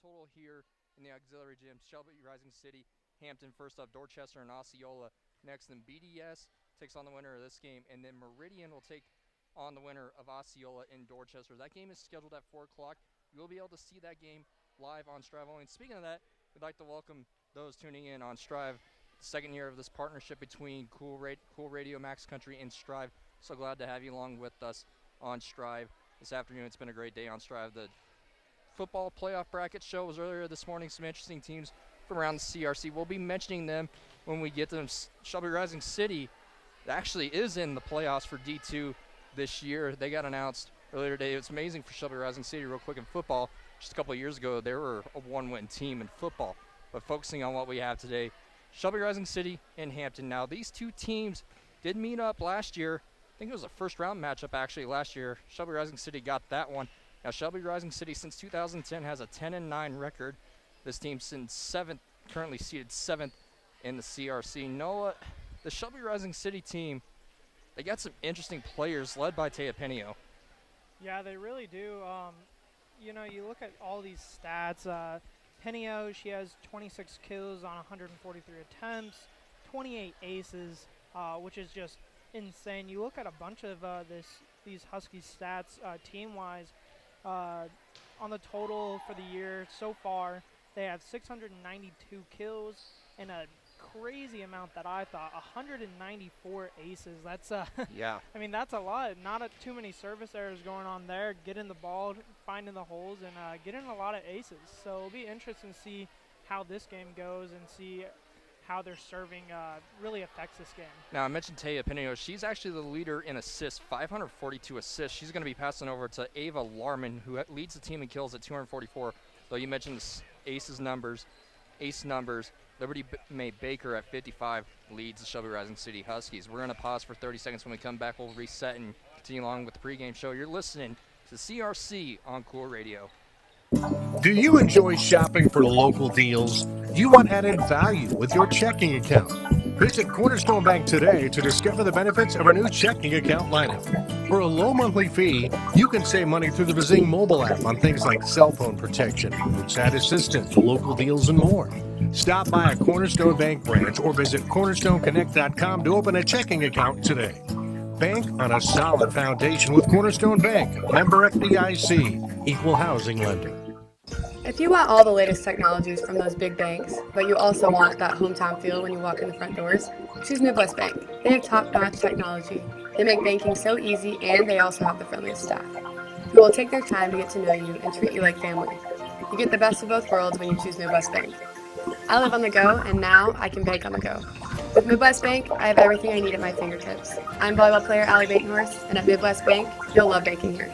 total here in the auxiliary gym. Shelby Rising City, Hampton first up, Dorchester and Osceola next. Then BDS takes on the winner of this game, and then Meridian will take on the winner of Osceola and Dorchester. That game is scheduled at 4 o'clock. You'll be able to see that game live on Strive Only. And speaking of that, we'd like to welcome those tuning in on Strive. Second year of this partnership between Cool Radio, Max Country, and Strive. So glad to have you along with us on Strive this afternoon. It's been a great day on Strive. The football playoff bracket show was earlier this morning. Some interesting teams from around the CRC. We'll be mentioning them when we get to them. Shelby Rising City actually is in the playoffs for D2 this year. They got announced earlier today. It's amazing for Shelby Rising City real quick in football. Just a couple of years ago, they were a one-win team in football. But focusing on what we have today, Shelby Rising City and Hampton. Now, these two teams did meet up last year. I think it was a first-round matchup, actually, last year. Shelby Rising City got that one. Now, Shelby Rising City, since 2010, has a 10-9 record. This team's since seventh, currently seated 7th in the CRC. Noah, the Shelby Rising City team, they got some interesting players led by Taya Pinio. Yeah, they really do. You look at all these stats. Pinio, she has 26 kills on 143 attempts, 28 aces, which is just insane. You look at a bunch of these Huskies stats team-wise. On the total for the year so far, they have 692 kills and a crazy amount that I thought, 194 aces. That's Yeah. I mean, that's a lot. Not too many service errors going on there. Getting the ball, finding the holes, and getting a lot of aces. So it'll be interesting to see how this game goes and see how their serving really affects this game. Now, I mentioned Taya Pinio. She's actually the leader in assists, 542 assists. She's going to be passing over to Ava Larman, who leads the team in kills at 244. Though you mentioned the ace numbers. Liberty May Baker at 55 leads the Shelby Rising City Huskies. We're going to pause for 30 seconds. When we come back, we'll reset and continue along with the pregame show. You're listening to CRC on Cool Radio. Do you enjoy shopping for local deals? Do you want added value with your checking account? Visit Cornerstone Bank today to discover the benefits of our new checking account lineup. For a low monthly fee, you can save money through the Bazing mobile app on things like cell phone protection, roadside assistance, local deals, and more. Stop by a Cornerstone Bank branch or visit cornerstoneconnect.com to open a checking account today. Bank on a solid foundation with Cornerstone Bank, member FDIC, equal housing lender. If you want all the latest technologies from those big banks, but you also want that hometown feel when you walk in the front doors, choose Midwest Bank. They have top-notch technology. They make banking so easy, and they also have the friendliest staff, who will take their time to get to know you and treat you like family. You get the best of both worlds when you choose Midwest Bank. I live on the go, and now I can bank on the go. With Midwest Bank, I have everything I need at my fingertips. I'm volleyball player Allie Batenhorst, and at Midwest Bank, you'll love banking here.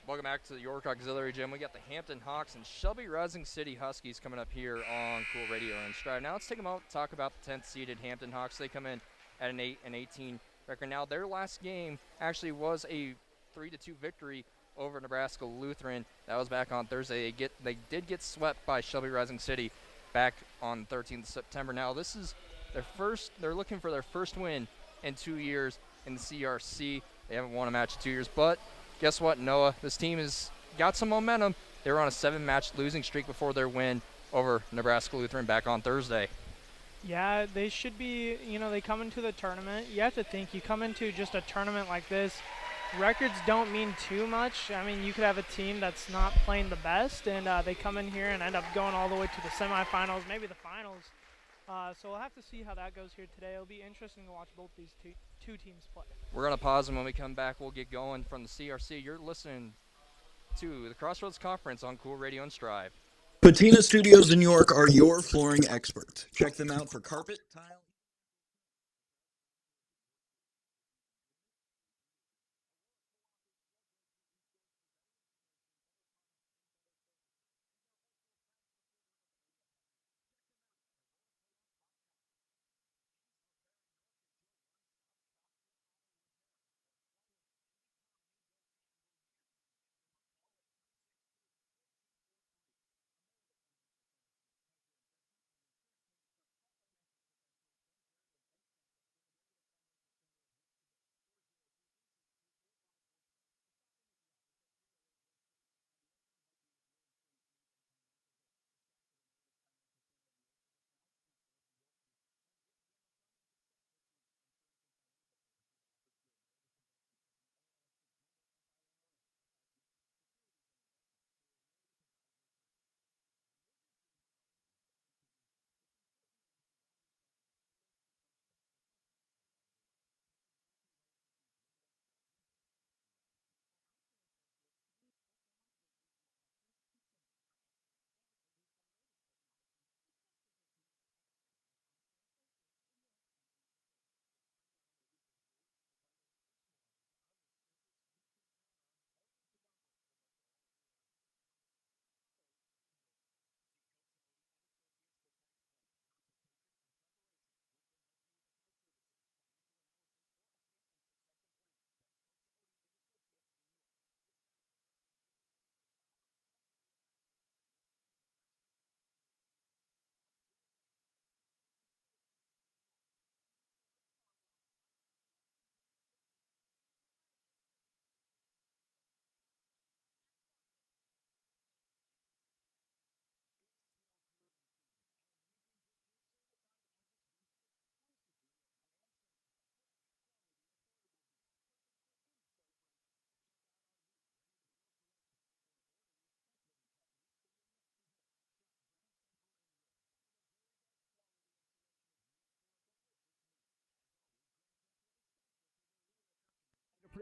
Welcome back to the York Auxiliary Gym. We got the Hampton Hawks and Shelby Rising City Huskies coming up here on Cool Radio and Strive. Now let's take a moment to talk about the 10th seeded Hampton Hawks. They come in at an 8-18 record. Now their last game actually was a 3-2 victory over Nebraska Lutheran. That was back on Thursday. They did get swept by Shelby Rising City back on 13th September. Now this is their first. They're looking for their first win in 2 years in the CRC. They haven't won a match in 2 years, but guess what, Noah? This team has got some momentum. They were on a 7-match losing streak before their win over Nebraska Lutheran back on Thursday. Yeah, they should be, they come into the tournament. You have to think, you come into just a tournament like this, records don't mean too much. I mean, you could have a team that's not playing the best, and they come in here and end up going all the way to the semifinals, maybe the finals. So we'll have to see how that goes here today. It'll be interesting to watch both these two teams play. We're going to pause, and when we come back, we'll get going from the CRC. You're listening to the Crossroads Conference on Cool Radio and Strive. Patina Studios in York are your flooring experts. Check them out for carpet, tile,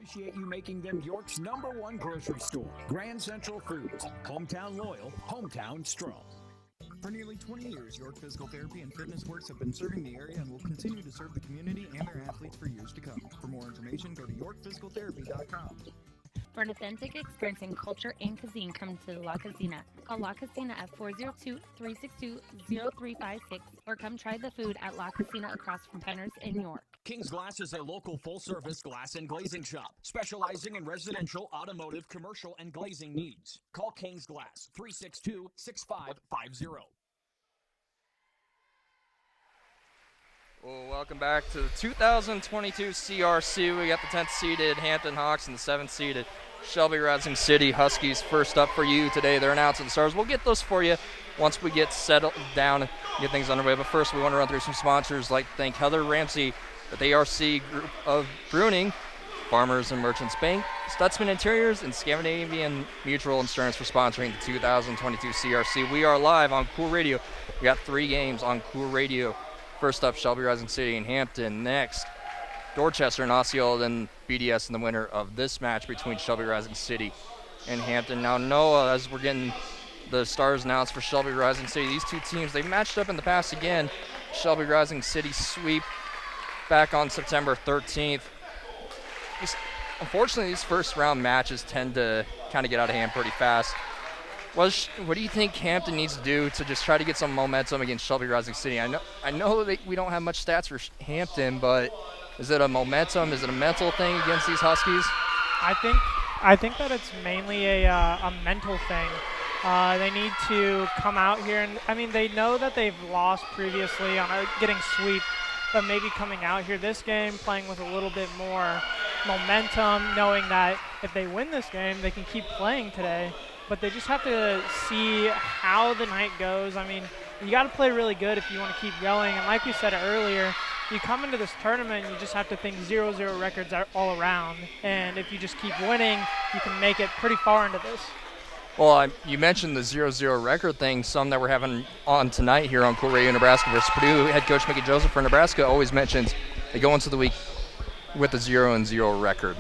appreciate you making them York's #1 grocery store. Grand Central Foods. Hometown loyal, hometown strong. For nearly 20 years, York Physical Therapy and Fitness Works have been serving the area and will continue to serve the community and their athletes for years to come. For more information, go to yorkphysicaltherapy.com. For an authentic experience in culture and cuisine, come to La Casina. Call La Casina at 402-362-0356 or come try the food at La Casina across from Penner's in York. King's Glass is a local full-service glass and glazing shop, specializing in residential, automotive, commercial, and glazing needs. Call King's Glass, 362-6550. Well, welcome back to the 2022 CRC. We got the 10th seeded Hampton Hawks and the 7th seeded Shelby Rising City Huskies first up for you today. They're announcing the stars. We'll get those for you once we get settled down and get things underway. But first, we want to run through some sponsors. Like to thank Heather Ramsey with the ARC Group of Pruning, Farmers and Merchants Bank, Stutzman Interiors, and Scandinavian Mutual Insurance for sponsoring the 2022 CRC. We are live on Cool Radio. We got 3 games on Cool Radio. First up, Shelby Rising City and Hampton. Next, Dorchester and Osceola, then BDS in the winner of this match between Shelby Rising City and Hampton. Now, Noah, as we're getting the stars announced for Shelby Rising City, these two teams, they've matched up in the past again. Shelby Rising City sweep back on September 13th. Unfortunately, these first round matches tend to kind of get out of hand pretty fast. What do you think Hampton needs to do to just try to get some momentum against Shelby Rising City? I know that we don't have much stats for Hampton, but is it a momentum? Is it a mental thing against these Huskies? I think that it's mainly a mental thing. They need to come out here, and I mean, they know that they've lost previously on getting sweep, but maybe coming out here this game, playing with a little bit more momentum, knowing that if they win this game, they can keep playing today. But they just have to see how the night goes. I mean, you got to play really good if you want to keep going. And like we said earlier, you come into this tournament, you just have to think 0-0 records are all around. And if you just keep winning, you can make it pretty far into this. Well, you mentioned the 0-0 record thing, some that we're having on tonight here on Cool Radio Nebraska versus Purdue. Head coach Mickey Joseph for Nebraska always mentions they go into the week with a 0-0 record.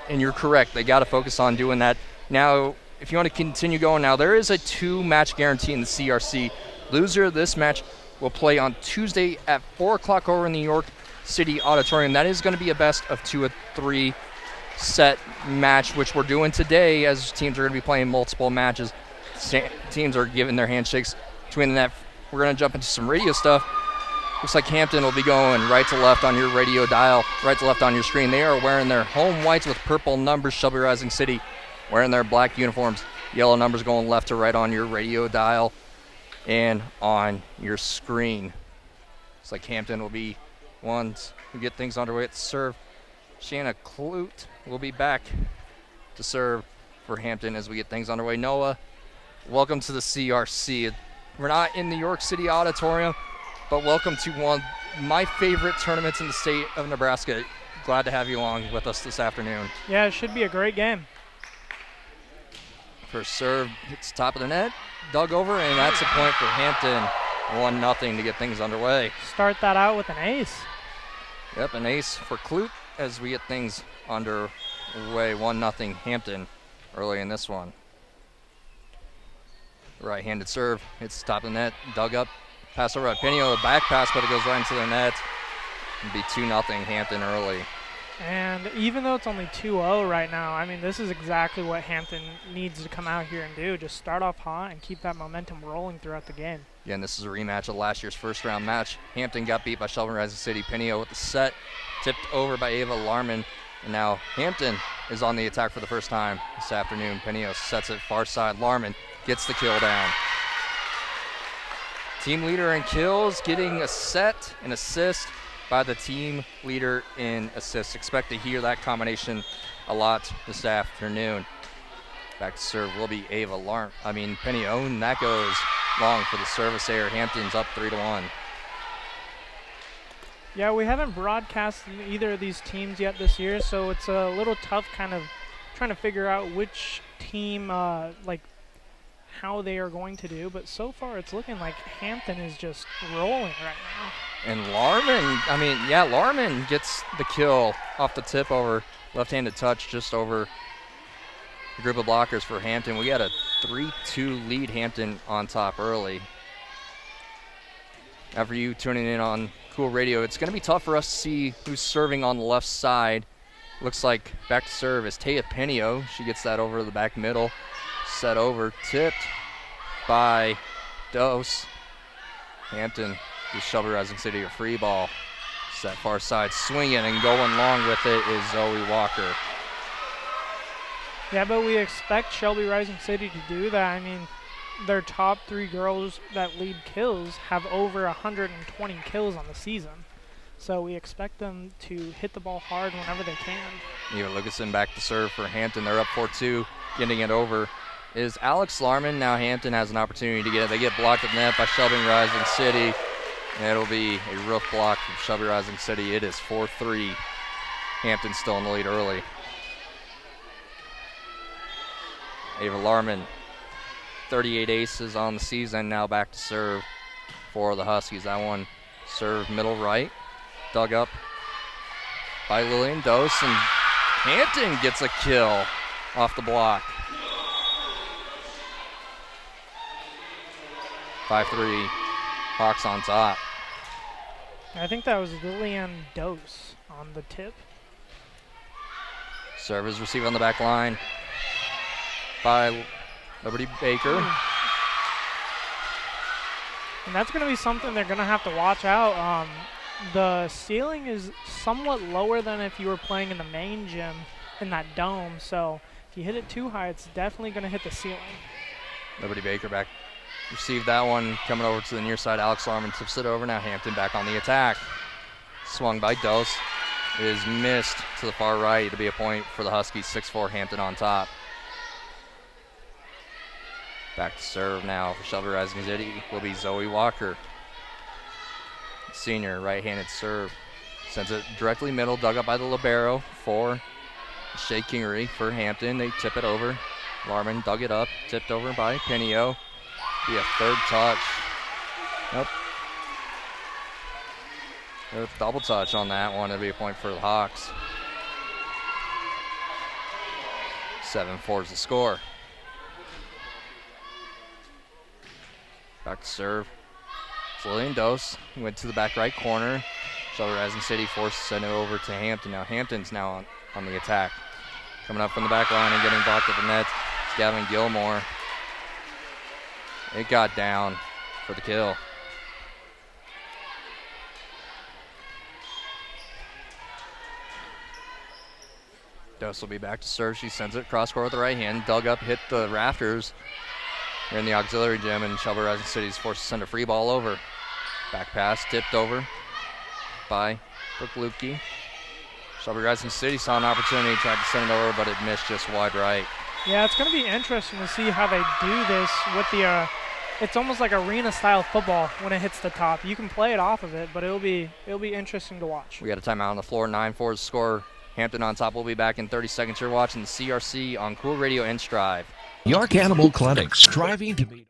And you're correct. They got to focus on doing that. Now, if you want to continue going now, there is a 2-match guarantee in the CRC. Loser of this match will play on Tuesday at 4 o'clock over in the York City Auditorium. That is going to be a best of 2 or 3 set match, which we're doing today as teams are going to be playing multiple matches. Teams are giving their handshakes between the net. We're going to jump into some radio stuff. Looks like Hampton will be going right to left on your radio dial, right to left on your screen. They are wearing their home whites with purple numbers. Shelby Rising City wearing their black uniforms, yellow numbers going left to right on your radio dial and on your screen. Looks like Hampton will be ones who get things underway at the serve. Shanna Clute will be back to serve for Hampton as we get things underway. Noah, welcome to the CRC. We're not in the York City Auditorium, but welcome to one of my favorite tournaments in the state of Nebraska. Glad to have you along with us this afternoon. Yeah, it should be a great game. First serve hits top of the net, dug over, and that's a point for Hampton. 1-0 to get things underway. Start that out with an ace. Yep, an ace for Clute as we get things underway. 1-0 Hampton early in this one. Right-handed serve hits top of the net, dug up, pass over at Pinio, back pass, but it goes right into the net. It'll be 2-0 Hampton early. And even though it's only 2-0 right now, I mean, this is exactly what Hampton needs to come out here and do. Just start off hot and keep that momentum rolling throughout the game. Yeah, and this is a rematch of last year's first-round match. Hampton got beat by Shelby Rising City. Pinio with the set, tipped over by Ava Larman. And now Hampton is on the attack for the first time this afternoon. Pinio sets it far side. Larman gets the kill down. Team leader in kills, getting a set, an assist by the team leader in assists. Expect to hear that combination a lot this afternoon. Back to serve will be Ava Pinio, and that goes long for the service error. Hampton's up 3-1. Yeah, we haven't broadcast either of these teams yet this year, so it's a little tough kind of trying to figure out which team, how they are going to do. But so far it's looking like Hampton is just rolling right now. And Larman gets the kill off the tip over left-handed touch just over the group of blockers for Hampton. We got a 3-2 lead, Hampton on top early. Now for you tuning in on Cool Radio, it's going to be tough for us to see who's serving on the left side. Looks like back to serve is Taya Pinio. She gets that over the back middle. Set over, tipped by Dose. Hampton gives Shelby Rising City a free ball. Set far side, swinging and going long with it is Zoe Walker. Yeah, but we expect Shelby Rising City to do that. I mean, their top 3 girls that lead kills have over 120 kills on the season. So we expect them to hit the ball hard whenever they can. Eva Lucasen back to serve for Hampton. They're up 4-2. Getting it over is Alex Larman. Now Hampton has an opportunity to get it. They get blocked at the net by Shelby Rising City. And it'll be a roof block from Shelby Rising City. It is 4-3. Hampton still in the lead early. Ava Larman, 38 aces on the season, now back to serve for the Huskies. That one served middle right, dug up by Lillian Dose, and Hampton gets a kill off the block. 5-3, Hawks on top. I think that was Lillian Dose on the tip. Serve is received on the back line by Liberty Baker. And that's going to be something they're going to have to watch out. The ceiling is somewhat lower than if you were playing in the main gym in that dome. So if you hit it too high, it's definitely going to hit the ceiling. Liberty Baker back. Received that one coming over to the near side. Alex Larman tips it over. Now Hampton back on the attack. Swung by Dose. Is missed to the far right. It'll be a point for the Huskies. 6-4 Hampton on top. Back to serve now for Shelby Rising City will be Zoe Walker. Senior right-handed serve. Sends it directly middle, dug up by the libero for Shea Kingery for Hampton. They tip it over. Larman dug it up, tipped over by Pinio. Be a third touch. Nope. A double touch on that one. It'll be a point for the Hawks. 7-4 is the score. Back to serve. It's Lillian Dose. Went to the back right corner. Shelby Rising City forced to send it over to Hampton. Now Hampton's now on the attack. Coming up from the back line and getting blocked at the net. It's Gavin Gilmore. It got down for the kill. Dose will be back to serve. She sends it cross court with the right hand. Dug up, hit the rafters. They're in the auxiliary gym, and Shelby Rising City is forced to send a free ball over. Back pass, tipped over by Brooke Lukey. Shelby Rising City saw an opportunity, tried to send it over, but it missed just wide right. Yeah, it's going to be interesting to see how they do this with the, it's almost like arena-style football when it hits the top. You can play it off of it, but it'll be interesting to watch. We got a timeout on the floor, 9-4 is the score. Hampton on top. We'll be back in 30 seconds. You're watching the CRC on Cool Radio and Strive. York Animal Clinic, striving to be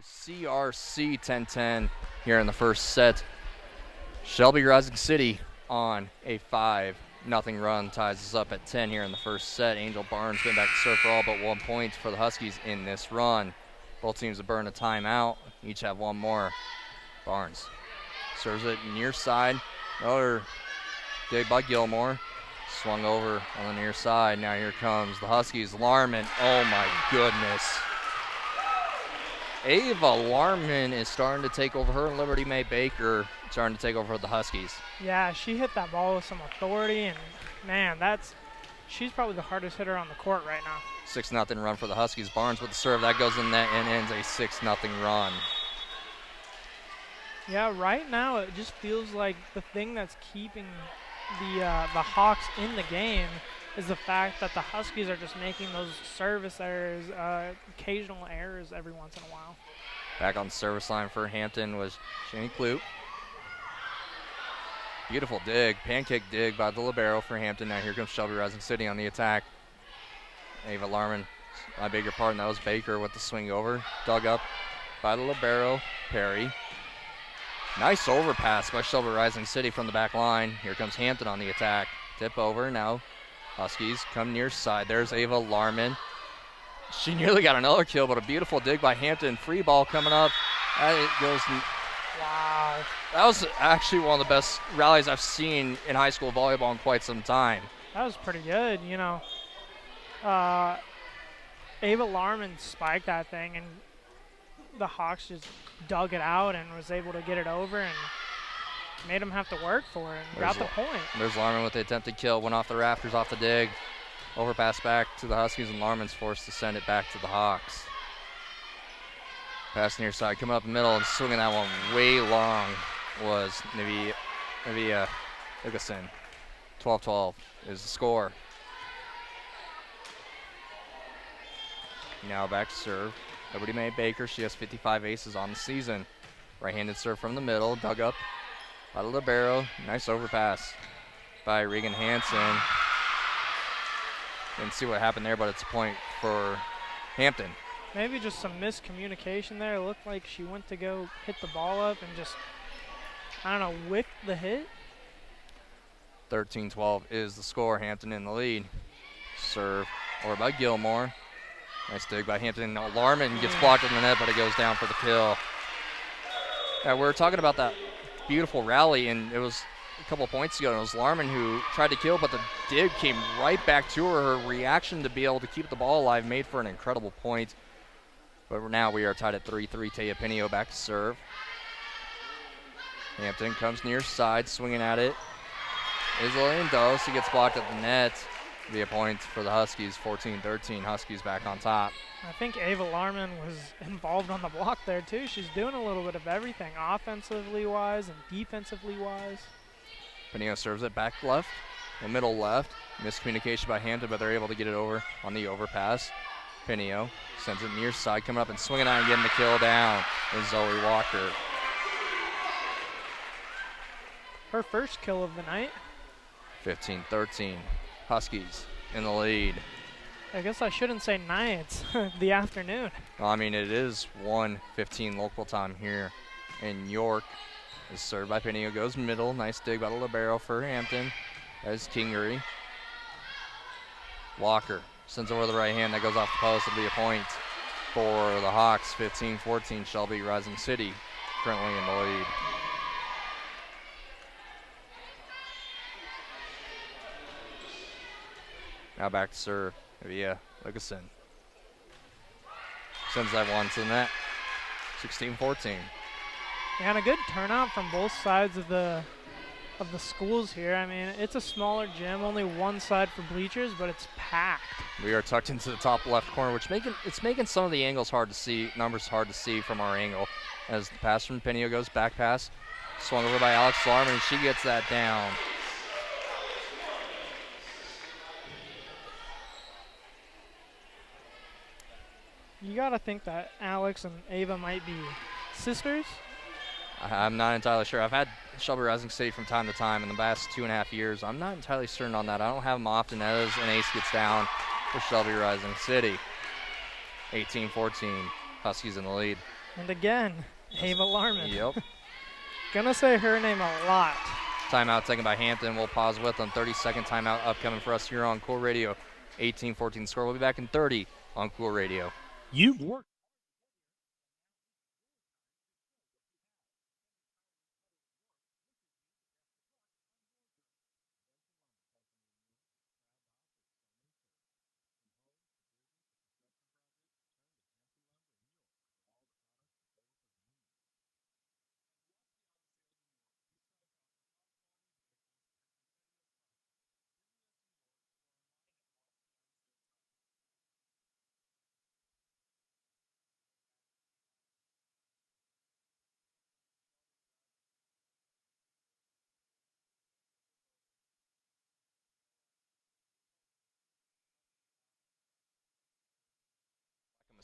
CRC 10-10 here in the first set. Shelby Rising City on a 5-0 run ties us up at 10 here in the first set. Angel Barnes been back to serve for all but 1 point for the Huskies in this run. Both teams have burned a timeout. Each have one more. Barnes serves it near side. Another dig by Gilmore. Swung over on the near side. Now here comes the Huskies. Larman. Oh my goodness. Ava Larman is starting to take over. Her and Liberty May Baker starting to take over the Huskies. Yeah, she hit that ball with some authority, and man, she's probably the hardest hitter on the court right now. 6-0 run for the Huskies. Barnes with the serve. That goes in net and ends a 6-0 run. Yeah, right now it just feels like the thing that's keeping the Hawks in the game is the fact that the Huskies are just making those service errors, occasional errors every once in a while. Back on the service line for Hampton was Shane Kloop. Beautiful dig, pancake dig by the libero for Hampton. Now here comes Shelby Rising City on the attack. Ava Larman, I beg your pardon, that was Baker with the swing over. Dug up by the libero, Perry. Nice overpass by Shelby Rising City from the back line. Here comes Hampton on the attack. Tip over now. Huskies come near side. There's Ava Larman. She nearly got another kill, but a beautiful dig by Hampton. Free ball coming up. It goes. Wow. That was actually one of the best rallies I've seen in high school volleyball in quite some time. That was pretty good, you know. Ava Larman spiked that thing, and the Hawks just dug it out and was able to get it over and made them have to work for it and got the point. There's Larman with the attempted kill. Went off the rafters, off the dig. Overpass back to the Huskies, and Larman's forced to send it back to the Hawks. Pass near side, coming up the middle and swinging that one way long was Navia Lucasen. 12-12 is the score. Now back to serve. Liberty May Baker, she has 55 aces on the season. Right-handed serve from the middle, dug up by the libero. Nice overpass by Regan Hansen. Didn't see what happened there, but it's a point for Hampton. Maybe just some miscommunication there. It looked like she went to go hit the ball up and just, I don't know, whiffed the hit. 13-12 is the score. Hampton in the lead. Serve over by Gilmore. Nice dig by Hampton. Now Larman gets blocked in the net, but it goes down for the kill. Yeah, we were talking about that beautiful rally, and it was a couple points ago, and it was Larman who tried to kill, but the dig came right back to her. Her reaction to be able to keep the ball alive made for an incredible point. But now we are tied at 3-3. Taya Pinio back to serve. Hampton comes near side, swinging at it. Is Lillian Dose. He gets blocked at the net. Be a point for the Huskies. 14-13. Huskies back on top. I think Ava Larman was involved on the block there too. She's doing a little bit of everything, offensively wise and defensively wise. Pinio serves it back left, the middle left. Miscommunication by Hampton, but they're able to get it over on the overpass. Pinio sends it near side, coming up and swinging on and getting the kill down is Zoe Walker. Her first kill of the night. 15-13. Huskies in the lead. I guess I shouldn't say night. It's the afternoon. Well, I mean, it is 1:15 local time here in York. Is served by Pinio, goes middle. Nice dig by the libero for Hampton. As Kingery. Walker sends over the right hand. That goes off the post. It'll be a point for the Hawks. 15-14. Shelby Rising City currently in the lead. Now back to serve via Lucasen. Sends that one to the net. 16-14. Yeah, and a good turnout from both sides of the schools here. I mean, it's a smaller gym, only one side for bleachers, but it's packed. We are tucked into the top left corner, which it's making some of the angles hard to see, numbers hard to see from our angle. As the pass from Pinio goes back pass, swung over by Alex Larman, and she gets that down. You got to think that Alex and Ava might be sisters. I'm not entirely sure. I've had Shelby Rising City from time to time in the past 2.5 years. I'm not entirely certain on that. I don't have them often as an ace gets down for Shelby Rising City. 18-14, Huskies in the lead. And again, Ava Larman. Yep. Gonna say her name a lot. Timeout taken by Hampton. We'll pause with them. 30-second timeout upcoming for us here on Cool Radio. 18-14 score. We'll be back in 30 on Cool Radio. You've worked.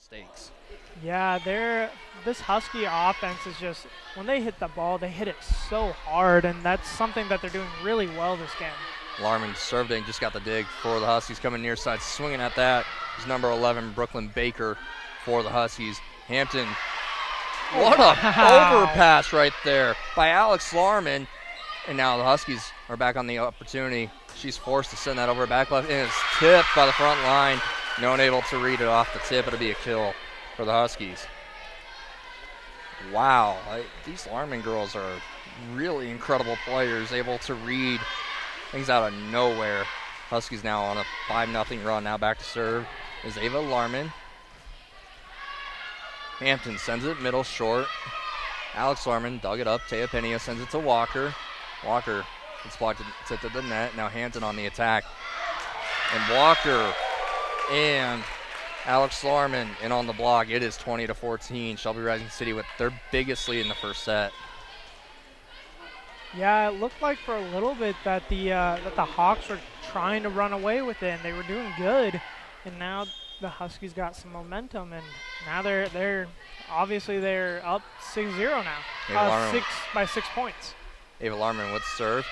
Mistakes. Yeah, this Husky offense is just, when they hit the ball, they hit it so hard, and that's something that they're doing really well this game. Larman served it and just got the dig for the Huskies coming near side. Swinging at that is number 11, Brooklyn Baker for the Huskies. Hampton, what a overpass right there by Alex Larman. And now the Huskies are back on the opportunity. She's forced to send that over back left, and it's tipped by the front line. No one able to read it off the tip. It'll be a kill for the Huskies. Wow, these Larman girls are really incredible players, able to read things out of nowhere. Huskies now on a 5-0 run. Now back to serve is Ava Larman. Hampton sends it middle short. Alex Larman dug it up. Taya Pena sends it to Walker. Walker gets blocked to the net. Now Hampton on the attack. And Walker and Alex Larman in on the block. It is 20-14. Shelby Rising City with their biggest lead in the first set. Yeah, it looked like for a little bit that the Hawks were trying to run away with it, and they were doing good. And now the Huskies got some momentum, and now they're obviously they're up 6-0 now. 6 points. Ava Larman with serve,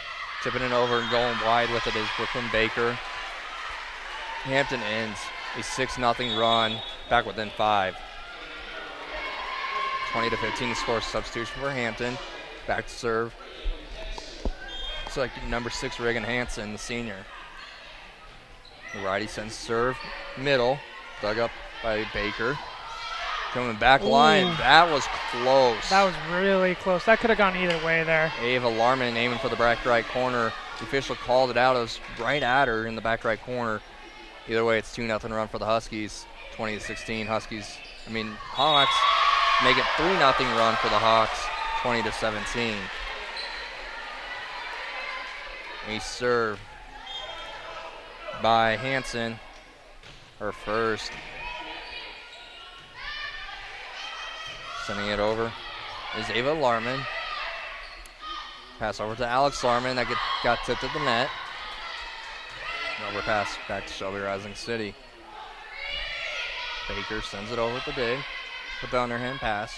tipping it over and going wide with it is Brooklyn Baker. Hampton ends a 6-0 run, back within 5. 20-15 score substitution for Hampton. Back to serve. It's like number 6 Reagan Hansen, the senior. The righty sends serve middle, dug up by Baker. Coming back line, that was close. That was really close. That could have gone either way there. Ava Larman aiming for the back right corner. The official called it out. It was right at her in the back right corner. Either way, it's 2-0 run for the Huskies. 20-16. Hawks make it 3-0 run for the Hawks. 20-17. A serve by Hansen. Her first. Sending it over is Ava Larman. Pass over to Alex Larman. That got tipped at the net. Overpass back to Shelby Rising City. Baker sends it over at the dig. Put the underhand pass.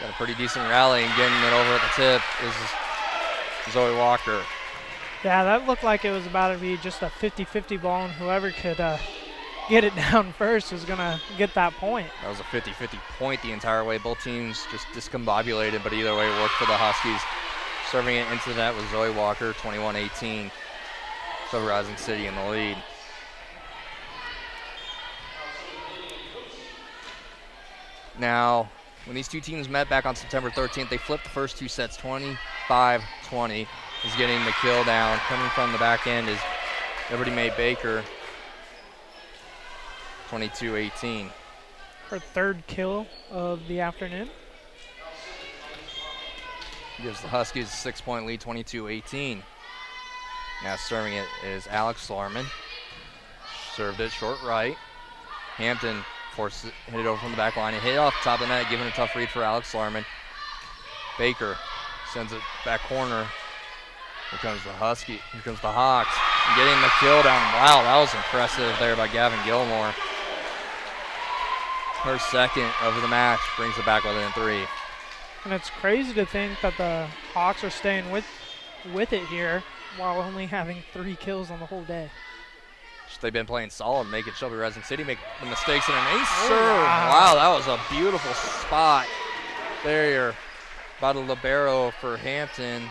Got a pretty decent rally, and getting it over at the tip is Zoe Walker. Yeah, that looked like it was about to be just a 50-50 ball, and whoever could get it down first was going to get that point. That was a 50-50 point the entire way. Both teams just discombobulated, but either way it worked for the Huskies. Serving it into that was Zoe Walker, 21-18. So Rising City in the lead. Now, when these two teams met back on September 13th, they flipped the first two sets 25-20. Is getting the kill down. Coming from the back end is Liberty Mae Baker, 22-18. Her third kill of the afternoon. Gives the Huskies a 6-point lead, 22-18. Now serving it is Alex Larman. Served it short right. Hampton forces it, hit it over from the back line and hit it off the top of the net, giving a tough read for Alex Larman. Baker sends it back corner. Here comes the Husky. Here comes the Hawks. Getting the kill down. Wow, that was impressive there by Gavin Gilmore. Her second of the match brings it back within 3. And it's crazy to think that the Hawks are staying with it here while only having 3 kills on the whole day. They've been playing solid, making Shelby Rising City make the mistakes in an ace serve. Wow, that was a beautiful spot there by the libero for Hampton.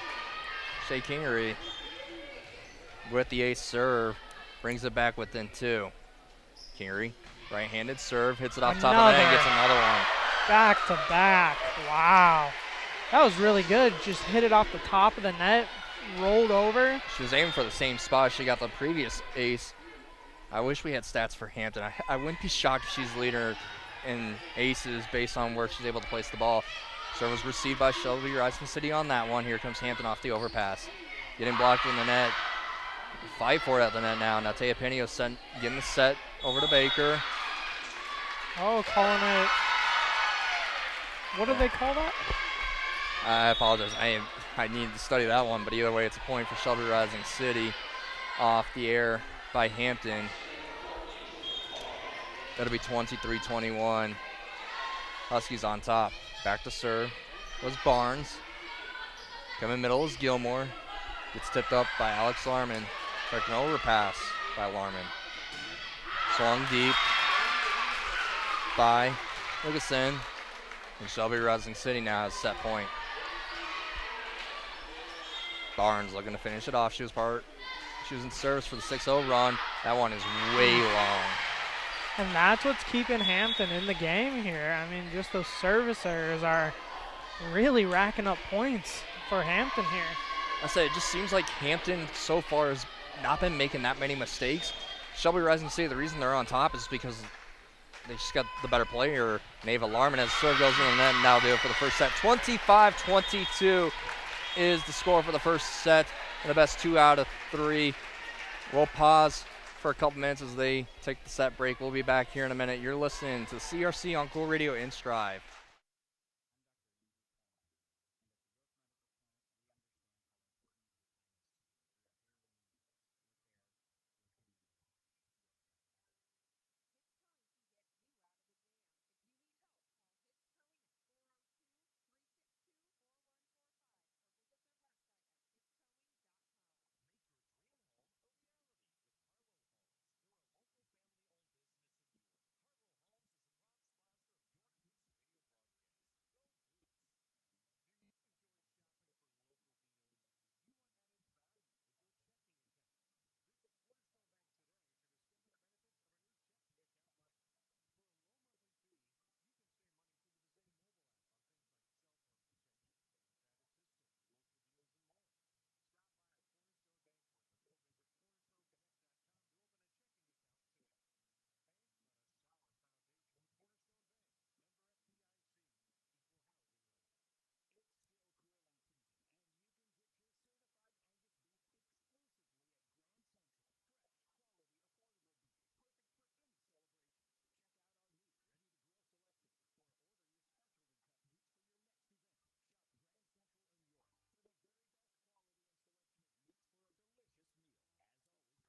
Shea Kingery with the ace serve, brings it back within 2. Kingery, right-handed serve, hits it off top of the net, gets another one. Back to back, wow. That was really good, just hit it off the top of the net, rolled over. She was aiming for the same spot she got the previous ace. I wish we had stats for Hampton. I wouldn't be shocked if she's leader in aces based on where she's able to place the ball. Serve was received by Shelby Rising City on that one. Here comes Hampton off the overpass. Getting blocked in the net. Fight for it at the net now. Now Taya Pinio getting the set over to Baker. Oh, calling it. What do they call that? I apologize. I need to study that one, but either way, it's a point for Shelby Rising City off the air by Hampton. That'll be 23-21. Huskies on top. Back to serve was Barnes. Coming middle is Gilmore. Gets tipped up by Alex Larman. Like an overpass by Larman. Swung deep by Lucasen. And Shelby Rising City now has set point. Barnes looking to finish it off. She was in service for the 6-0 run. That one is way long. And that's what's keeping Hampton in the game here. I mean, just those service errors are really racking up points for Hampton here. I say it just seems like Hampton so far has not been making that many mistakes. Shelby Rising City, the reason they're on top is because they just got the better player. Neva Larman as serve goes in the net, and that'll do it for the first set. 25-22 is the score for the first set, and the best 2 out of 3. We'll pause for a couple minutes as they take the set break. We'll be back here in a minute. You're listening to CRC on Cool Radio in Strive.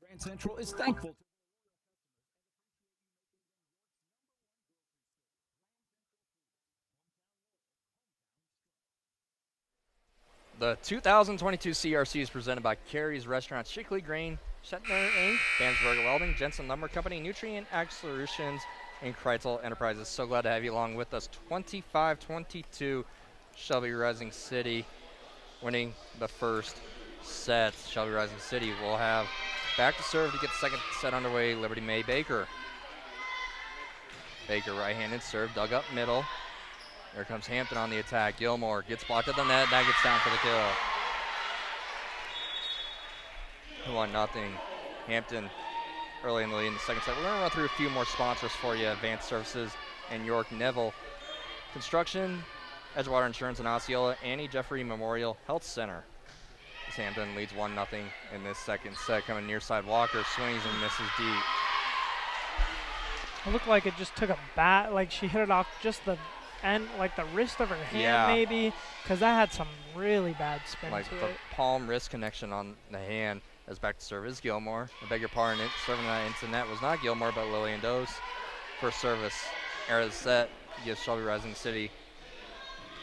Grand Central is thankful. The 2022 CRC is presented by Carrie's Restaurant, Strictly Grain, Shetner Inc., Bansburg Welding, Jensen Lumber Company, Nutrient Ag Solutions, and Kreitzel Enterprises. So glad to have you along with us. 25-22, Shelby Rising City winning the first set. Shelby Rising City will have back to serve to get the second set underway. Liberty May Baker. Baker right-handed serve, dug up middle. There comes Hampton on the attack. Gilmore gets blocked at the net. That gets down for the kill. 1-0. Hampton early in the lead in the second set. We're going to run through a few more sponsors for you. Advanced Services and York Neville Construction, Edgewater Insurance and Osceola, Annie Jeffrey Memorial Health Center. As Hampton leads 1-0 in this second set. Coming near side, Walker swings and misses deep. It looked like it just took a bat, like she hit it off just the end, like the wrist of her hand maybe, because that had some really bad spin like to the it. palm wrist connection on the hand. As back to serve is Gilmore. I beg your pardon, serving that into net was not Gilmore but Lillian Dose. First service error of the set gives Shelby Rising City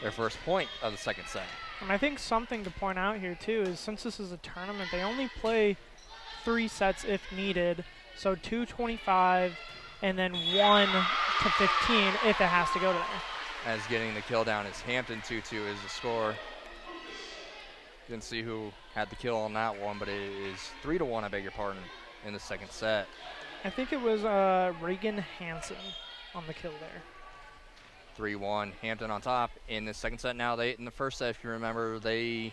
their first point of the second set. And I think something to point out here too is since this is a tournament, they only play 3 sets if needed. So 2:25 and then 1 to 15 if it has to go to there. As getting the kill down is Hampton. 2-2 is the score. Didn't see who had the kill on that one, but it is 3-1, I beg your pardon, in the second set. I think it was Reagan Hansen on the kill there. 3-1, Hampton on top in the second set now. In the first set, if you remember, they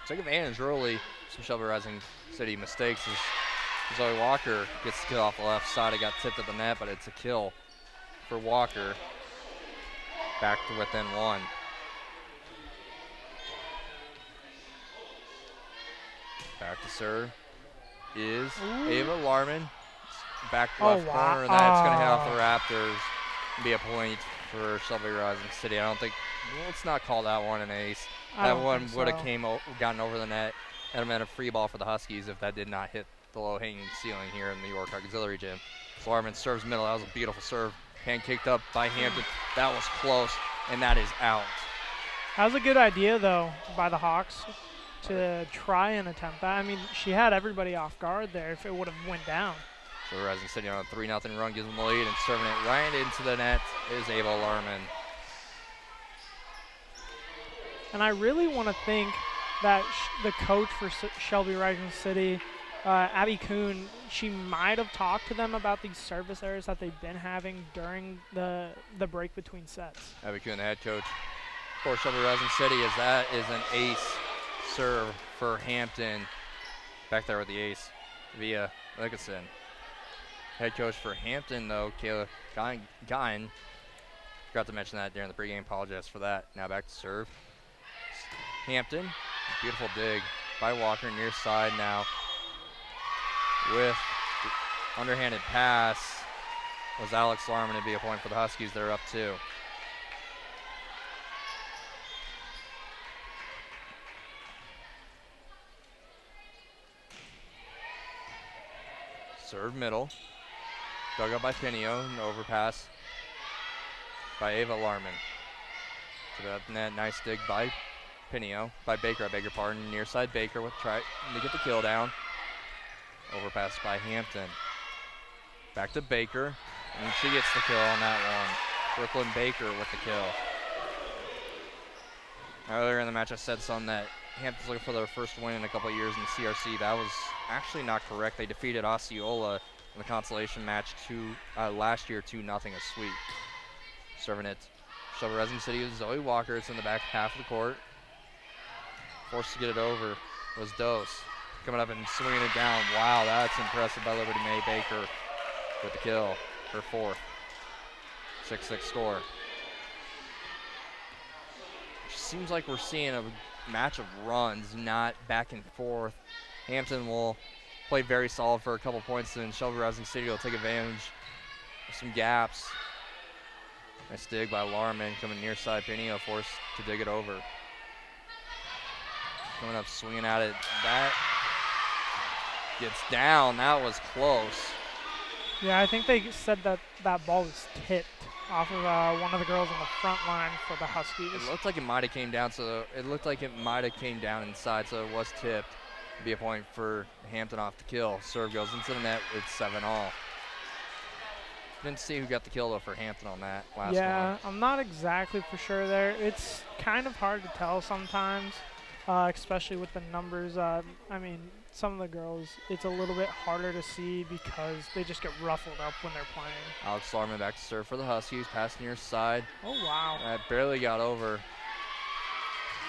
took advantage early. Some Shelby Rising City mistakes as Zoe Walker gets the kill off the left side. It got tipped at the net, but it's a kill for Walker. Back to within 1. Back to serve is Ava Larman. Back left corner, and that's going to hit off the Raptors and be a point for Shelby Rising City. I don't think, let's not call that one an ace. That one would have gotten over the net and been a free ball for the Huskies if that did not hit the low-hanging ceiling here in the York Auxiliary Gym. Larman serves middle. That was a beautiful serve. Pancaked up by Hampton. That was close, and that is out. That was a good idea, though, by the Hawks to try and attempt that. I mean, she had everybody off guard there if it would have went down. So Rising City on a 3-0 run gives them the lead, and serving it right into the net is Ava Larman. And I really want to think that the coach for Shelby Rising City, Abby Kuhn, she might have talked to them about these service errors that they've been having during the break between sets. Abby Kuhn, the head coach for Shelby Rising City, as that is an ace serve for Hampton. Back there with the ace via Nicholson. Head coach for Hampton, though, Kayla Guyan. Forgot to mention that during the pregame. Apologize for that. Now back to serve. Hampton, beautiful dig by Walker near side now. With the underhanded pass was Alex Larman to be a point for the Huskies. They're up 2. Serve middle. Dug up by Pinio. An overpass by Ava Larman. To that net, nice dig by Pinio. By Baker, I beg your pardon. Near side Baker with try to get the kill down. Overpass by Hampton. Back to Baker. And she gets the kill on that one. Brooklyn Baker with the kill. Earlier in the match I said something that Hampton's looking for their first win in a couple of years in the CRC. That was actually not correct. They defeated Osceola in the consolation match last year 2-0 a sweep. Serving it. Shelby Rising City is Zoe Walker. It's in the back half of the court. Forced to get it over was Dose. Coming up and swinging it down. Wow, that's impressive by Liberty Mae Baker with the kill. Her 4th. 6-6 score. Seems like we're seeing a match of runs, not back and forth. Hampton will play very solid for a couple points, and Shelby Rising City will take advantage of some gaps. Nice dig by Larman, coming near side. Pinio forced to dig it over. Coming up, swinging at it. That gets down. That was close. Yeah, I think they said that that ball was tipped off of one of the girls on the front line for the Huskies. It looked like it might have came down, inside, so it was tipped. Be a point for Hampton off the kill. Serve goes into the net. It's 7-all. Didn't see who got the kill though for Hampton on that last one. Yeah, I'm not exactly for sure there. It's kind of hard to tell sometimes, especially with the numbers. I mean, some of the girls, it's a little bit harder to see because they just get ruffled up when they're playing. Alex Larman back to serve for the Huskies. Pass near side. Oh, wow. That barely got over.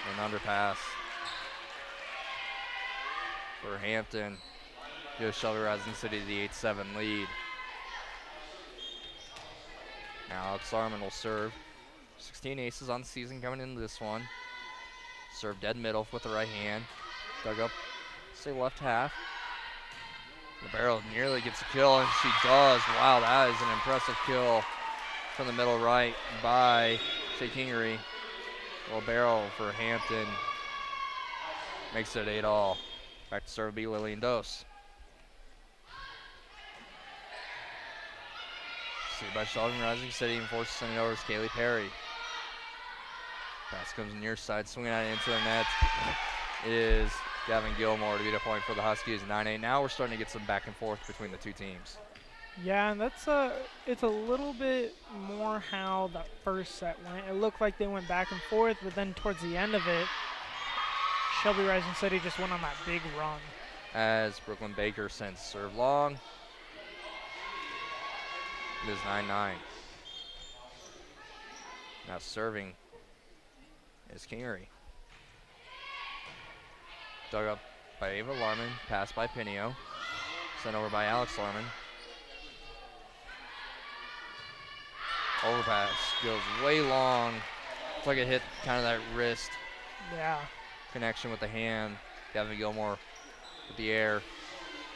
An underpass for Hampton. Gives Shelby Rising City the 8-7 lead. Now Alex Larman will serve. 16 aces on the season coming into this one. Serve dead middle with the right hand. Dug up, say left half. Libero nearly gets a kill, and she does. Wow, that is an impressive kill from the middle right by Shea Kingery. Libero for Hampton makes it 8-all. Back to serve be Lillian Dose. See by Shelby Rising City and forces sending over to Kaylee Perry. Pass comes near side, swinging out into the net is Gavin Gilmore to get a point for the Huskies, 9-8. Now we're starting to get some back and forth between the two teams. Yeah, and it's a little bit more how that first set went. It looked like they went back and forth, but then towards the end of it, Shelby Rising City just went on that big run. As Brooklyn Baker sends serve long. It is 9-9. Now serving is Kingery. Dug up by Ava Larman, passed by Pinio, sent over by Alex Larman. Overpass goes way long. It's like it hit kind of that wrist connection with the hand. Gavin Gilmore with the air.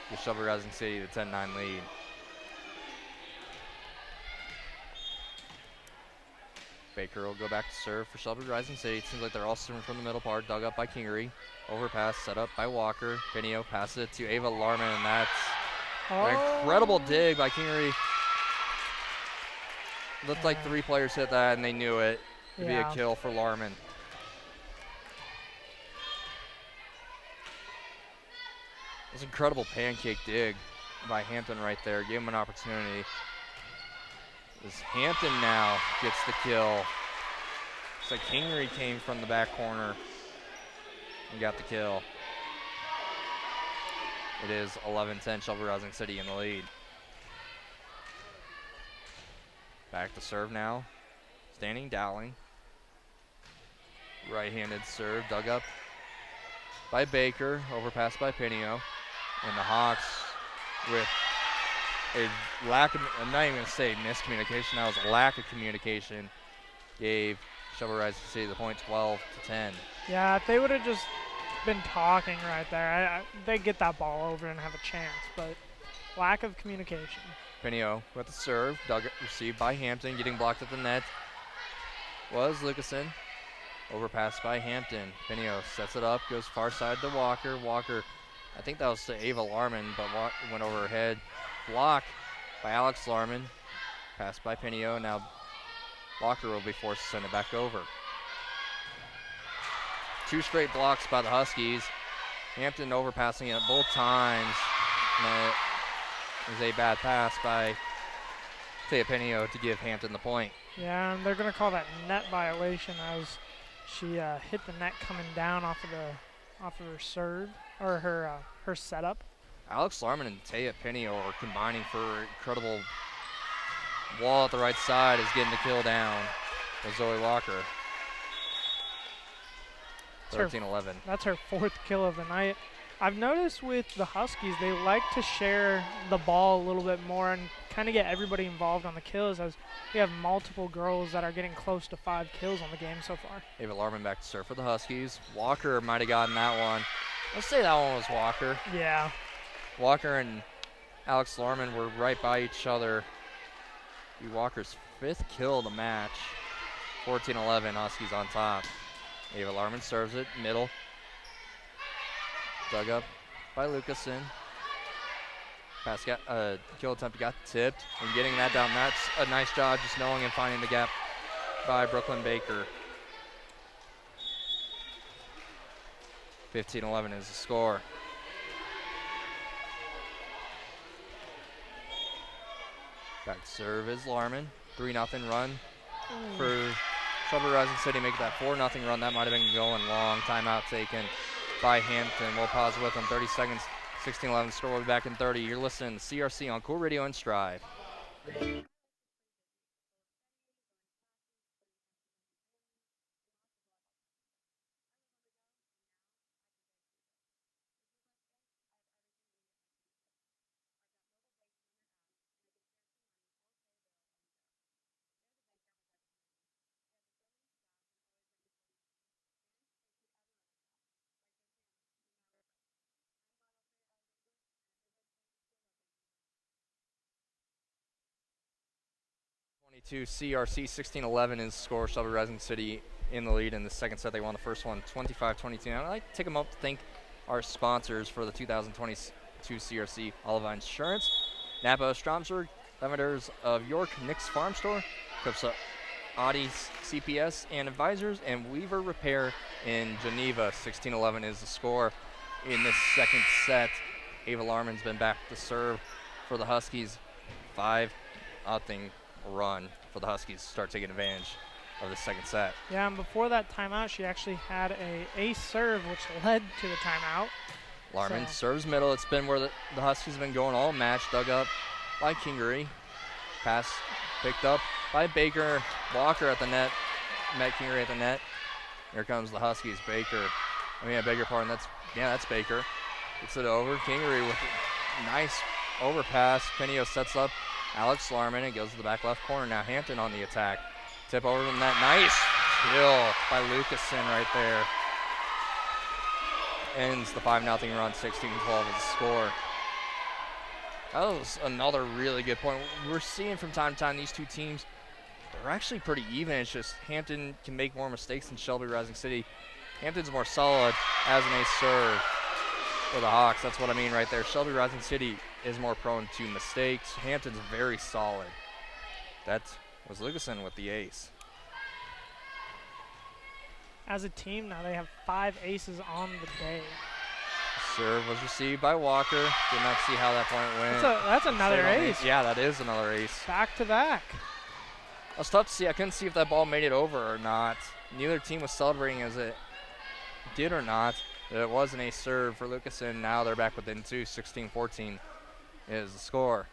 Gives Shelby Rising City the 10-9 lead. Baker will go back to serve for Shelby Rising City. It seems like they're all serving from the middle part. Dug up by Kingery. Overpass set up by Walker. Pinio passes it to Ava Larman, and that's an incredible dig by Kingery. Looked like 3 players hit that, and they knew it. It'd be a kill for Larman. It was an incredible pancake dig by Hampton right there. Gave him an opportunity. As Hampton now gets the kill. So Kingery came from the back corner and got the kill. It is 11-10, Shelby Rising City in the lead. Back to serve now. Standing Dowling. Right-handed serve, dug up by Baker, overpassed by Pinio. And the Hawks with a lack of, I'm not even going to say miscommunication, that was a lack of communication, gave Shelby Rising City the point, 12-10. Yeah, if they would have just been talking right there, they'd get that ball over and have a chance, but lack of communication. Pinio with the serve, received by Hampton, getting blocked at the net was Lucasen. Overpassed by Hampton. Pinio sets it up, goes far side to Walker. Walker, I think that was to Ava Larman, but went over her head. Block by Alex Larman. Passed by Pinio. Now Walker will be forced to send it back over. 2 straight blocks by the Huskies. Hampton overpassing it both times. And it was a bad pass by Thea Pinio to give Hampton the point. Yeah, and they're going to call that net violation as she hit the net coming down off of her serve, or her setup. Alex Larman and Taya Pinio are combining for an incredible wall at the right side, is getting the kill down with Zoe Walker. 13-11. That's her 4th kill of the night. I've noticed with the Huskies, they like to share the ball a little bit more and kind of get everybody involved on the kills, as we have multiple girls that are getting close to 5 kills on the game so far. Ava Larman back to serve for the Huskies. Walker might have gotten that one. Let's say that one was Walker. Yeah. Walker and Alex Larman were right by each other. Walker's 5th kill of the match. 14-11, Huskies on top. Ava Larman serves it, middle. Dug up by Lucasen. Pass kill attempt got tipped, and getting that down. That's a nice job, just knowing and finding the gap by Brooklyn Baker. 15-11 is the score. Back to serve is Larman. 3-0 run for Shelby Rising City. Make that 4-0 run. That might have been going long. Timeout taken by Hampton. We'll pause with them. 30 seconds. 16-11 score. We'll be back in 30. You're listening to CRC on Cool Radio and Strive. CRC 16-11 is the score. Shelby Rising City in the lead in the second set. They won the first one 25-22. Now I'd like to take a moment to thank our sponsors for the 2022 CRC: Oliva Insurance, Napa Stromsburg, Lavenders of York, Nick's Farm Store, Copsa Audi CPS and Advisors, and Weaver Repair in Geneva. 16-11 is the score. in this second set. Ava Larman's been back to serve for the Huskies. 5-0 run for the Huskies to start taking advantage of the second set. Yeah, and before that timeout, she actually had a ace serve, which led to the timeout. Larman serves middle. It's been where the Huskies have been going all match. Dug up by Kingery. Pass picked up by Baker. Walker at the net. Met Kingery at the net. Here comes the Huskies. Baker. I beg your pardon. That's Baker. Gets it over. Kingery with a nice overpass. Pinio sets up Alex Larman. It goes to the back left corner. Now Hampton on the attack. Tip over to the net. Nice kill by Lucasen right there. Ends the 5-0 run. 16-12 is the score. That was another really good point. We're seeing from time to time these two teams, they're actually pretty even. It's just Hampton can make more mistakes than Shelby Rising City. Hampton's more solid as an ace serve for the Hawks. That's what I mean right there. Shelby Rising City is more prone to mistakes. Hampton's very solid. That was Lucasen with the ace. As a team now, they have 5 aces on the day. Serve was received by Walker. Did not see how that point went. That's another ace. Yeah, that is another ace. Back to back. It was tough to see. I couldn't see if that ball made it over or not. Neither team was celebrating as it did or not. It was an ace serve for Lucasen. Now they're back within 2. 16-14 is the score.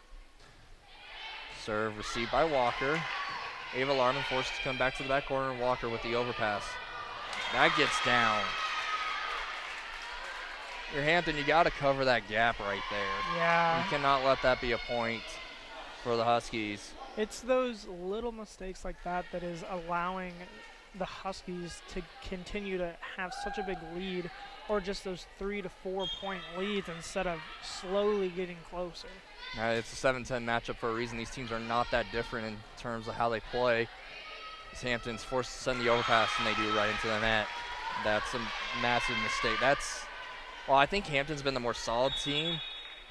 Serve received by Walker. Ava Larman forced to come back to the back corner. Walker with the overpass. That gets down. You're Hampton, you got to cover that gap right there. Yeah. You cannot let that be a point for the Huskies. It's those little mistakes like that that is allowing the Huskies to continue to have such a big lead, or just those 3 to 4 point leads instead of slowly getting closer. It's a 7-10 matchup for a reason. These teams are not that different in terms of how they play. Hampton's forced to send the overpass, and they do right into the net. That's a massive mistake. I think Hampton's been the more solid team.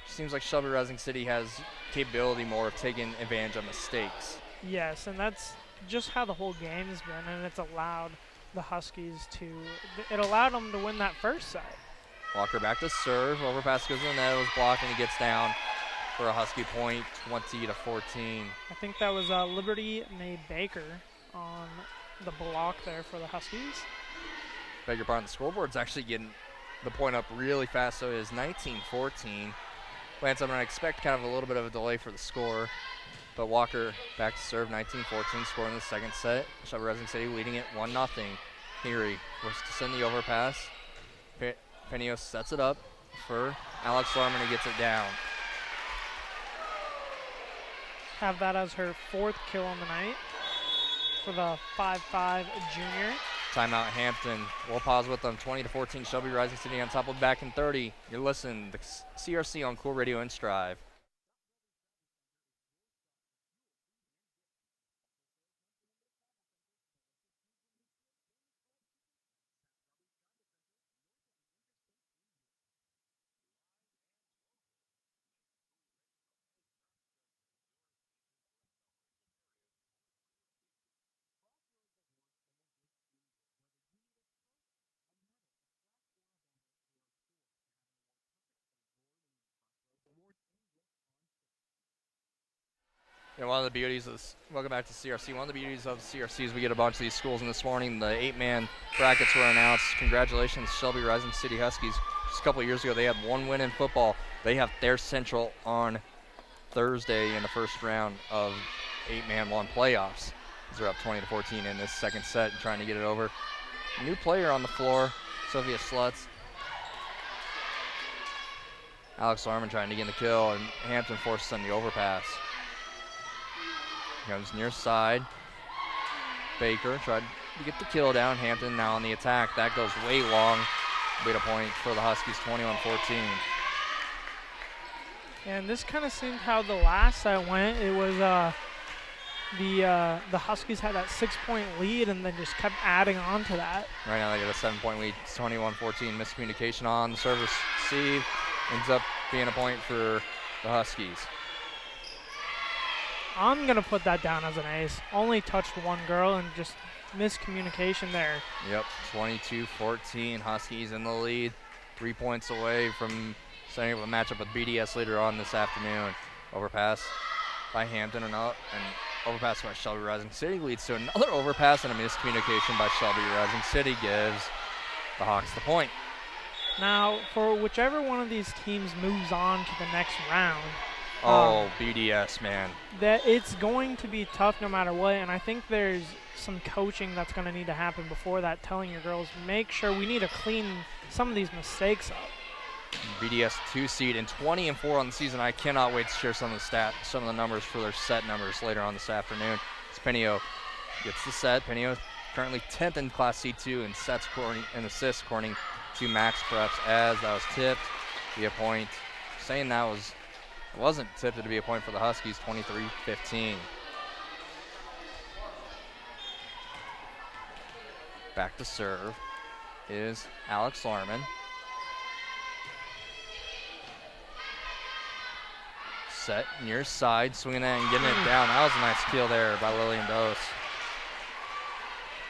Seems like Shelby Rising City has capability more of taking advantage of mistakes. Yes, and that's just how the whole game has been, and it's allowed the Huskies it allowed them to win that first set. Walker back to serve. Overpass goes in the net. It was blocked, and he gets down for a Husky point, 20-14. I think that was Liberty May Baker on the block there for the Huskies. Beg your pardon, the scoreboard's actually getting the point up really fast, so it is 19-14. Lance, I'm going to expect kind of a little bit of a delay for the score, but Walker back to serve, 19-14, scoring the second set. Shelby Rising City leading it 1-0. Henry was to send the overpass. Penios sets it up for Alex Larman, who gets it down. Have that as her 4th kill on the night for the 5'5" junior. Timeout Hampton. We'll pause with them. 20-14, Shelby Rising City on top of back in 30. You're listening to CRC on Cool Radio and Strive. One of the beauties of welcome back to CRC. One of the beauties of CRC is we get a bunch of these schools in this morning. The 8-man brackets were announced. Congratulations, Shelby Rising City Huskies. Just a couple of years ago, they had 1 win in football. They have Thayer Central on Thursday in the first round of 8-man 1 playoffs. They're up 20-14 in this second set, trying to get it over. New player on the floor, Sophia Slutz. Alex Larman trying to get the kill, and Hampton forces on the overpass. Comes near side. Baker tried to get the kill down. Hampton now on the attack. That goes way long. Lead a point for the Huskies, 21-14. And this kind of seemed how the last set went. It was the Huskies had that 6-point lead and then just kept adding on to that. Right now they got a 7-point lead. It's 21-14. Miscommunication on the service receive. Ends up being a point for the Huskies. I'm going to put that down as an ace. Only touched one girl and just miscommunication there. Yep, 22-14. Huskies in the lead. 3 points away from setting up a matchup with BDS later on this afternoon. Overpass by Hampton and overpass by Shelby Rising City leads to another overpass and a miscommunication by Shelby Rising City gives the Hawks the point. Now, for whichever one of these teams moves on to the next round, BDS, man. that it's going to be tough no matter what, and I think there's some coaching that's going to need to happen before that, telling your girls, make sure we need to clean some of these mistakes up. BDS 2 seed and 20-4 on the season. I cannot wait to share some of the numbers for their set numbers later on this afternoon. As Penio gets the set. Penio currently 10th in Class C2 in sets and assists according to Max Preps, as that was tipped to be a point. Saying that wasn't tipped to be a point for the Huskies, 23-15. Back to serve is Alex Larman. Set near side, swinging that and getting it down. That was a nice kill there by Lillian Dose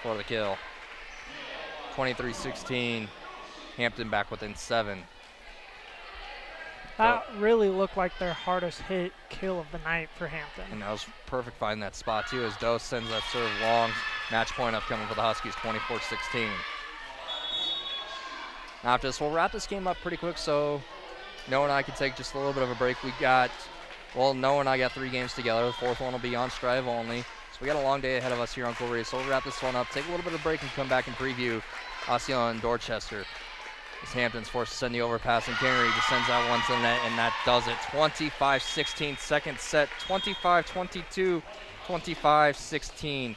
for the kill. 23-16. Hampton back within 7. That really looked like their hardest hit kill of the night for Hampton. And that was perfect finding that spot too, as Dose sends that serve long. Match point upcoming for the Huskies, 24-16. Now after this, we'll wrap this game up pretty quick, so Noah and I can take just a little bit of a break. Noah and I got 3 games together. The 4th one will be on Strive only. So we got a long day ahead of us here on Cool Radio. So we'll wrap this one up, take a little bit of a break, and come back and preview Osceola and Dorchester. As Hampton's forced to send the overpass, and Kingery just sends that one to the net, and that does it. 25-16, second set, 25-22, 25-16.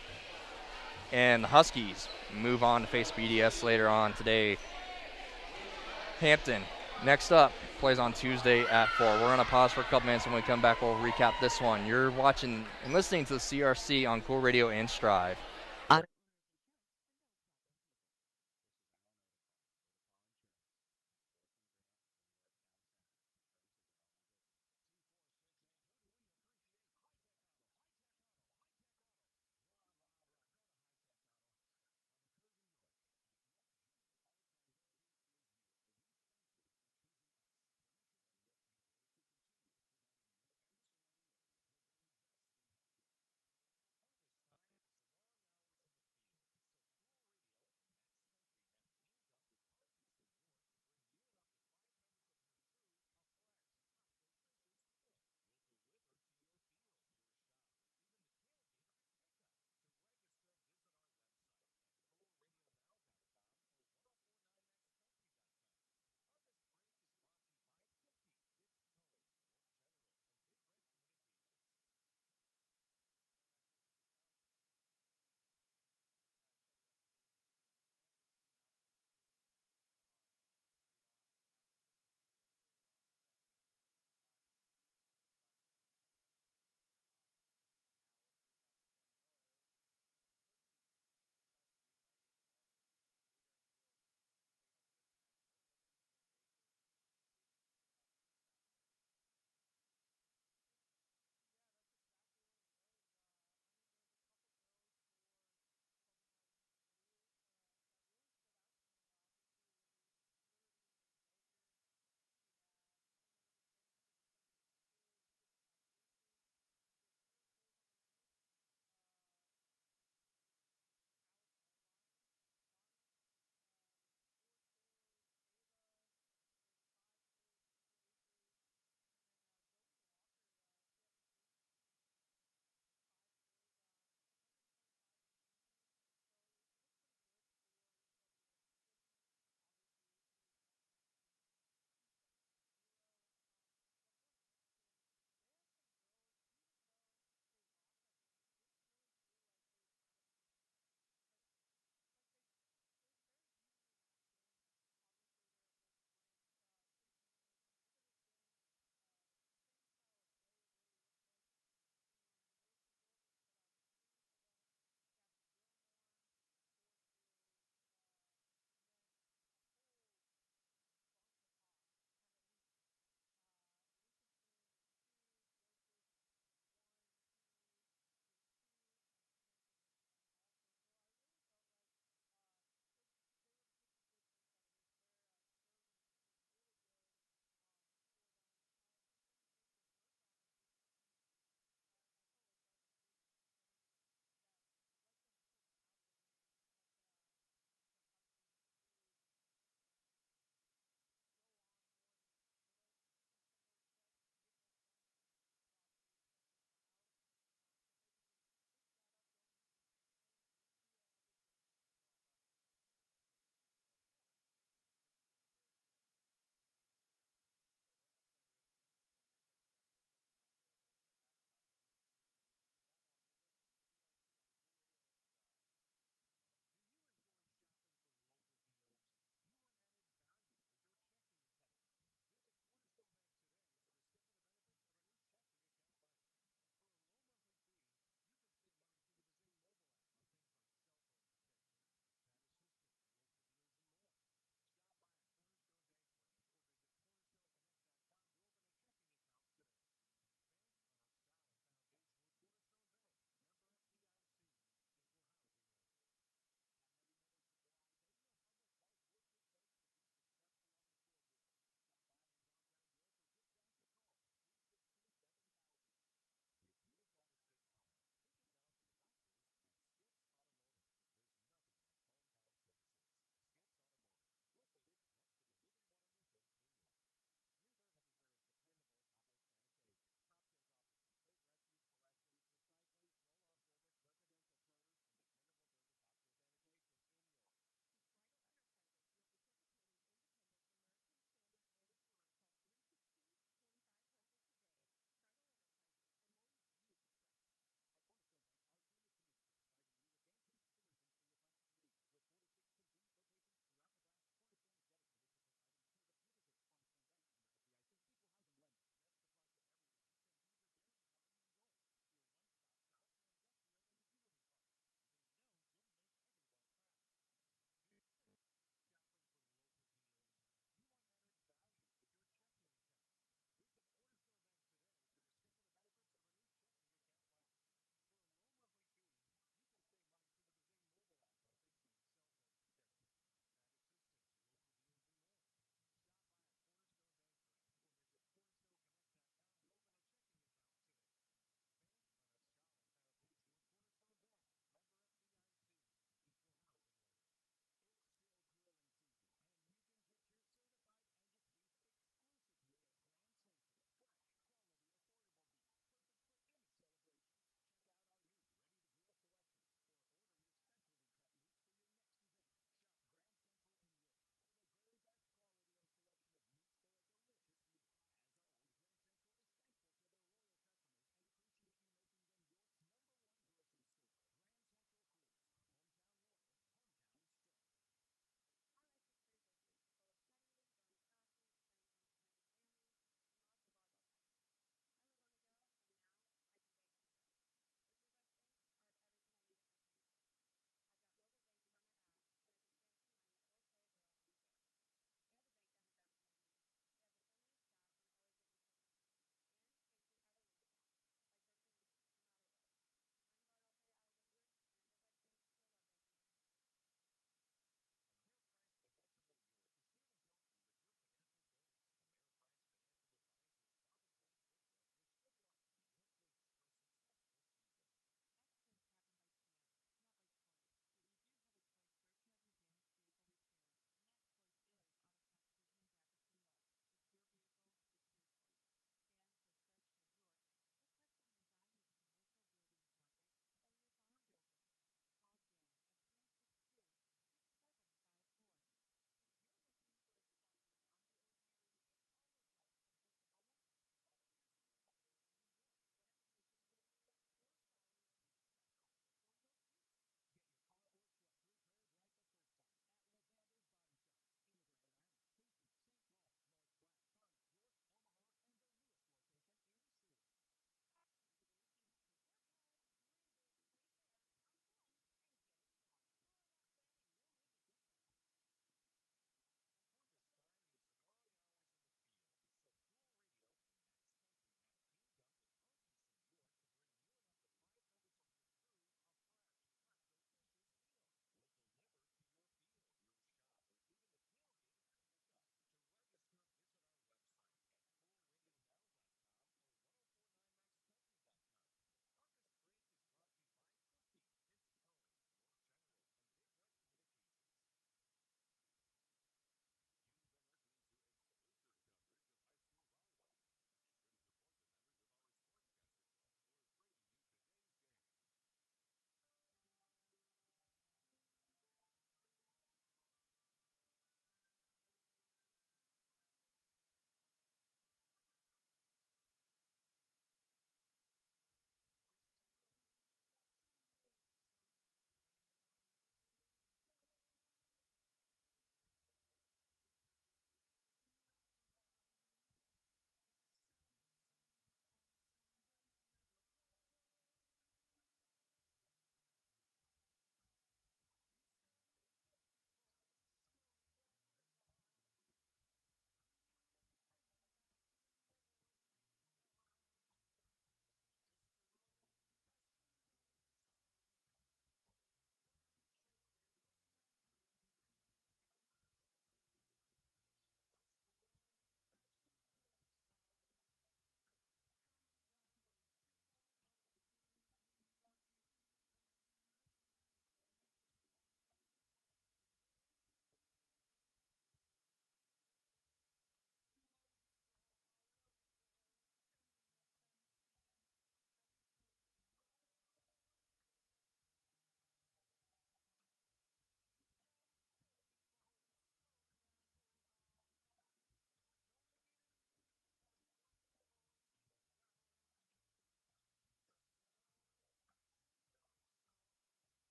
And the Huskies move on to face BDS later on today. Hampton, next up, plays on Tuesday at 4. We're going to pause for a couple minutes. When we come back, we'll recap this one. You're watching and listening to the CRC on Cool Radio and Strive.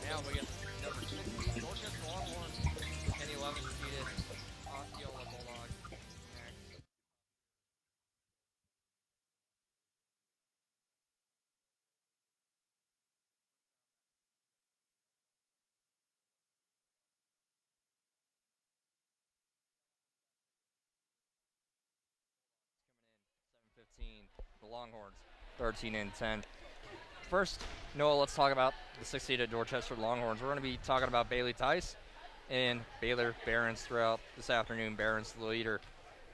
now we get number 6 seed Dorchester Longhorns and the 11th seeded Osceola Bulldogs next. Coming in 7-15, the Longhorns 13-10. First, Noah, let's talk about the 6 seeded Dorchester Longhorns. We're going to be talking about Bailey Tice and Baylor Barons throughout this afternoon. Barons, the leader.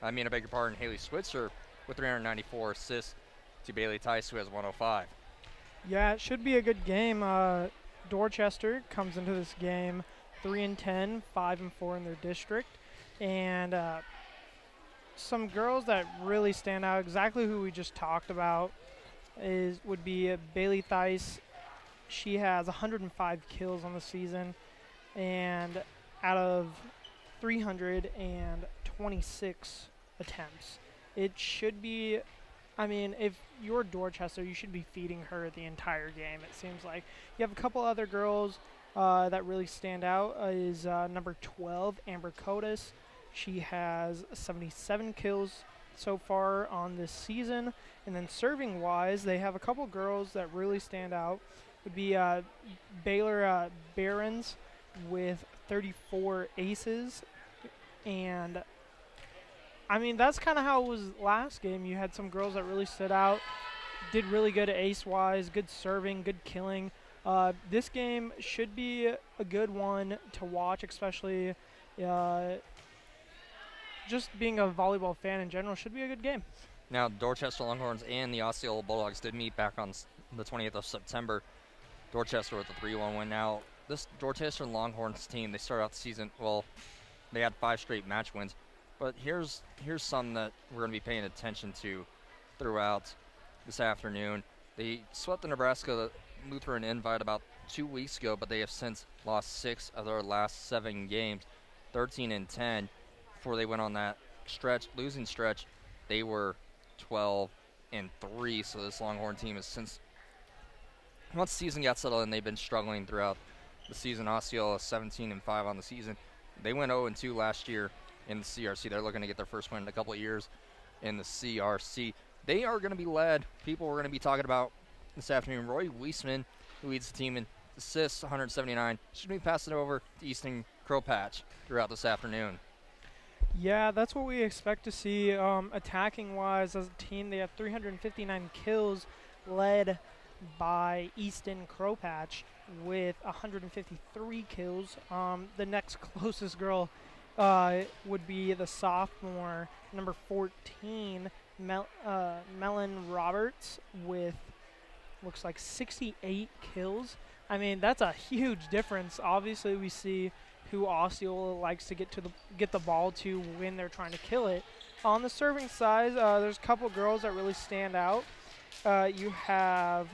I beg your pardon, Haley Switzer with 394 assists to Bailey Tice, who has 105. Yeah, it should be a good game. Dorchester comes into this game 3-10, 5-4 in their district, and some girls that really stand out, exactly who we just talked about, would be Bailey Thice. She has 105 kills on the season, and out of 326 attempts. It should be, if you're Dorchester, you should be feeding her the entire game, it seems like. You have a couple other girls that really stand out. Is number 12, Amber Cotis. She has 77 kills so far on this season. And then serving-wise, they have a couple girls that really stand out. Would be Baylor Barons with 34 aces. And, that's kind of how it was last game. You had some girls that really stood out, did really good ace-wise, good serving, good killing. This game should be a good one to watch, especially just being a volleyball fan in general. Should be a good game. Now, Dorchester Longhorns and the Osceola Bulldogs did meet back on the 20th of September. Dorchester with a 3-1 win. Now, this Dorchester Longhorns team, they started out the season, they had 5 straight match wins. But here's something that we're going to be paying attention to throughout this afternoon. They swept the Nebraska Lutheran Invite about 2 weeks ago, but they have since lost 6 of their last 7 games, 13-10. Before they went on that losing stretch, they were 12-3. So this Longhorn team has since, once the season got settled in, they've been struggling throughout the season. Osceola 17-5 on the season. They went 0-2 last year in the CRC. They're looking to get their first win in a couple of years in the CRC. They are going to be led. People we're going to be talking about this afternoon. Roy Weisman, who leads the team in assists, 179. Should be passing it over to Easton Crowpatch throughout this afternoon. Yeah, that's what we expect to see. Attacking-wise, as a team, they have 359 kills, led by Easton Crowpatch with 153 kills. The next closest girl would be the sophomore, number 14, Melon Roberts, with looks like 68 kills. That's a huge difference. Obviously, we see who Osceola likes to get the ball to when they're trying to kill it. On the serving side, there's a couple girls that really stand out. You have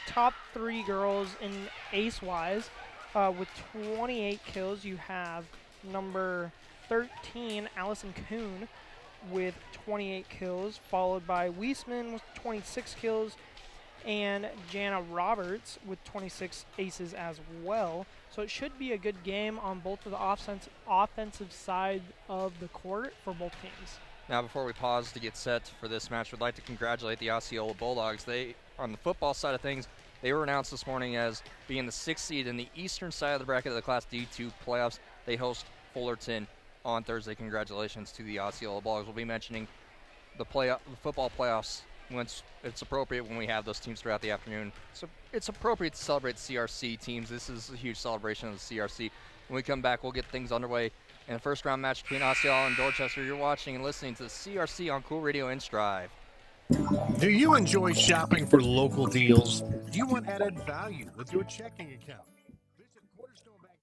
top 3 girls in ace-wise with 28 kills. You have number 13, Allison Kuhn, with 28 kills, followed by Weisman with 26 kills, and Jana Roberts with 26 aces as well. So it should be a good game on both of the offensive side of the court for both teams. Now, before we pause to get set for this match, we'd like to congratulate the Osceola Bulldogs. They, on the football side of things, they were announced this morning as being the 6th seed in the eastern side of the bracket of the Class D2 playoffs. They host Fullerton on Thursday. Congratulations to the Osceola Bulldogs. We'll be mentioning the football playoffs once it's appropriate, when we have those teams throughout the afternoon. So it's appropriate to celebrate the CRC teams. This is a huge celebration of the CRC. When we come back, we'll get things underway in a first-round match between Osceola and Dorchester. You're watching and listening to the CRC on Cool Radio and Strive. Do you enjoy shopping for local deals? Do you want added value with your checking account? Visit Cornerstone Bank.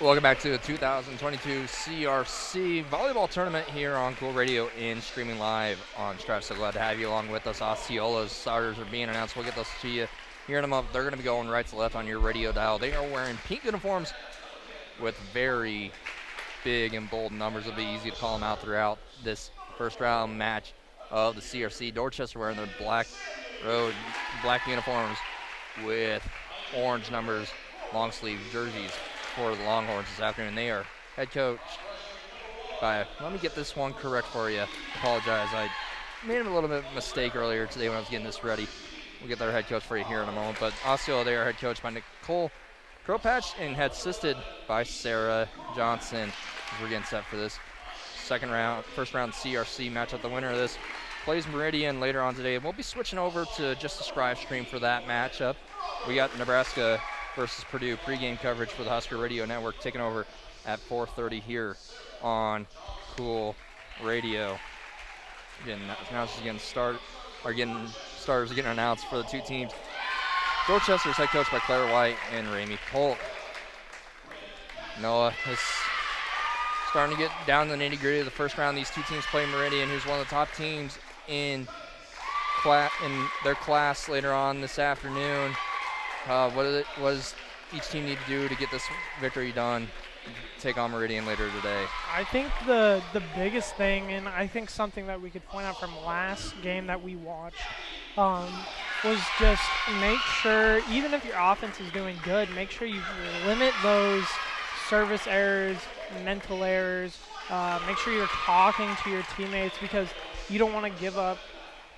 Welcome back to the 2022 CRC Volleyball Tournament here on Cool Radio and streaming live on Stripe. So glad to have you along with us. Osceola's starters are being announced. We'll get those to you here in a moment. They're going to be going right to left on your radio dial. They are wearing pink uniforms with very big and bold numbers. It'll be easy to call them out throughout this first round match of the CRC. Dorchester wearing their black uniforms with orange numbers, long sleeve jerseys for the Longhorns this afternoon. They are head coached by, let me get this one correct for you. Apologize, I made a little bit of a mistake earlier today when I was getting this ready. We'll get their head coach for you here in a moment. But Osceola, they are head coached by Nicole Kropatch and head assisted by Sarah Johnson. As we're getting set for this first round CRC matchup. The winner of this plays Meridian later on today. We'll be switching over to just a Scribe stream for that matchup. We got Nebraska versus Purdue pregame coverage for the Husker Radio Network taking over at 4:30 here on Cool Radio. Again, starters are getting announced for the two teams. Dorchester's head coached by Claire White and Ramey Polk. Noah is starting to get down to the nitty-gritty of the first round. These two teams play Meridian, who's one of the top teams in their class later on this afternoon. What does each team need to do to get this victory done, take on Meridian later today? I think the biggest thing, and I think something that we could point out from last game that we watched, was just make sure, even if your offense is doing good, make sure you limit those service errors, mental errors. Make sure you're talking to your teammates, because you don't want to give up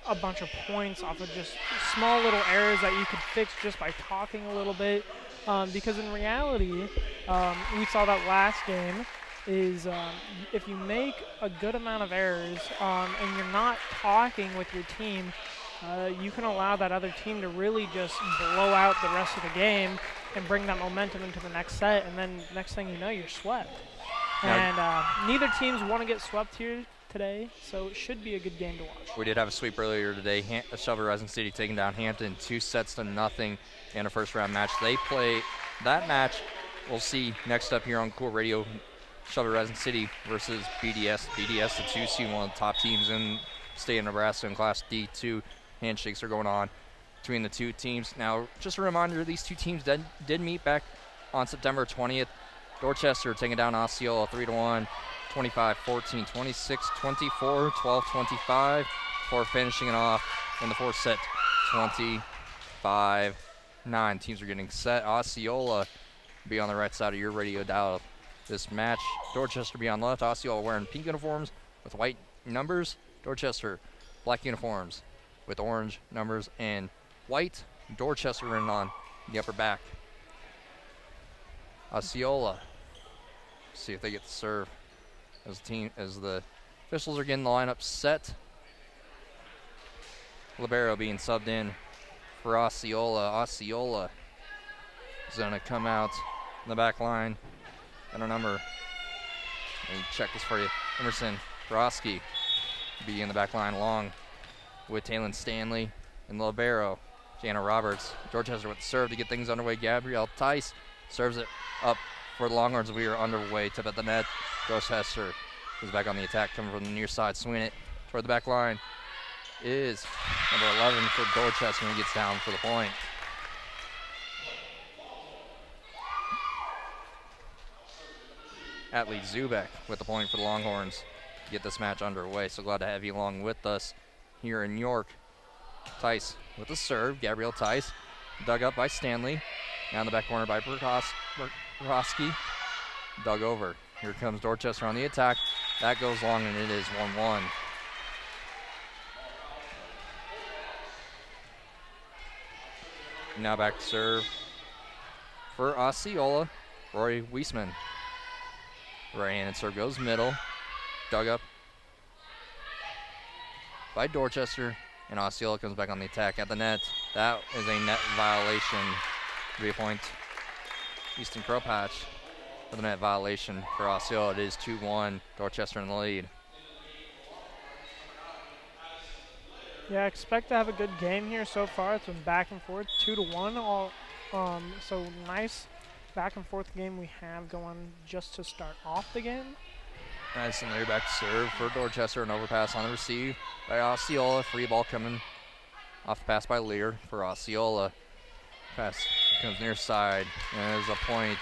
a bunch of points off of just small little errors that you could fix just by talking a little bit. Because in reality, we saw that last game is if you make a good amount of errors and you're not talking with your team, you can allow that other team to really just blow out the rest of the game and bring that momentum into the next set, and then next thing you know, you're swept. And neither teams want to get swept here today, so it should be a good game to watch. We did have a sweep earlier today. Shelby Rising City taking down Hampton 2-0 in a first-round match. They play that match. We'll see next up here on Cool Radio. Shelby Rising City versus BDS. BDS, the 2 seed, one of the top teams in the state of Nebraska in Class D2. Handshakes are going on between the two teams. Now, just a reminder, these two teams did meet back on September 20th. Dorchester taking down Osceola 3-1, 25-14, 26-24, 12-25, before finishing it off in the fourth set, 25-9. Teams are getting set. Osceola be on the right side of your radio dial this match. Dorchester be on left. Osceola wearing pink uniforms with white numbers. Dorchester black uniforms with orange numbers and white. Dorchester written on the upper back. Osceola, see if they get the serve as the officials are getting the lineup set. Libero being subbed in for Osceola. Osceola is going to come out in the back line. And a number, let me check this for you. Emerson Broski be in the back line along with Taylon Stanley and Libero. Jana Roberts. Dorchester with the serve to get things underway. Gabrielle Tice serves it up for the Longhorns. We are underway. Tip at the net. Dorchester is back on the attack, coming from the near side. Swing it toward the back line is number 11 for Dorchester, and he gets down for the point. Athlete Zubek with the point for the Longhorns to get this match underway. So glad to have you along with us here in York. Tice with the serve. Gabrielle Tice dug up by Stanley. Now in the back corner by Broski. Dug over. Here comes Dorchester on the attack. That goes long, and it is 1-1. Now back to serve for Osceola, Roy Wiesman. Right-handed serve goes middle. Dug up by Dorchester, and Osceola comes back on the attack at the net. That is a net violation. To be a point. Easton Kropatch for the net violation for Osceola. It is 2-1. Dorchester in the lead. Yeah, I expect to have a good game here so far. It's been back and forth, 2-1. So nice back and forth game we have going just to start off the game. Nice, and they're back to serve for Dorchester. An overpass on the receive by Osceola. Free ball coming off the pass by Lear for Osceola. Pass comes near side, and there's a point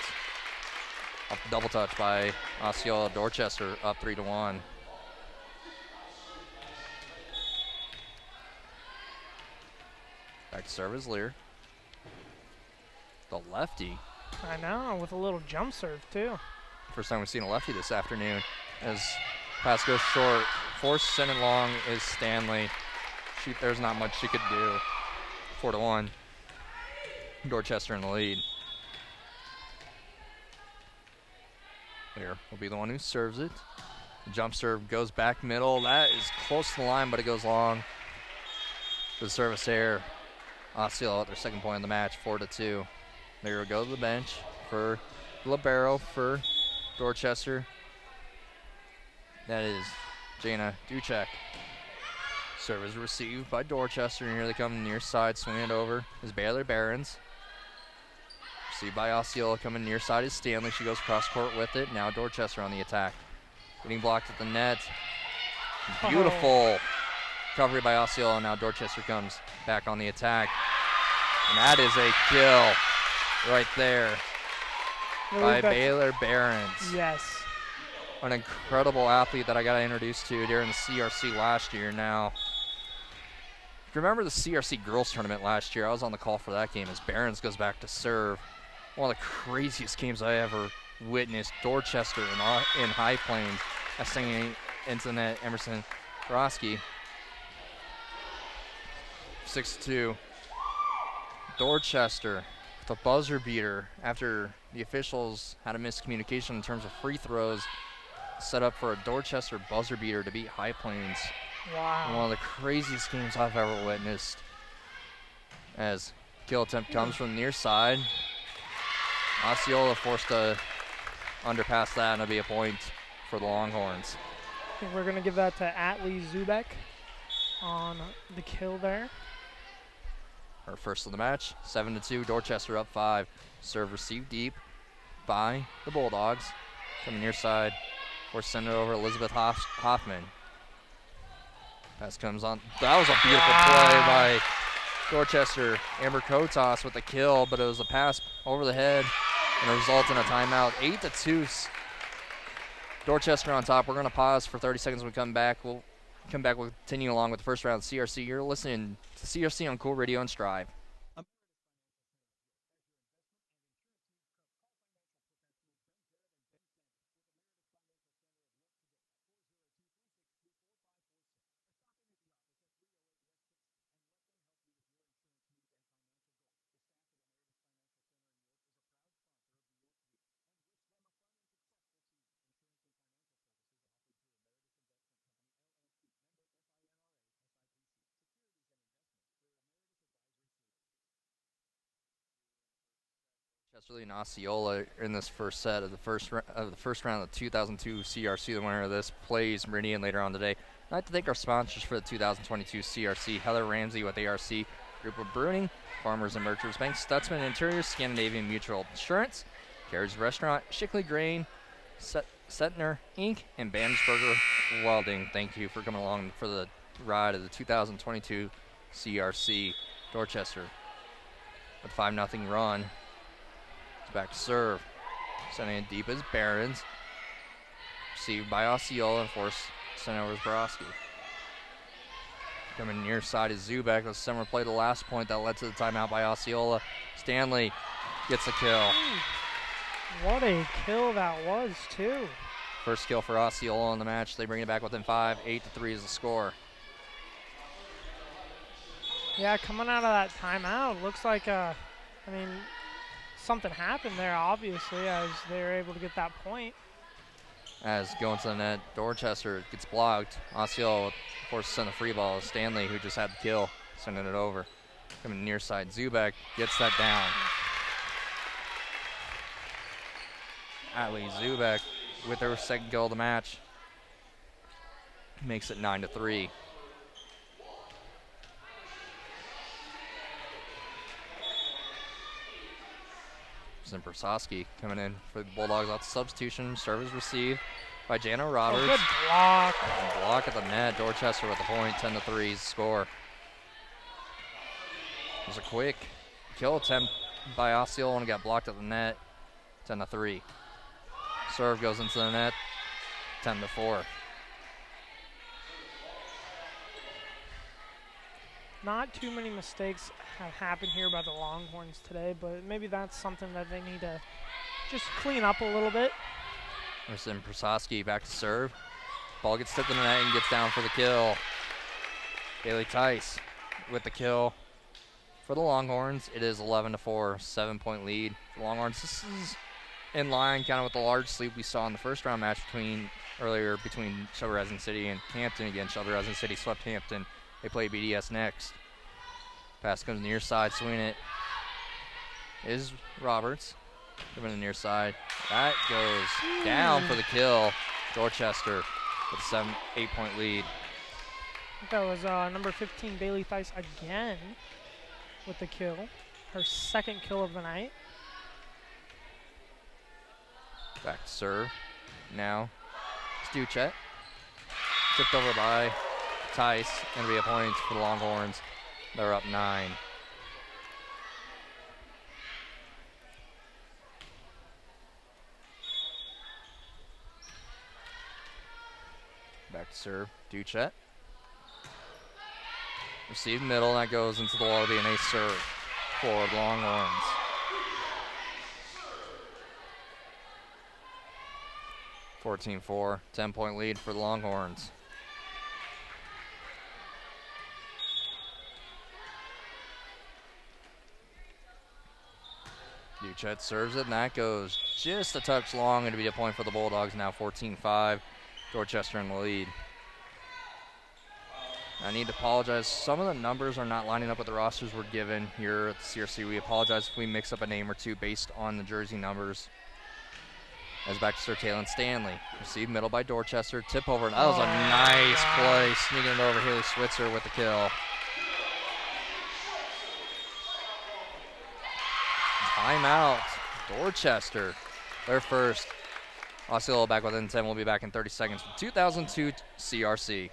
off the double touch by Osceola. Dorchester up 3-1. Back to serve is Lear. The lefty. I know, with a little jump serve too. First time we've seen a lefty this afternoon. As pass goes short, force sent it long is Stanley. There's not much she could do. 4-1. Dorchester in the lead. Lear will be the one who serves it. The jump serve goes back middle. That is close to the line, but it goes long. The service error. Osceola at their second point of the match, 4-2. Lear will go to the bench for libero for Dorchester. That is Jana Duchek. Serve is received by Dorchester, and here they come near side, swinging it over is Baylor Barons. Received by Osceola, coming near side is Stanley. She goes cross court with it. Now Dorchester on the attack. Getting blocked at the net. Beautiful recovery by Osceola. Now Dorchester comes back on the attack. And that is a kill right there by Baylor Barons. Yes. An incredible athlete that I got introduced to during the CRC last year. Now, if you remember the CRC girls tournament last year, I was on the call for that game as Barons goes back to serve. One of the craziest games I ever witnessed. Dorchester in High Plains, singing into the net, Emerson Broski. 6-2. Dorchester with a buzzer beater after the officials had a miscommunication in terms of free throws. Set up for a Dorchester buzzer beater to beat High Plains. Wow. One of the craziest games I've ever witnessed. As kill attempt comes from the near side. Osceola forced to underpass that, and it'll be a point for the Longhorns. I think we're going to give that to Atlee Zubek on the kill there. Her first of the match, 7-2. Dorchester up 5. Serve received deep by the Bulldogs. Coming near side. Or send it over Elizabeth Hoffman. Pass comes on. That was a beautiful play by Dorchester. Amber Kotos with the kill, but it was a pass over the head and a result in a timeout. 8-2. Dorchester on top. We're going to pause for 30 seconds when we come back. We'll continue along with the first round of CRC. You're listening to CRC on Cool Radio and Strive. Chesterly and Osceola in this first set of the first round of the 2002 CRC. The winner of this plays Meridian later on today. I'd like to thank our sponsors for the 2022 CRC: Heather Ramsey with ARC Group of Bruning, Farmers and Merchants Bank, Stutzman Interiors, Scandinavian Mutual Insurance, Carriage Restaurant, Shickley Grain, Setner Inc., and Bandsberger Welding. Thank you for coming along for the ride of the 2022 CRC. Dorchester with 5-0 run. Back to serve. Sending it deep as Barons. Received by Osceola and forced sent over as Borowski. Coming near side is Zubek. The summer play the last point that led to the timeout by Osceola. Stanley gets a kill. What a kill that was, too. First kill for Osceola in the match. They bring it back within 5. 8-3 is the score. Yeah, coming out of that timeout, looks like, something happened there, obviously, as they were able to get that point. As going to the net, Dorchester gets blocked. Osceola forced to send the free ball. Stanley, who just had the kill, sending it over. Coming near side, Zubek gets that down. Atlee Zubek with her second kill of the match. Makes it 9-3. Emerson Prososki coming in for the Bulldogs off the substitution. Service received by Jano Roberts. Good block. And block at the net. Dorchester with the point, 10-3 score. It was a quick kill attempt by Osceola and got blocked at the net, 10-3. Serve goes into the net, 10-4. Not too many mistakes have happened here by the Longhorns today, but maybe that's something that they need to just clean up a little bit. Emerson Prososki back to serve. Ball gets tipped in the net and gets down for the kill. Bailey Tice with the kill for the Longhorns. It is 11-4, 7-point lead for the Longhorns. This is in line kind of with the large sweep we saw in the first round match earlier between Shelby Rising City and Hampton. Again, Shelby Rising City swept Hampton. They play BDS next. Pass comes near side, swing it is Roberts. Coming to the near side. That goes down for the kill. Dorchester with a 8-point lead. That was number 15, Bailey Thice again with the kill. Her second kill of the night. Back to serve. Now, Stuchet. Tipped over by Tice. Going to be a point for the Longhorns. They're up 9. Back to serve. Duchet. Receive middle, and that goes into the wall to be an ace serve for the Longhorns. (14-4), 10-point lead for the Longhorns. Duchet serves it, and that goes just a touch long, and to be a point for the Bulldogs now, 14-5. Dorchester in the lead. I need to apologize. Some of the numbers are not lining up with the rosters we're given here at the CRC. We apologize if we mix up a name or two based on the jersey numbers. As back to Sir Taylor Stanley. Received middle by Dorchester. Tip over. That was a nice play. Sneaking it over Haley Switzer with the kill. Timeout. Dorchester. Their first. Osceola back within 10. We'll be back in 30 seconds for 2002 CRC.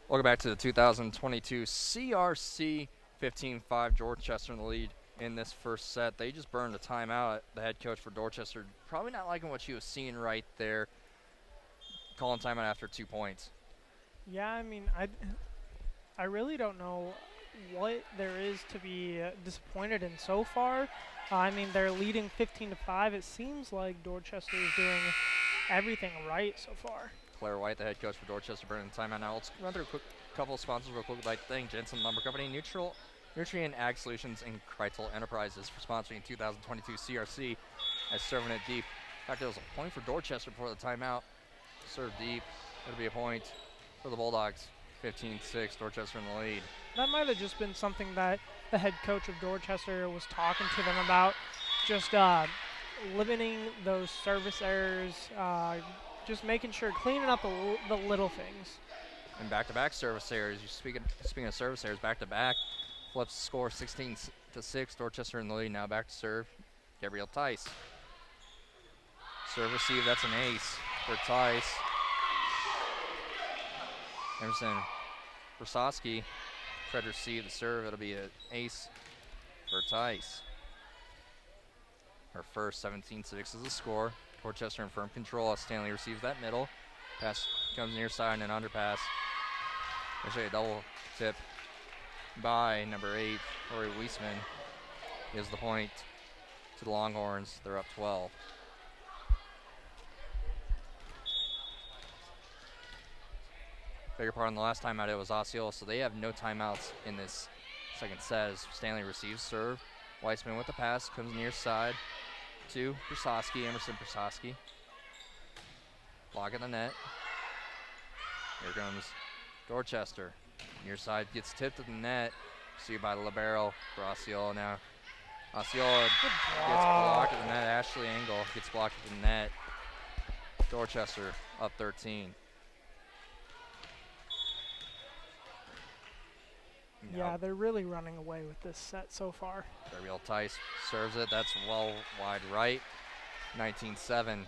Welcome back to the 2022 CRC 15-5. Dorchester in the lead in this first set. They just burned a timeout. The head coach for Dorchester probably not liking what she was seeing right there. Calling timeout after 2 points. Yeah, I mean, I really don't know what there is to be disappointed in so far. I mean, they're leading 15-5. It seems like Dorchester is doing everything right so far. Claire White, the head coach for Dorchester, burning the timeout. Now let's run through a quick couple of sponsors real quick. I'd like to thank Jensen Lumber Company, Nutrient Ag Solutions, and Kreitel Enterprises for sponsoring 2022 CRC as serving it deep. In fact, it was a point for Dorchester before the timeout. Serve deep. It'll be a point for the Bulldogs. 15-6, Dorchester in the lead. That might have just been something that the head coach of Dorchester was talking to them about, just limiting those service errors, just making sure, cleaning up the little things. And back-to-back service errors. Speaking of service errors, back-to-back. Flips the score 16-6. Dorchester in the lead now. Back to serve. Gabrielle Tice. Serve receive. That's an ace for Tice. Emerson Prososki tried to receive the serve. It'll be an ace for Tice. Her first 17-6 is the score. Dorchester in firm control as Stanley receives that middle. Pass comes near side and an underpass. Actually a double tip by number 8, Rory Weisman. Gives the point to the Longhorns. They're up 12. Beg your pardon, the last timeout it was Osceola, so they have no timeouts in this second set as Stanley receives serve. Weissman with the pass, comes near side to Prasowski, Emerson Prasowski. Block in the net. Here comes Dorchester. Near side gets tipped to the net. Received by Libero for Osceola now. Osceola gets blocked at the net. Ashley Engel gets blocked at the net. Dorchester up 13. Yeah, they're really running away with this set so far. Gabrielle Tice serves it. That's well wide right. 19-7.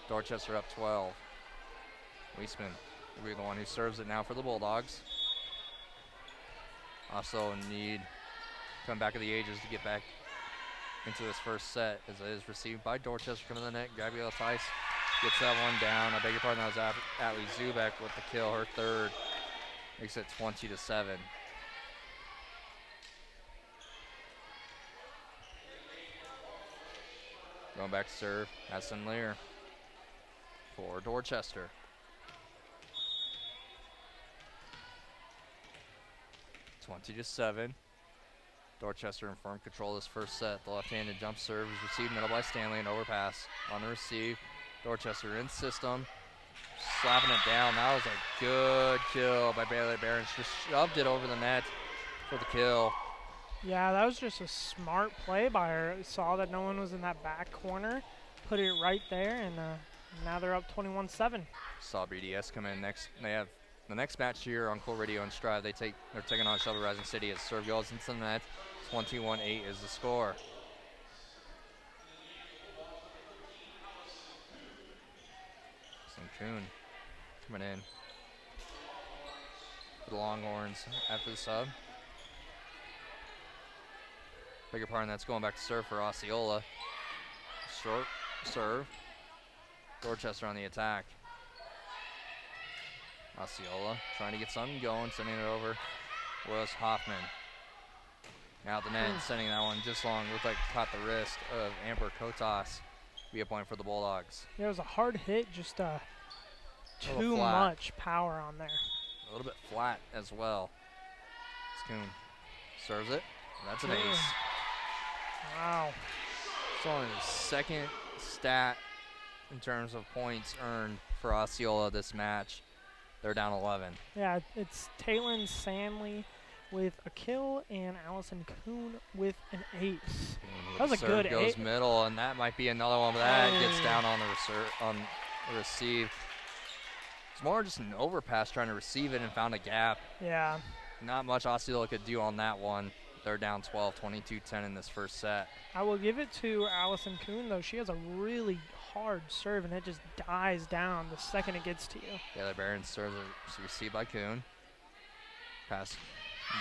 Dorchester up 12. Weisman will be the one who serves it now for the Bulldogs. Also need come back of the ages to get back into this first set as it is received by Dorchester coming to the net. Gabrielle Tice gets that one down. I beg your pardon, that was Atlee Zubek with the kill, her third. Makes it 20-7. Going back to serve, Madison Lear for Dorchester. 20-7. Dorchester in firm control this first set. The left-handed jump serve is received middle by Stanley, and overpass on the receive. Dorchester in system, slapping it down. That was a good kill by Bailey Behrens. Just shoved it over the net for the kill. Yeah, that was just a smart play by her. Saw that no one was in that back corner, put it right there, and now they're up 21-7. Saw BDS come in next. They have the next match here on Cool Radio and Strive. They're taking on Shelby Rising City as serve goes into the net. 21-8 is the score. Kuhn coming in for the Longhorns after the sub. Beg your pardon, that's going back to serve for Osceola. Short serve. Dorchester on the attack. Osceola trying to get something going, sending it over. Willis Hoffman. Now at the net, sending that one just long. Looked like it caught the wrist of Amber Kotas. Be a point for the Bulldogs. Yeah, it was a hard hit, just too much power on there. A little bit flat as well. Schoon serves it. That's an ace. Wow. It's only the second stat in terms of points earned for Osceola this match. They're down 11. Yeah, it's Taylor Sandley with a kill and Allison Kuhn with an ace. That was a good ace. Goes middle, and that might be another one, but that gets down on the receive. It's more just an overpass trying to receive it and found a gap. Yeah. Not much Osceola could do on that one. They're down 12, 22-10 in this first set. I will give it to Allison Kuhn, though. She has a really hard serve, and it just dies down the second it gets to you. Taylor Barron serves it, received by Kuhn. Pass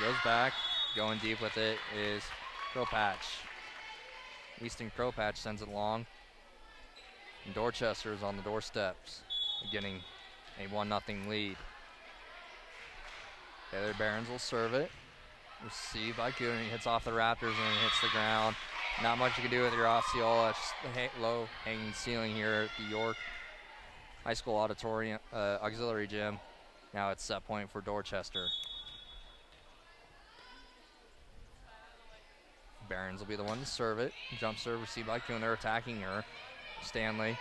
goes back. Going deep with it is Kropatch. Easton Kropatch sends it long. And Dorchester is on the doorsteps, getting a 1-0 lead. Taylor Barons will serve it. Received by Kuhn. He hits off the Raptors and he hits the ground. Not much you can do with your Osceola. It's just the low hanging ceiling here at the York High School Auditorium Auxiliary Gym. Now it's set point for Dorchester. Barons will be the one to serve it. Jump serve received by Kuhn. They're attacking her. Stanley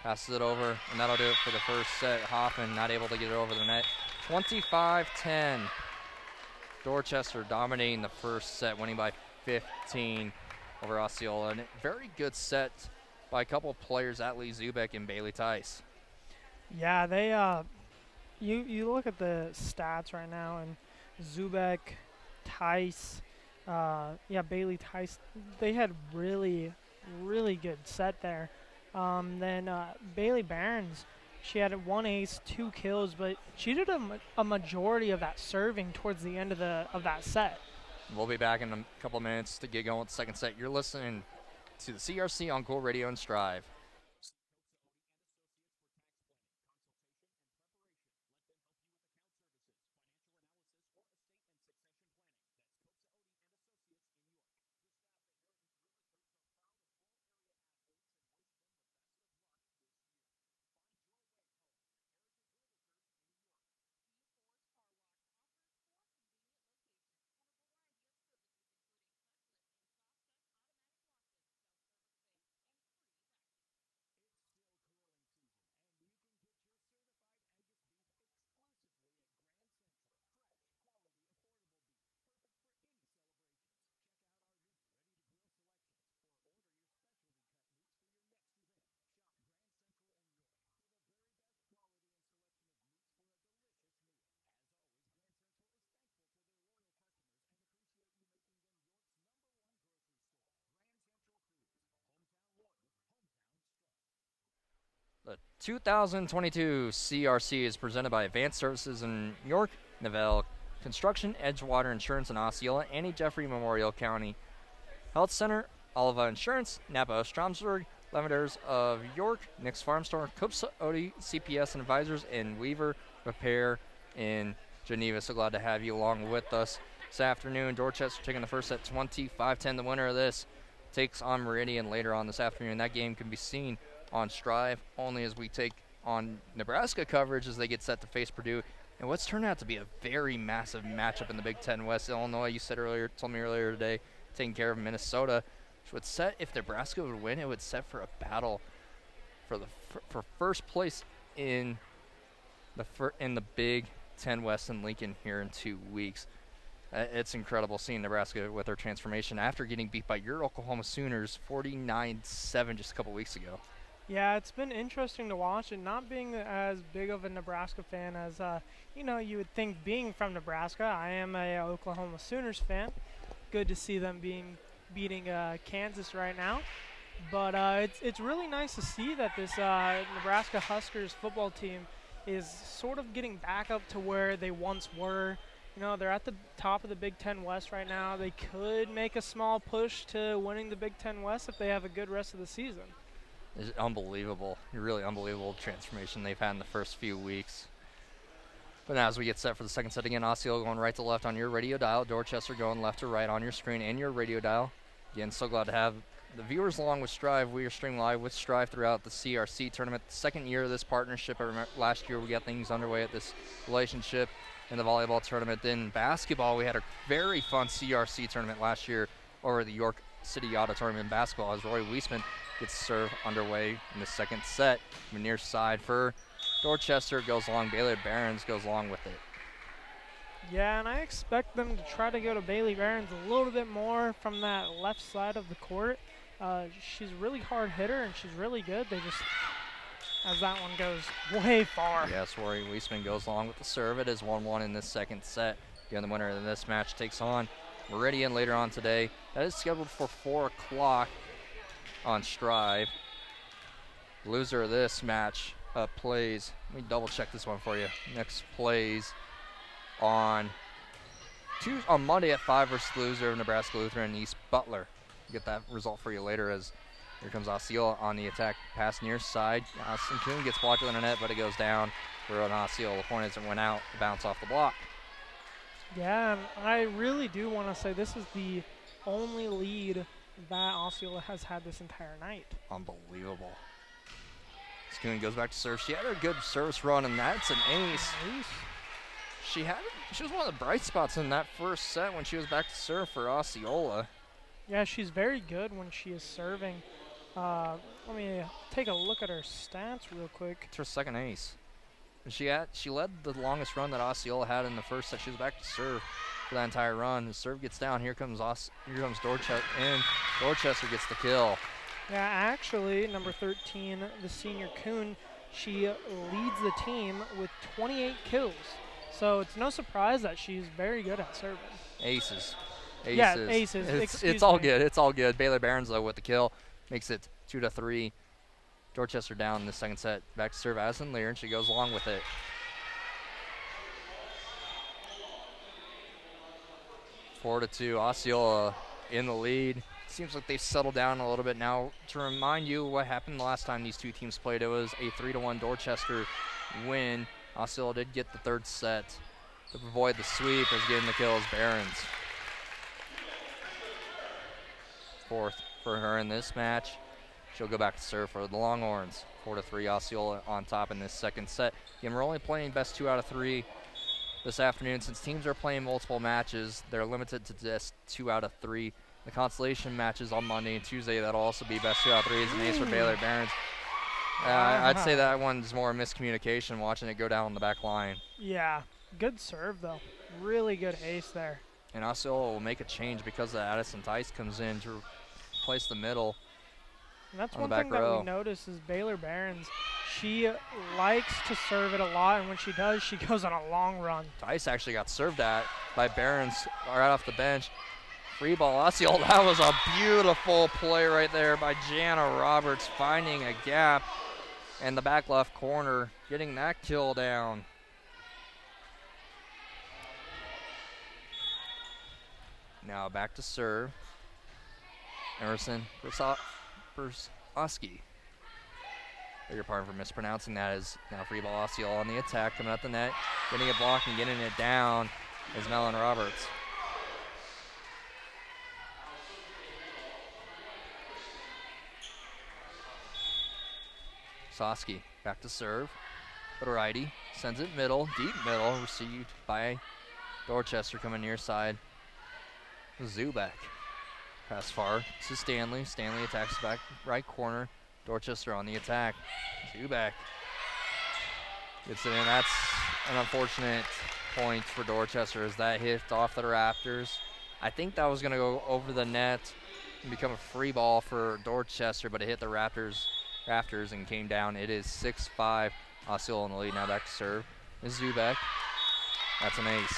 passes it over, and that'll do it for the first set. Hoffman not able to get it over the net. 25-10. Dorchester dominating the first set, winning by 15 over Osceola. And a very good set by a couple of players, Atlee Zubek and Bailey Tice. Yeah, they you look at the stats right now, and Zubek, Tice, Bailey Tice, they had really good set there. Then Bailey Barons, she had 1 ace, 2 kills, but she did a majority of that serving towards the end of that set. We'll be back in a couple of minutes to get going with the second set. You're listening to the CRC on Cool Radio and Strive. The 2022 CRC is presented by Advanced Services in York, Neville, Construction, Edgewater Insurance in Osceola, Annie Jeffrey Memorial County Health Center, Oliva Insurance, Napa Stromsburg, Lavenders of York, Nick's Farm Store, Coops Odie CPS and Advisors, and Weaver Repair in Geneva. So glad to have you along with us this afternoon. Dorchester taking the first set 25-10. The winner of this takes on Meridian later on this afternoon. That game can be seen on Strive only as we take on Nebraska coverage as they get set to face Purdue. And what's turned out to be a very massive matchup in the Big Ten West. Illinois, you said earlier, told me earlier today, taking care of Minnesota, which would set, if Nebraska would win, it would set for a battle for first place in the Big Ten West in Lincoln here in 2 weeks. It's incredible seeing Nebraska with their transformation after getting beat by your Oklahoma Sooners 49-7 just a couple weeks ago. Yeah, it's been interesting to watch, and not being as big of a Nebraska fan as you would think. Being from Nebraska, I am a Oklahoma Sooners fan. Good to see them beating Kansas right now, but it's really nice to see that this Nebraska Huskers football team is sort of getting back up to where they once were. They're at the top of the Big Ten West right now. They could make a small push to winning the Big Ten West if they have a good rest of the season. It's unbelievable. Really unbelievable transformation they've had in the first few weeks. But now as we get set for the second set again, Osceola going right to left on your radio dial, Dorchester going left to right on your screen and your radio dial. Again, so glad to have the viewers along with Strive. We are streaming live with Strive throughout the CRC tournament. Second year of this partnership. I remember last year we got things underway at this relationship in the volleyball tournament. Then basketball, we had a very fun CRC tournament last year over the York City Auditorium in basketball as Roy Weisman gets serve underway in the second set. From the near side for Dorchester goes along. Bailey Barons goes along with it. Yeah, and I expect them to try to go to Bailey Barons a little bit more from that left side of the court. She's a really hard hitter, and she's really good. They just, as that one goes way far. Yes, Rory Weisman goes along with the serve. It is 1-1 in this second set. Again, the winner of this match takes on Meridian later on today. That is scheduled for 4 o'clock on Strive. Loser of this match plays, let me double check this one for you. Next plays on Monday at 5 versus loser of Nebraska Lutheran and East Butler. Get that result for you later as here comes Osceola on the attack. Pass near side. Austin Kuhn gets blocked on the net, but it goes down for an Osceola point as it went out, bounce off the block. Yeah, and I really do want to say this is the only lead that Osceola has had this entire night. Unbelievable. Kuhn goes back to serve. She had a good service run, and that's an ace. She was one of the bright spots in that first set when she was back to serve for Osceola. Yeah, she's very good when she is serving. Let me take a look at her stats real quick. It's her second ace. And she led the longest run that Osceola had in the first set. She was back to serve for that entire run. The serve gets down. Here comes Dorchester, and Dorchester gets the kill. Yeah, actually, number 13, the senior Kuhn, she leads the team with 28 kills. So it's no surprise that she's very good at serving. Aces. Yeah, aces. It's all good. It's all good. Baylor Barons, though, with the kill, makes it 2-3. Dorchester down in the second set. Back to serve Addison Lear, and she goes along with it. 4-2. Osceola in the lead. Seems like they've settled down a little bit now. To remind you what happened the last time these two teams played, it was a 3-1 Dorchester win. Osceola did get the third set to avoid the sweep as getting the kill is Barons. Fourth for her in this match. She'll go back to serve for the Longhorns. 4-3 Osceola on top in this second set. Again, we're only playing best 2 out of 3 this afternoon. Since teams are playing multiple matches, they're limited to just 2 out of 3. The consolation matches on Monday and Tuesday, that'll also be best 2 out of 3 as an ace for Baylor Barons. I'd say that one's more miscommunication watching it go down the back line. Yeah, good serve though. Really good ace there. And Osceola will make a change because Addison Tice comes in to replace the middle. And that's one thing that we notice is Baylor Barons. She likes to serve it a lot, and when she does, she goes on a long run. Tice actually got served at by Barons right off the bench. Free ball, Osceola. That was a beautiful play right there by Jana Roberts, finding a gap And the back left corner getting that kill down. Now back to serve. Emerson Persoski. Beg your pardon for mispronouncing that. Is now free ball Osceola on the attack, coming at the net, getting it blocked and getting it down is Mellon Roberts. Soski back to serve. But righty sends it middle, deep middle, received by Dorchester coming near side. Zubek. Pass far to Stanley. Stanley attacks back right corner. Dorchester on the attack. Zubek gets it in. That's an unfortunate point for Dorchester as that hit off the Raptors. I think that was going to go over the net and become a free ball for Dorchester, but it hit the rafters and came down. It is 6-5. Osceola in the lead. Now back to serve is Zubek. That's an ace.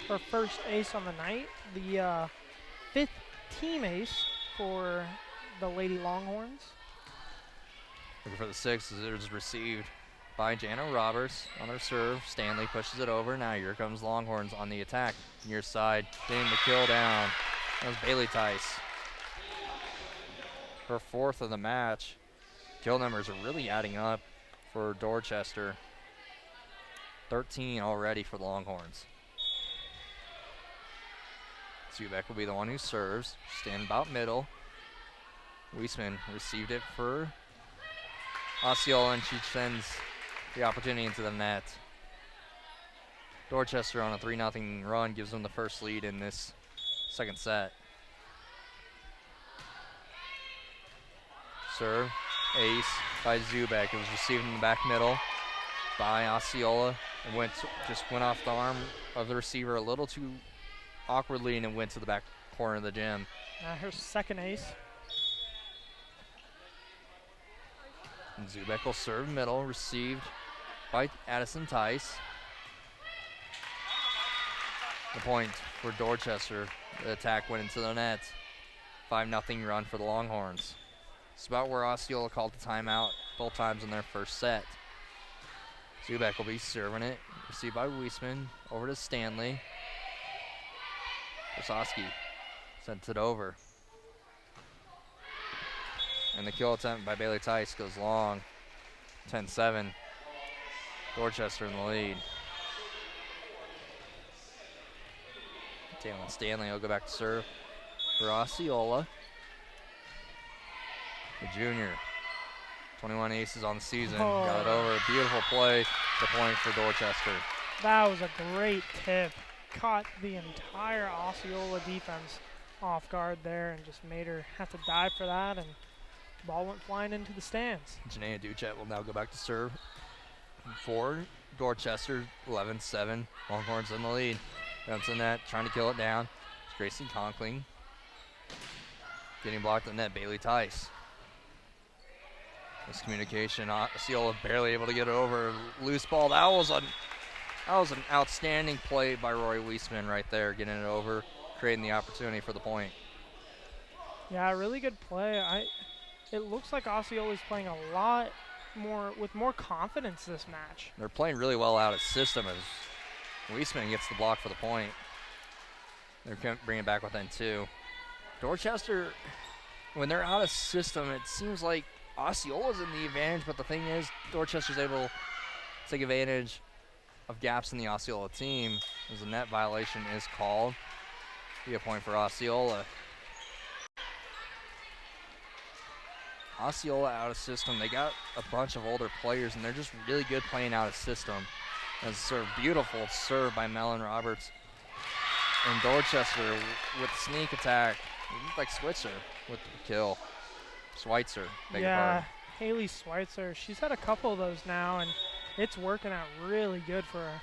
Her first ace on the night. The fifth team ace for the Lady Longhorns. Looking for the six as it is received by Jana Roberts on their serve. Stanley pushes it over. Now here comes Longhorns on the attack. Near side, getting the kill down. That was Bailey Tice. Her fourth of the match. Kill numbers are really adding up for Dorchester. 13 already for the Longhorns. Zubek will be the one who serves. Stand about middle. Weisman received it for Osceola, and she sends the opportunity into the net. Dorchester on a 3-0 run gives them the first lead in this second set. Serve, ace by Zubek. It was received in the back middle by Osceola. It just went off the arm of the receiver a little too awkwardly, and it went to the back corner of the gym. Her second ace. And Zubek will serve middle, received by Addison Tice. The point for Dorchester. The attack went into the net. 5-0 run for the Longhorns. It's about where Osceola called the timeout both times in their first set. Zubek will be serving it. Received by Weisman. Over to Stanley. Kososki sends it over. And the kill attempt by Bailey Tice goes long. 10-7. Dorchester in the lead. Taylor Stanley will go back to serve for Osceola. The junior. 21 aces on the season. Oh. Got it over. Beautiful play. The point for Dorchester. That was a great tip. Caught the entire Osceola defense off guard there and just made her have to dive for that, and the ball went flying into the stands. Janaea Duchet will now go back to serve for Dorchester. 11-7. Longhorns in the lead. Dumps in that, trying to kill it down. It's Gracie Conkling. Getting blocked in net, Bailey Tice. Miscommunication. Osceola barely able to get it over. Loose ball. That was an outstanding play by Rory Weisman right there, getting it over, creating the opportunity for the point. Yeah, really good play. It looks like Osceola's playing a lot more with more confidence this match. They're playing really well out of system as Weisman gets the block for the point. They're bringing it back within two. Dorchester, when they're out of system, it seems like Osceola's in the advantage, but the thing is, Dorchester's able to take advantage of gaps in the Osceola team as a net violation is called. Be a point for Osceola. Osceola out of system. They got a bunch of older players, and they're just really good playing out of system. As serve, beautiful serve by Mellon Roberts. And Dorchester with sneak attack. It looked like Switzer with the kill. Schweitzer, beg your pardon. Haley Schweitzer. She's had a couple of those now, and it's working out really good for her.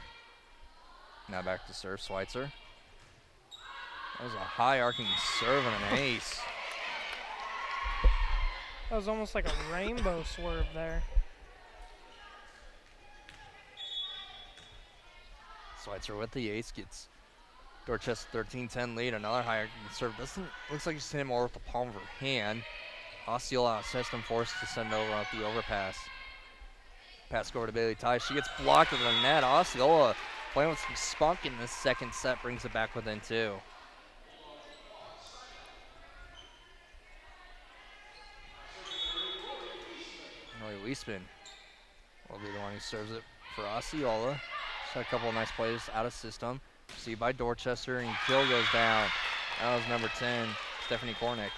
Now back to serve, Schweitzer. That was a high arcing serve and an ace. That was almost like a rainbow swerve there. Schweitzer with the ace gets Dorchester 13-10 lead. Another high arcing serve. Looks like she's hitting more with the palm of her hand. Osceola system forced to send over at the overpass. Pass over to Bailey Tice. She gets blocked at the net. Osceola playing with some spunk in this second set, brings it back within 2. Roy Weisman will be the one who serves it for Osceola. Just had a couple of nice plays out of system. Received by Dorchester, and kill goes down. That was number 10, Stephanie Kornick.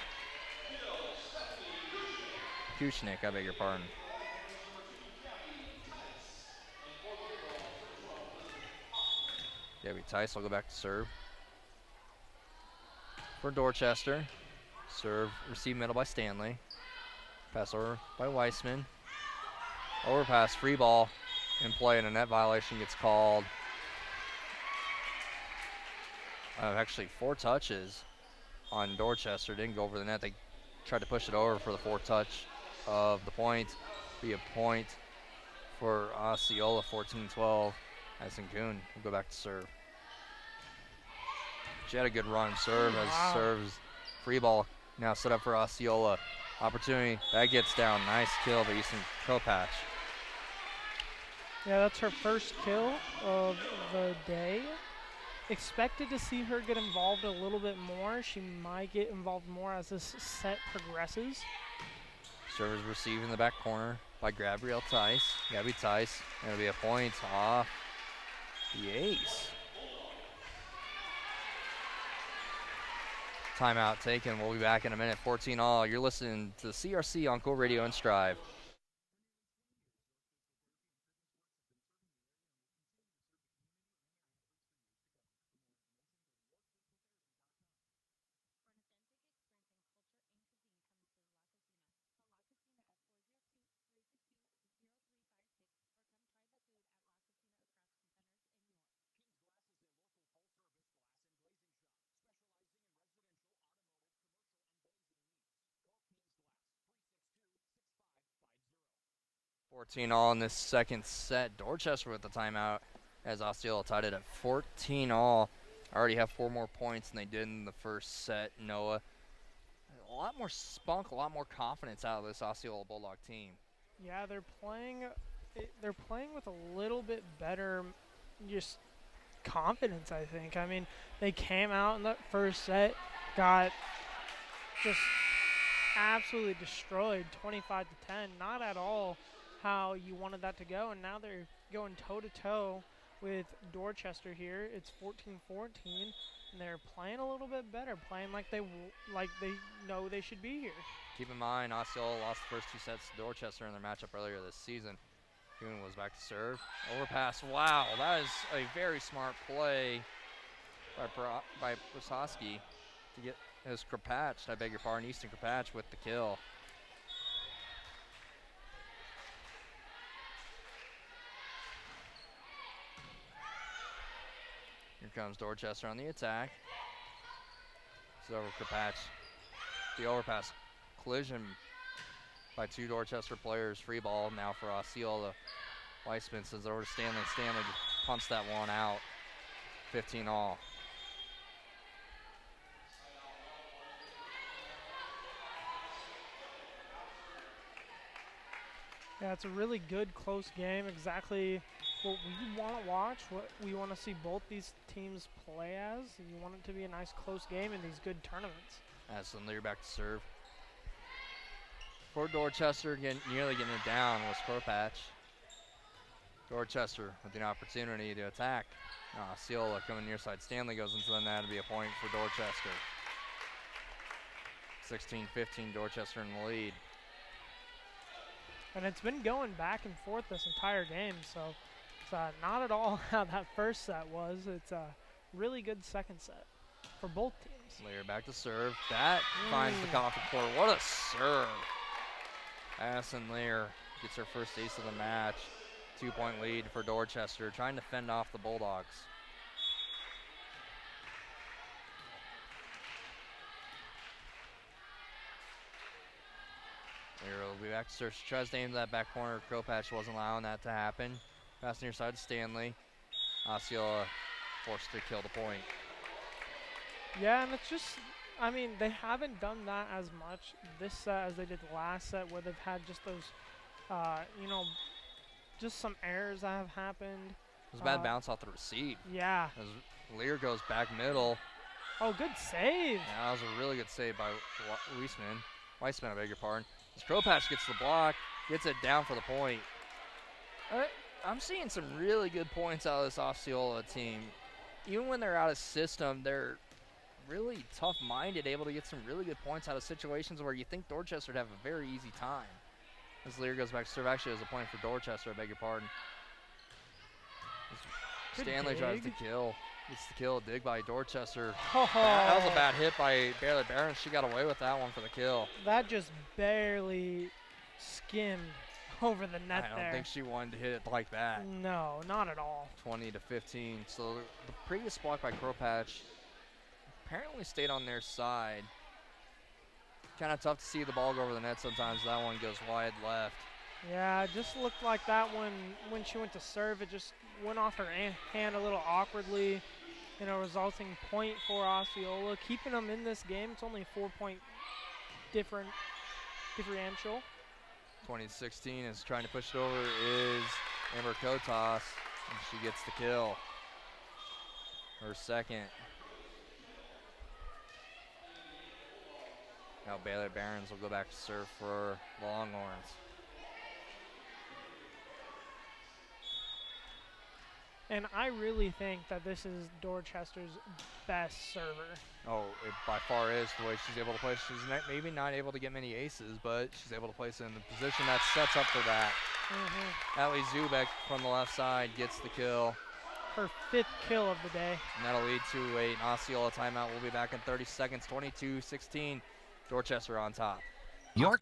Kuchnick, I beg your pardon. Gabby Tice will go back to serve. For Dorchester. Serve, receive middle by Stanley. Pass over by Weissman. Overpass, free ball in play, and a net violation gets called. Actually, 4 touches on Dorchester. Didn't go over the net. They tried to push it over for the 4th touch of the point. Be a point for Osceola, 14-12. Addison Kuhn will go back to serve. She had a good run serve as serves. Free ball now set up for Osceola. Opportunity, that gets down. Nice kill by Easton Kopach. Yeah, that's her first kill of the day. Expected to see her get involved a little bit more. She might get involved more as this set progresses. Serve is received in the back corner by Gabrielle Tice. Gabby Tice. It'll be a point off the ace. Timeout taken. We'll be back in a minute. 14-all. You're listening to CRC on Cool Radio and Strive. All in this second set. Dorchester with the timeout as Osceola tied it at 14-all. Already have 4 more points than they did in the first set. Noah, a lot more spunk, a lot more confidence out of this Osceola Bulldog team. Yeah, they're playing with a little bit better just confidence, I think. I mean, they came out in the first set, got just absolutely destroyed, 25-10. Not at all how you wanted that to go, and now they're going toe-to-toe with Dorchester here. It's 14-14, and they're playing a little bit better, playing like they know they should be here. Keep in mind, Osceola lost the first 2 sets to Dorchester in their matchup earlier this season. Kuhn was back to serve. Overpass, wow, that is a very smart play by Prososki to get his Krapach, I beg your pardon, Easton Krapach with the kill. Here comes Dorchester on the attack. It's over Krapach. The overpass collision by 2 Dorchester players. Free ball now for Osceola. Weissman sends over to Stanley. Stanley just punts that one out. 15-all. Yeah, it's a really good, close game. Exactly what we want to watch, what we want to see both these teams play as. You want it to be a nice, close game in these good tournaments. Addison Lear back to serve. For Dorchester, nearly getting it down was Korpach. Dorchester with the opportunity to attack. Osceola coming near side. Stanley goes into the net to be a point for Dorchester. 16-15, Dorchester in the lead. And it's been going back and forth this entire game, so it's not at all how that first set was. It's a really good second set for both teams. Lear back to serve. That finds the coffee court. What a serve. Addison Lear gets her first ace of the match. 2-point lead for Dorchester, trying to fend off the Bulldogs. Lear will be back to serve. She tries to aim that back corner. Kropatch wasn't allowing that to happen. Pass near side to Stanley. Osceola forced to kill the point. Yeah, and it's just I mean, they haven't done that as much this set as they did the last set, where they've had just those, you know, just some errors that have happened. It was a bad bounce off the receive. Yeah. As Lear goes back middle. Oh, good save. Yeah, that was a really good save by Weissman, I beg your pardon. As Kropatch gets the block, gets it down for the point. I'm seeing some really good points out of this Osceola team. Even when they're out of system, they're really tough-minded, able to get some really good points out of situations where you think Dorchester would have a very easy time. As Lear goes back to serve, actually as a point for Dorchester, I beg your pardon. Stanley tries to kill. Gets the kill, dig by Dorchester. That was a bad hit by Baylor Barron. She got away with that one for the kill. That just barely skimmed over the net there. I don't think she wanted to hit it like that. No, not at all. 20-15. So the previous block by Kropatch apparently stayed on their side. Kind of tough to see the ball go over the net sometimes. That one goes wide left. Yeah, it just looked like that when she went to serve, it just went off her hand a little awkwardly. You know, resulting point for Osceola. Keeping them in this game, it's only a 4-point differential. 2016 is trying to push it over is Amber Kotas, and she gets the kill. Her second. Now Baylor Barons will go back to serve for the Longhorns. And I really think that this is Dorchester's best server. Oh, it by far is the way she's able to play. She's maybe not able to get many aces, but she's able to place it in the position that sets up for that. Allie Zubek from the left side gets the kill. Her 5th kill of the day. And that'll lead to an Osceola timeout. We'll be back in 30 seconds. 22-16. Dorchester on top. York.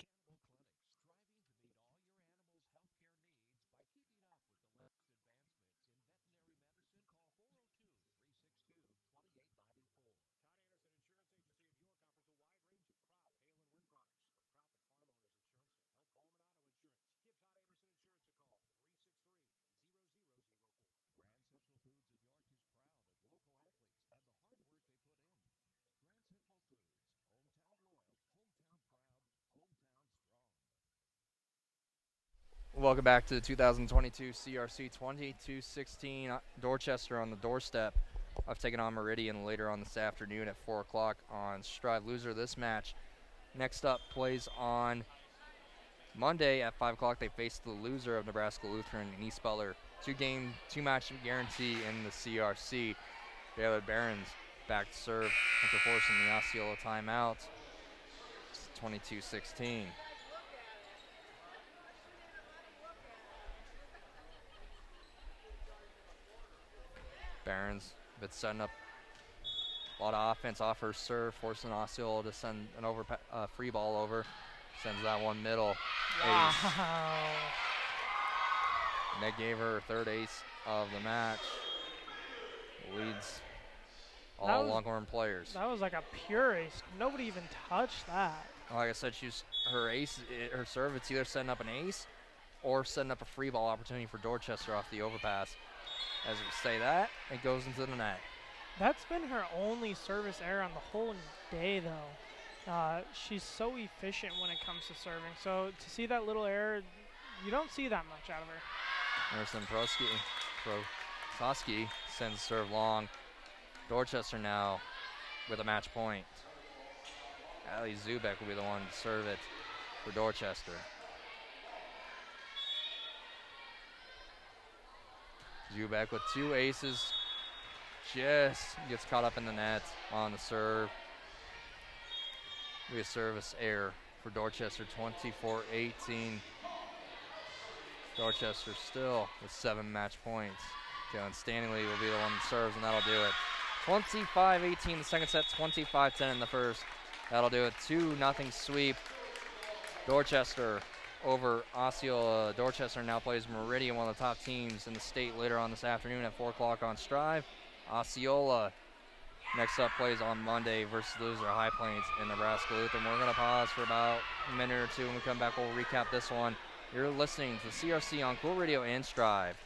Welcome back to the 2022 CRC 22-16. Dorchester on the doorstep. I've taken on Meridian later on this afternoon at 4 o'clock on Strive. Loser of this match. Next up plays on Monday at 5 o'clock. They face the loser of Nebraska Lutheran and East Butler. Two-match guarantee in the CRC. Baylor Barons back to serve after forcing the Osceola timeout. It's 22-16. Barons been setting up a lot of offense off her serve, forcing Osceola to send an free ball over. Sends that one middle. Wow. Ace. And that gave her her 3rd ace of the match. Leads all Longhorn players. That was like a pure ace. Nobody even touched that. Like I said, her serve, it's either setting up an ace or setting up a free ball opportunity for Dorchester off the overpass. As we say that, it goes into the net. That's been her only service error on the whole day, though. She's so efficient when it comes to serving. So to see that little error, you don't see that much out of her. Emerson Prososki sends serve long. Dorchester now with a match point. Allie Zubek will be the one to serve it for Dorchester. Zubek with 2 aces, just gets caught up in the net on the serve. We a service error for Dorchester, 24-18. Dorchester still with 7 match points. Jalen Stanley will be the one that serves, and that'll do it. 25-18 the second set, 25-10 in the first. That'll do it. 2-0 sweep. Dorchester over Osceola. Dorchester now plays Meridian, one of the top teams in the state, later on this afternoon at 4 o'clock on Strive. Osceola next up plays on Monday versus loser High Plains in Nebraska Lutheran. We're going to pause for about a minute or two. When we come back, we'll recap this one. You're listening to CRC on Cool Radio and Strive.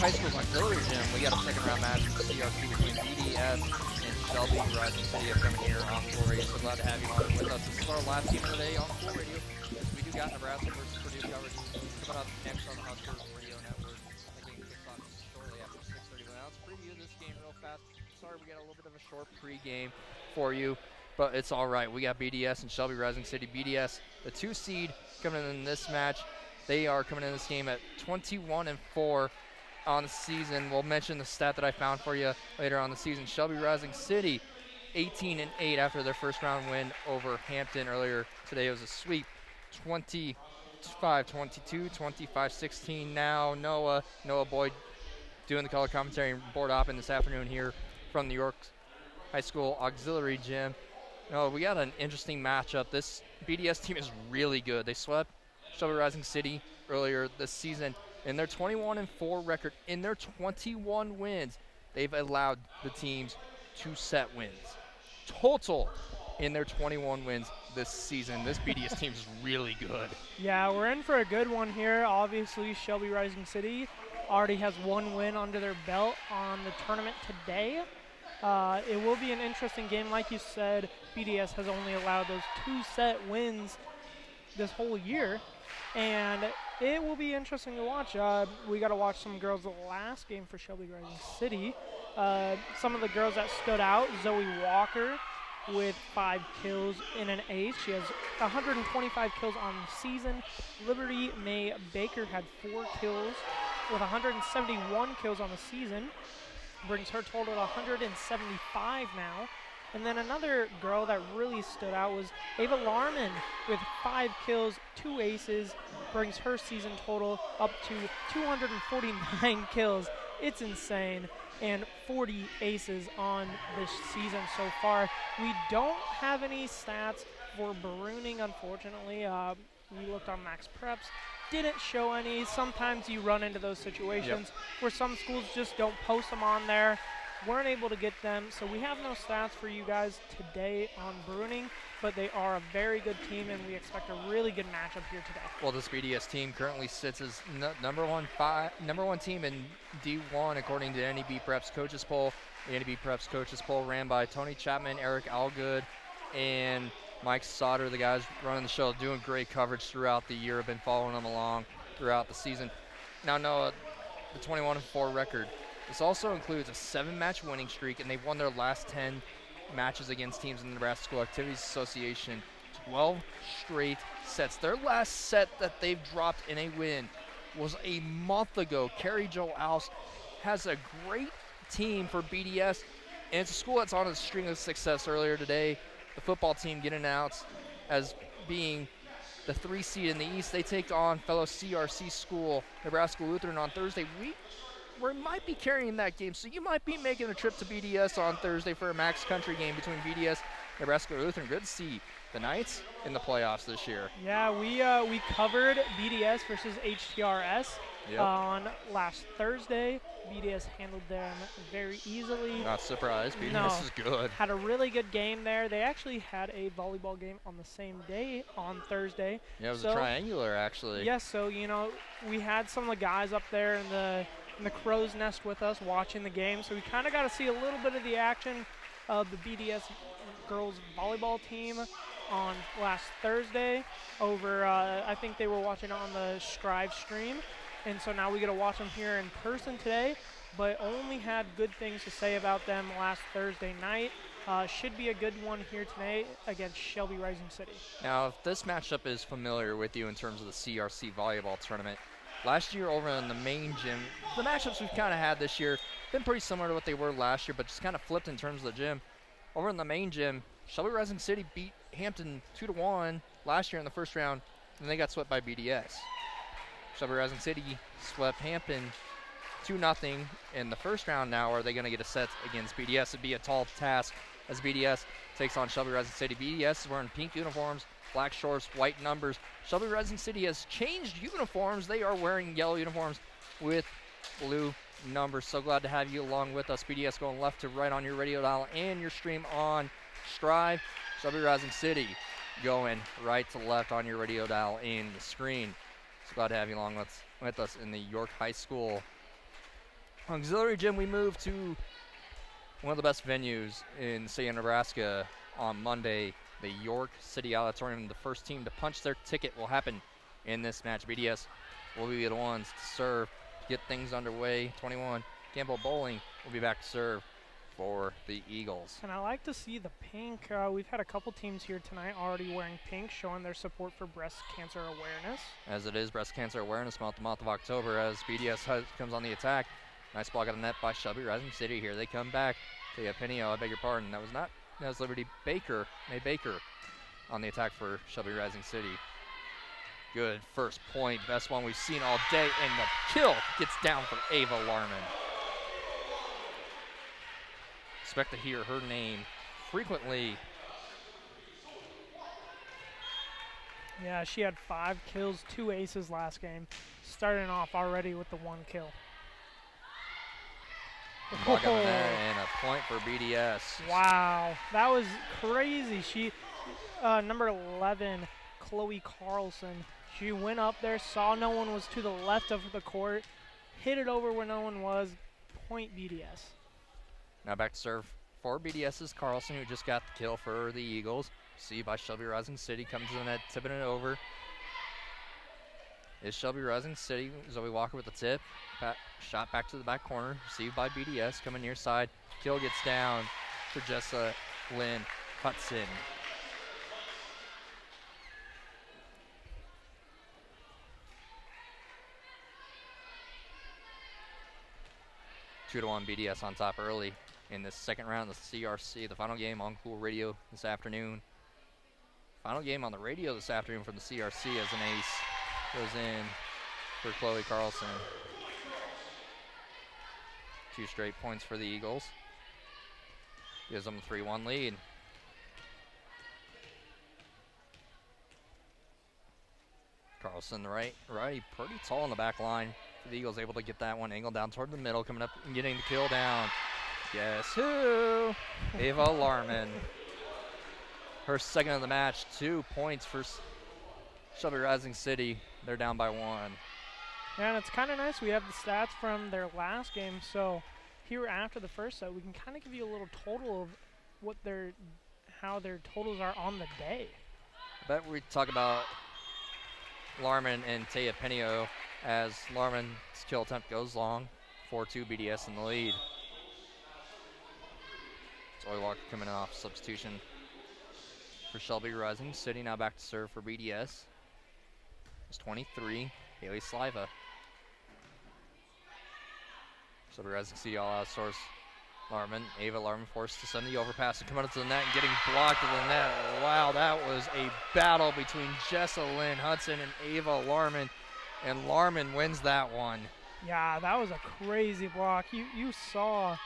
High School's auxiliary gym, we got a second round match in CRC between BDS and Shelby Rising City coming here on Full Radio. So glad to have you on with us. This is our last game of the day on Full Radio. We do got Nebraska versus Purdue coverage coming up next on the Huskers Radio Network. The game kicks off shortly after 6:30. But now let's preview this game real fast. Sorry we got a little bit of a short pregame for you, but it's all right. We got BDS and Shelby Rising City. BDS, the 2 seed, coming in this match. They are coming in this game at 21-4 on the season. We'll mention the stat that I found for you later on the season. Shelby Rising City, 18-8 after their first round win over Hampton earlier today. It was a sweep, 25-22, 25-16. Now Noah Boyd doing the color commentary and board hopping this afternoon here from the York High School Auxiliary Gym. We got an interesting matchup. This BDS team is really good. They swept Shelby Rising City earlier this season. In their 21-4 record, in their 21 wins, they've allowed the teams 2 set wins. Total in their 21 wins this season. This BDS team is really good. Yeah, we're in for a good one here. Obviously, Shelby Rising City already has 1 win under their belt on the tournament today. It will be an interesting game. Like you said, BDS has only allowed those 2 set wins this whole year, and it will be interesting to watch. We got to watch some girls the last game for Shelby Rising City. Some of the girls that stood out, Zoe Walker with 5 kills in an ace. She has 125 kills on the season. Liberty May Baker had 4 kills with 171 kills on the season. Brings her total to 175 now. And then another girl that really stood out was Ava Larman with 5 kills, 2 aces, brings her season total up to 249 kills. It's insane. And 40 aces on this season so far. We don't have any stats for Barooning, unfortunately. We looked on Max Preps, didn't show any. Sometimes you run into those situations where some schools just don't post them on there. Weren't able to get them, so we have no stats for you guys today on Barooning, but they are a very good team, and we expect a really good matchup here today. Well, this BDS team currently sits as number one team in D1 according to NEB Preps Coaches Poll. The NEB Preps Coaches Poll ran by Tony Chapman, Eric Allgood, and Mike Sauter. The guys running the show, doing great coverage throughout the year. Have been following them along throughout the season. Now, Noah, the 21-4 record. This also includes a 7-match winning streak, and they've won their last 10 matches against teams in the Nebraska School Activities Association. 12 straight sets. Their last set that they've dropped in a win was a month ago. Carrie Jo Alves has a great team for BDS, and it's a school that's on a string of success. Earlier today, the football team getting announced as being the 3 seed in the East. They take on fellow CRC school, Nebraska Lutheran, on Thursday. We might be carrying that game, so you might be making a trip to BDS on Thursday for a Max Country game between BDS and Nebraska Lutheran. Good to see the Knights in the playoffs this year. Yeah, we covered BDS versus HTRS on last Thursday. BDS handled them very easily. Not surprised. BDS is good. Had a really good game there. They actually had a volleyball game on the same day on Thursday. Yeah, it was a triangular, actually. Yes, so, we had some of the guys up there in the crow's nest with us watching the game, so we kind of got to see a little bit of the action of the BDS girls volleyball team on last Thursday over, I think they were watching on the Strive stream, and so now we get to watch them here in person today, but only had good things to say about them last Thursday night. Should be a good one here today against Shelby Rising City. Now, if this matchup is familiar with you in terms of the CRC volleyball tournament, last year over in the main gym, the matchups we've kind of had this year been pretty similar to what they were last year, but just kind of flipped in terms of the gym. Over in the main gym, Shelby Rising City beat Hampton 2-1 last year in the first round, and they got swept by BDS. Shelby Rising City swept Hampton 2-0 in the first round. Now, are they going to get a set against BDS? It'd be a tall task as BDS takes on Shelby Rising City. BDS is wearing pink uniforms, black shorts, white numbers. Shelby Rising City has changed uniforms. They are wearing yellow uniforms with blue numbers. So glad to have you along with us. BDS going left to right on your radio dial and your stream on Strive. Shelby Rising City going right to left on your radio dial and the screen. So glad to have you along with us in the York High School Auxiliary gym, we move to one of the best venues in the state of Nebraska on Monday, the York City Auditorium. The first team to punch their ticket will happen in this match. BDS will be the ones to serve to get things underway. 21, Campbell Bowling will be back to serve for the Eagles. And I like to see the pink. We've had a couple teams here tonight already wearing pink, showing their support for breast cancer awareness. As it is Breast Cancer Awareness Month, the month of October, as BDS comes on the attack. Nice block on the net by Shelby Rising City. Here they come back. Tia Pinio, I beg your pardon. That was Liberty Baker, May Baker, on the attack for Shelby Rising City. Good first point, best one we've seen all day, and the kill gets down for Ava Larman. Expect to hear her name frequently. Yeah, she had 5 kills, 2 aces last game, starting off already with the 1 kill. Block on the net and a point for BDS. Wow, that was crazy. She, number 11, Chloe Carlson, she went up there, saw no one was to the left of the court, hit it over where no one was, point BDS. Now back to serve for BDS's Carlson, who just got the kill for the Eagles. See by Shelby Rising City, comes to the net, tipping it over. Is Shelby Rising City. Zoe Walker with the tip. Shot back to the back corner. Received by BDS. Coming near side. Kill gets down for Jessa Lynn Hudson. Two to 1 BDS on top early in this second round of the CRC. The final game on Cool Radio this afternoon. Final game on the radio this afternoon from the CRC as an ace goes in for Chloe Carlson. 2 straight points for the Eagles. Gives them a 3-1 lead. Carlson, the righty, pretty tall in the back line. The Eagles able to get that one angled down toward the middle, coming up and getting the kill down. Guess who? Ava Larman. Her second of the match, 2 points for Shelby Rising City. They're down by 1. Yeah, and it's kind of nice. We have the stats from their last game, so here after the first set, we can kind of give you a little total of what how their totals are on the day. I bet we talk about Larman and Taya Penio as Larman's kill attempt goes long. 4-2 BDS in the lead. Zoe Walker coming off substitution for Shelby Rising City. Now back to serve for BDS. It's 23, Haley Sliva. Shelby Rising City all out source. Ava Larman forced to send the overpass and come out to the net and getting blocked to the net. Wow, that was a battle between Jessa Lynn Hudson and Ava Larman, and Larman wins that one. Yeah, that was a crazy block. You saw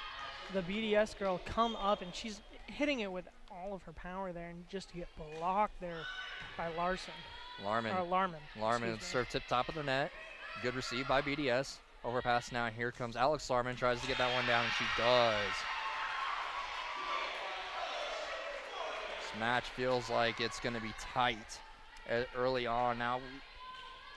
the BDS girl come up, and she's hitting it with all of her power there, and just to get blocked there by Larman. Larman served tip top of the net. Good receive by BDS. Overpass now. Here comes Alex Larman. Tries to get that one down, and she does. This match feels like it's going to be tight early on. Now,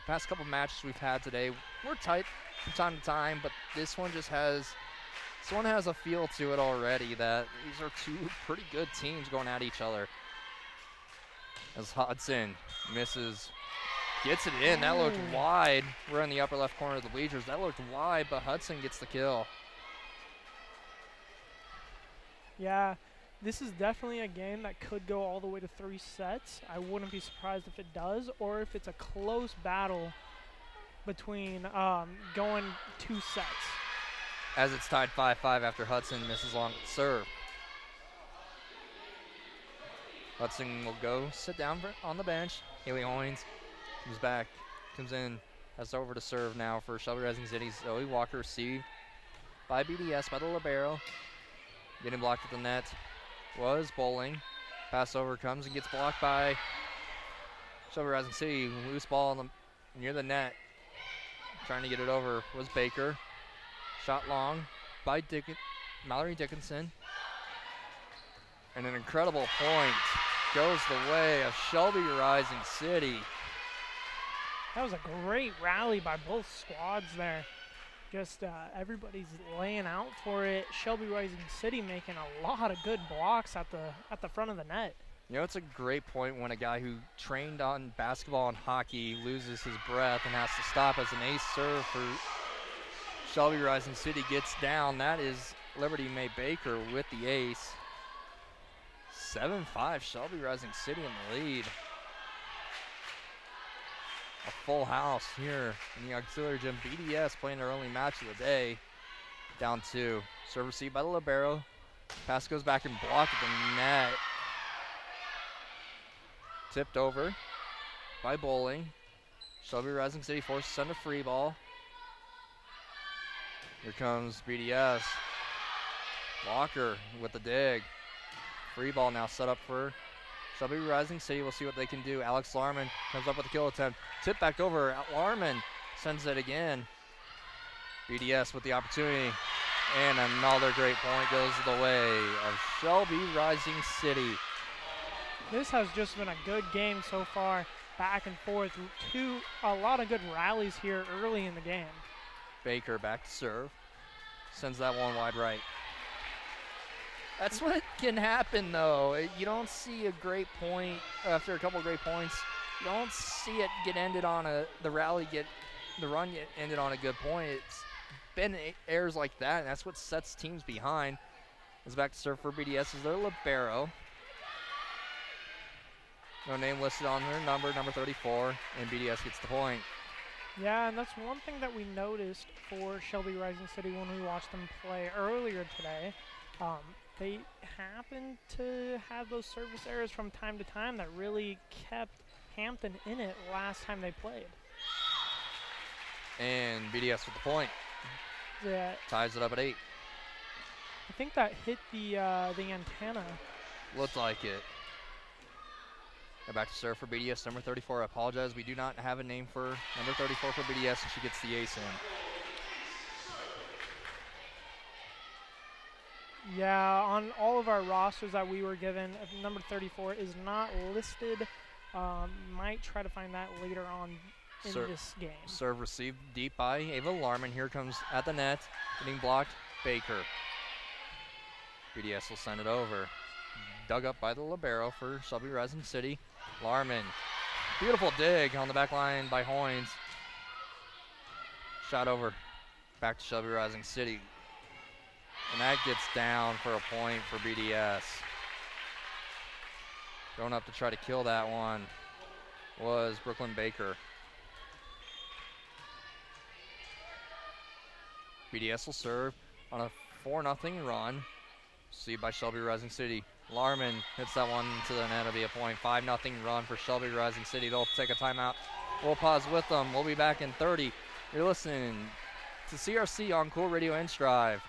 past couple matches we've had today, we're tight from time to time, but this one has a feel to it already that these are 2 pretty good teams going at each other. As Hudson misses, gets it in. That looked wide. We're in the upper left corner of the bleachers. That looked wide, but Hudson gets the kill. Yeah, this is definitely a game that could go all the way to 3 sets. I wouldn't be surprised if it does, or if it's a close battle between going 2 sets. As it's tied 5-5 after Hudson misses long serve. Hudson will go sit down on the bench. Haley Hoynes comes back, comes in, has over to serve now for Shelby Rising City. Zoe Walker received by BDS by the libero. Getting blocked at the net was Bowling. Pass over comes and gets blocked by Shelby Rising City. Loose ball near the net. Trying to get it over was Baker. Shot long by Mallory Dickinson. And an incredible point goes the way of Shelby Rising City. That was a great rally by both squads there. Just everybody's laying out for it. Shelby Rising City making a lot of good blocks at the front of the net. You know, it's a great point when a guy who trained on basketball and hockey loses his breath and has to stop as an ace serve for Shelby Rising City gets down. That is Liberty May Baker with the ace. 7-5, Shelby Rising City in the lead. A full house here in the auxiliary gym. BDS playing their only match of the day. Down 2. Serve received by the libero. Pass goes back and blocked at the net. Tipped over by Bowling. Shelby Rising City forces to send a free ball. Here comes BDS. Walker with the dig. Free ball now set up for Shelby Rising City. We'll see what they can do. Alex Larman comes up with a kill attempt. Tip back over. Larman sends it again. BDS with the opportunity. And another great point goes the way of Shelby Rising City. This has just been a good game so far. Back and forth. A lot of good rallies here early in the game. Baker back to serve. Sends that one wide right. That's what can happen, though. You don't see a great point after a couple of great points. You don't see it get ended on the run get ended on a good point. It's been errors like that, and that's what sets teams behind. Is back to serve for BDS is their libero. No name listed on her number 34, and BDS gets the point. Yeah, and that's one thing that we noticed for Shelby Rising City when we watched them play earlier today. They happened to have those service errors from time to time that really kept Hampton in it last time they played. And BDS with the point. Yeah. Ties it up at 8. I think that hit the antenna. Looked like it. They're back to serve for BDS, number 34. I apologize. We do not have a name for number 34 for BDS, and she gets the ace in. Yeah, on all of our rosters that we were given, number 34 is not listed. Might try to find that later on in this game. Serve received deep by Ava Larman. Here comes at the net, getting blocked, Baker. BDS will send it over. Dug up by the libero for Shelby Rising City. Larman, beautiful dig on the back line by Hoynes. Shot over, back to Shelby Rising City. And that gets down for a point for BDS. Going up to try to kill that one was Brooklyn Baker. BDS will serve on a 4-0 run. Received by Shelby Rising City. Larman hits that one to the net. It'll be a point. 5-0 run for Shelby Rising City. They'll take a timeout. We'll pause with them. We'll be back in 30. You're listening to CRC on Cool Radio and Strive.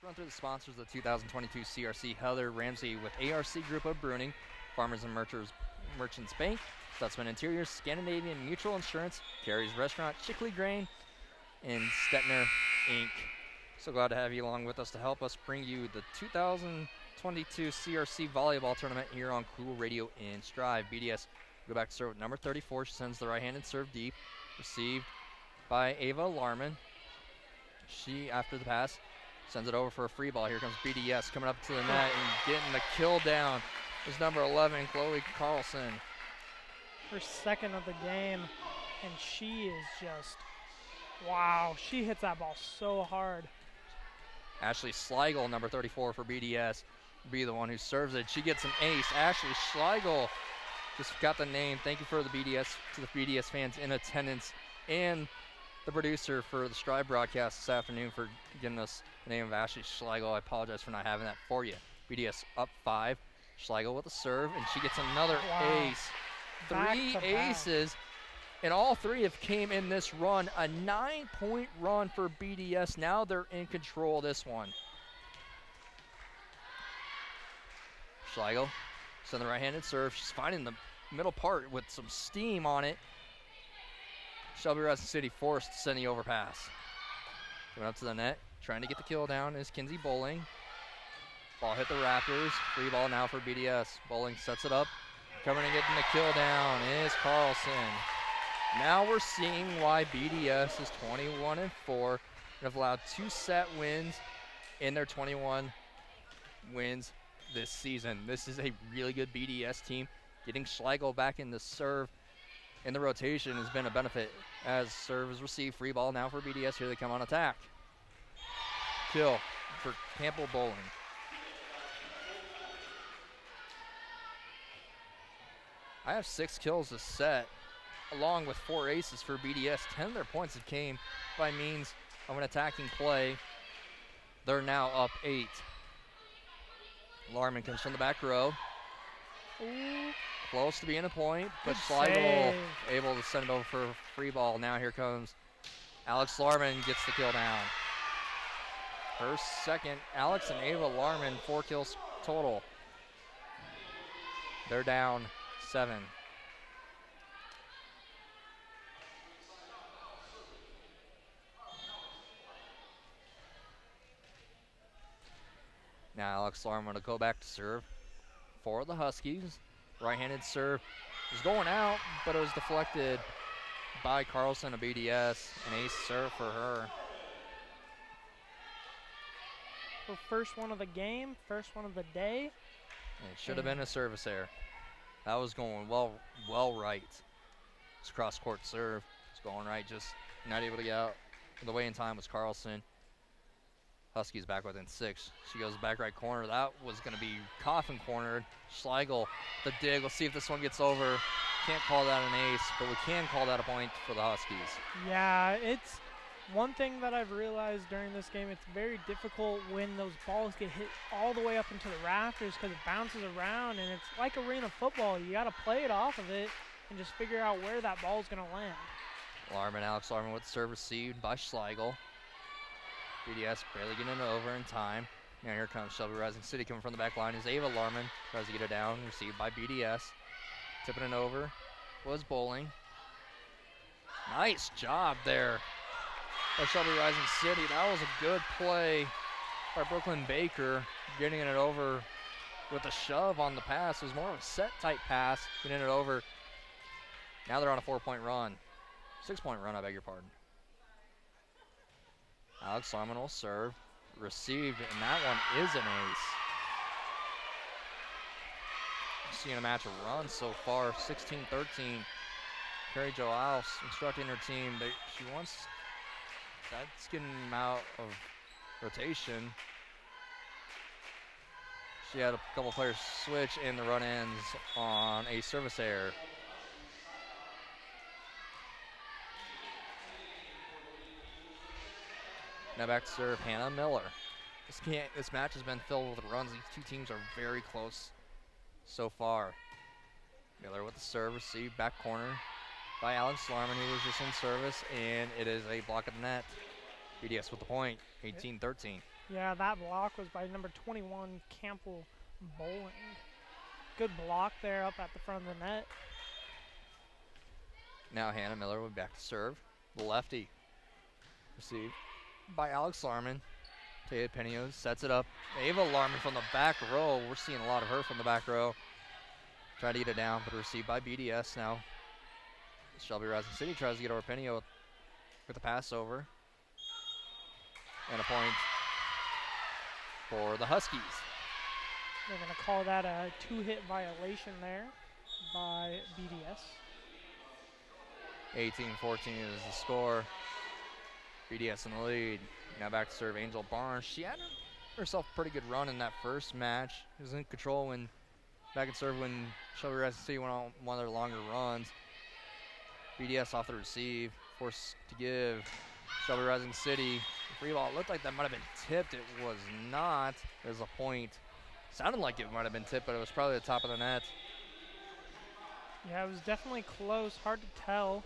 Run through the sponsors of the 2022 CRC. Heather Ramsey with ARC Group of Bruning, Farmers and Merchants Bank, Stutzman Interiors, Scandinavian Mutual Insurance, Carrie's Restaurant, Chickley Grain, and Stetner Inc. So glad to have you along with us to help us bring you the 2022 CRC Volleyball Tournament here on Cool Radio and Strive. BDS go back to serve with number 34. She sends the right-handed serve deep. Received by Ava Larman. She, after the pass, sends it over for a free ball. Here comes BDS coming up to the net and getting the kill down. Is number 11, Chloe Carlson. Her second of the game, and she is just, wow, she hits that ball so hard. Ashley Schlegel, number 34 for BDS, be the one who serves it. She gets an ace. Ashley Schlegel, just got the name. Thank you for the BDS, to the BDS fans in attendance, and the producer for the Strive broadcast this afternoon for giving us the name of Ashley Schlegel. I apologize for not having that for you. BDS up 5. Schlegel with a serve, and she gets another ace. Back Three to back. aces, and all three have came in this run. A 9-point run for BDS. Now they're in control of this one. Schlegel sends the right-handed serve. She's finding the middle part with some steam on it. Shelby Rising City forced to send the overpass. Going up to the net, trying to get the kill down is Kinsey Bowling. Ball hit the Raptors. Free ball now for BDS. Bowling sets it up. Coming and getting the kill down is Carlson. Now we're seeing why BDS is 21-4 and have allowed 2 set wins in their 21 wins this season. This is a really good BDS team. Getting Schlegel back in the serve in the rotation has been a benefit as serve is received. Free ball now for BDS. Here they come on attack. Kill for Campbell Bowling. I have 6 kills this set, along with 4 aces for BDS. 10 of their points have came by means of an attacking play. They're now up 8. Larman comes from the back row. Ooh. Close to being a point, but Good Schlegel save. able to send it over for a free ball. Now here comes Alex Larman, gets the kill down. Her second. Alex and Ava Larman, 4 kills total. They're down 7. Now Alex Larman going to go back to serve for the Huskies. Right-handed serve is going out, but it was deflected by Carlson of BDS. An ace serve for her. Her first one of the game, first one of the day. And it should have been a service error. That was going well right. It's cross-court serve. It's going right, just not able to get out. The way in time was Carlson. Huskies back within 6. She goes back right corner. That was going to be coffin cornered. Schlegel, the dig. We'll see if this one gets over. Can't call that an ace, but we can call that a point for the Huskies. Yeah, it's one thing that I've realized during this game. It's very difficult when those balls get hit all the way up into the rafters because it bounces around, and it's like arena football. You got to play it off of it and just figure out where that ball is going to land. Alex Larman with the serve received by Schlegel. BDS barely getting it over in time. Now here comes Shelby Rising City coming from the back line is Ava Larman. Tries to get it down, received by BDS. Tipping it over was Bowling. Nice job there by Shelby Rising City. That was a good play by Brooklyn Baker, getting it over with a shove on the pass. It was more of a set type pass, getting it over. Now they're on a 4-point run. 6-point run, I beg your pardon. Alex Larman will serve, received, and that one is an ace. Seeing a match run so far, 16-13. Carrie Joao instructing her team. She wants that's getting them out of rotation. She had a couple players switch, and the run ends on a service error. Now back to serve Hannah Miller. This match has been filled with runs. These two teams are very close so far. Miller with the serve, received back corner by Alex Larman, who was just in service, and it is a block of the net. BDS with the point, 18-13. Yeah, that block was by number 21, Campbell Bowling. Good block there up at the front of the net. Now Hannah Miller will be back to serve. The lefty received by Alex Larman. Taya Penio sets it up. Ava Larman from the back row. We're seeing a lot of her from the back row. Trying to get it down, but received by BDS now. Shelby Rising City tries to get over Penio with the pass over. And a point for the Huskies. They're going to call that a 2-hit violation there by BDS. 18-14 is the score. BDS in the lead. Now back to serve Angel Barnes. She had herself a pretty good run in that first match. She was in control when back and serve when Shelby Rising City went on one of their longer runs. BDS off the receive, forced to give Shelby Rising City the free ball. It looked like that might have been tipped. It was not. There's a point. Sounded like it might have been tipped, but it was probably the top of the net. Yeah, it was definitely close. Hard to tell.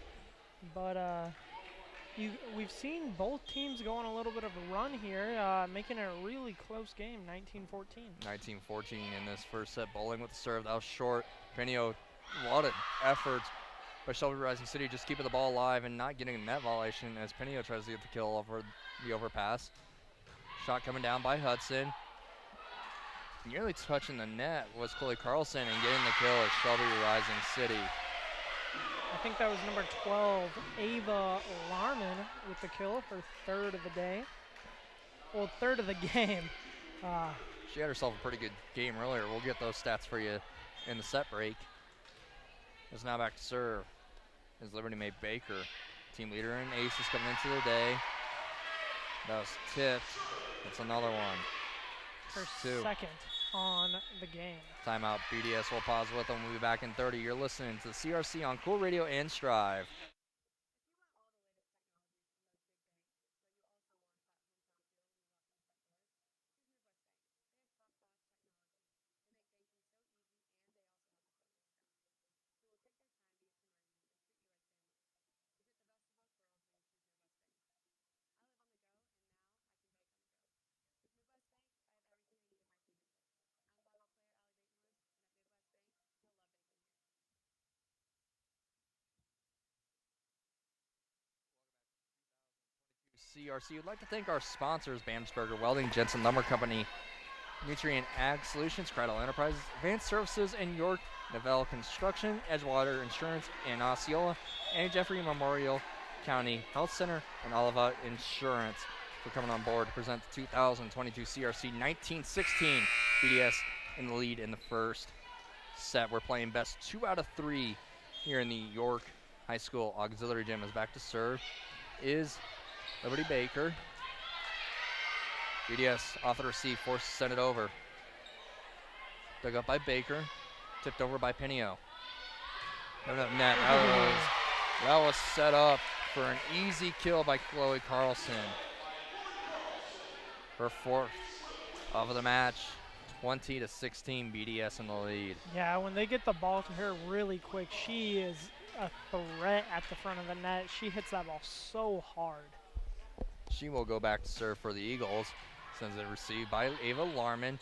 But we've seen both teams go on a little bit of a run here, making it a really close game, 19-14. 19-14 in this first set. Bowling with the serve. That was short. Pinio, a lot of effort by Shelby Rising City just keeping the ball alive and not getting a net violation as Pinio tries to get the kill over the overpass. Shot coming down by Hudson. Nearly touching the net was Chloe Carlson and getting the kill as Shelby Rising City. I think that was number 12, Ava Larman, with the kill, her third of the day. Well, third of the game. She had herself a pretty good game earlier. We'll get those stats for you in the set break. It's now back to serve is Liberty May Baker. Team leader in aces coming into the day. That was tipped. That's another one. Her Two. second on the game. Timeout. BDS will pause with them. We'll be back in 30. You're listening to the CRC on Cool Radio and Strive. CRC would like to thank our sponsors, Bamsberger Welding, Jensen Lumber Company, Nutrient Ag Solutions, Cradle Enterprises, Advanced Services in York, Novell Construction, Edgewater Insurance in Osceola, and Jeffrey Memorial County Health Center and Oliva Insurance for coming on board to present the 2022 CRC 1916. BDS in the lead in the first set. We're playing best 2 out of 3 here in the York High School Auxiliary Gym. Is back to serve is Liberty Baker. BDS off the receive, forced to send it over. Dug up by Baker, tipped over by Pinio. Net. That was set up for an easy kill by Chloe Carlson. Her fourth of the match, 20-16, BDS in the lead. Yeah, when they get the ball to her really quick, she is a threat at the front of the net. She hits that ball so hard. She will go back to serve for the Eagles. Sends it received by Ava Larman.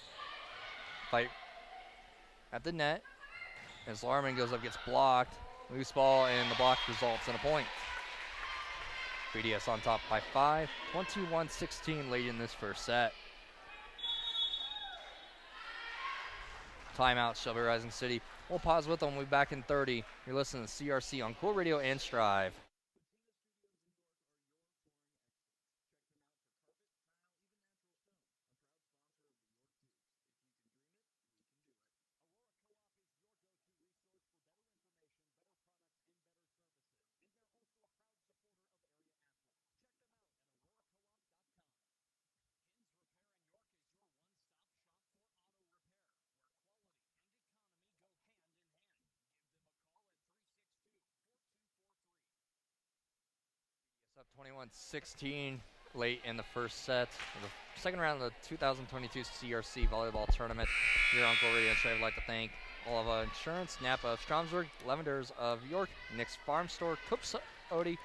Fight at the net. As Larman goes up, gets blocked. Loose ball, and the block results in a point. BDS on top by 5. 21-16 late in this first set. Timeout, Shelby Rising City. We'll pause with them. We'll be back in 30. You're listening to CRC on Cool Radio and Strive. Up 21-16 late in the first set of the second round of the 2022 CRC Volleyball Tournament. Here on Cool Radio and Strive, I'd like to thank Oliva Insurance, Napa of Stromsburg, Levenders of York, Nick's Farm Store, Coops Odie,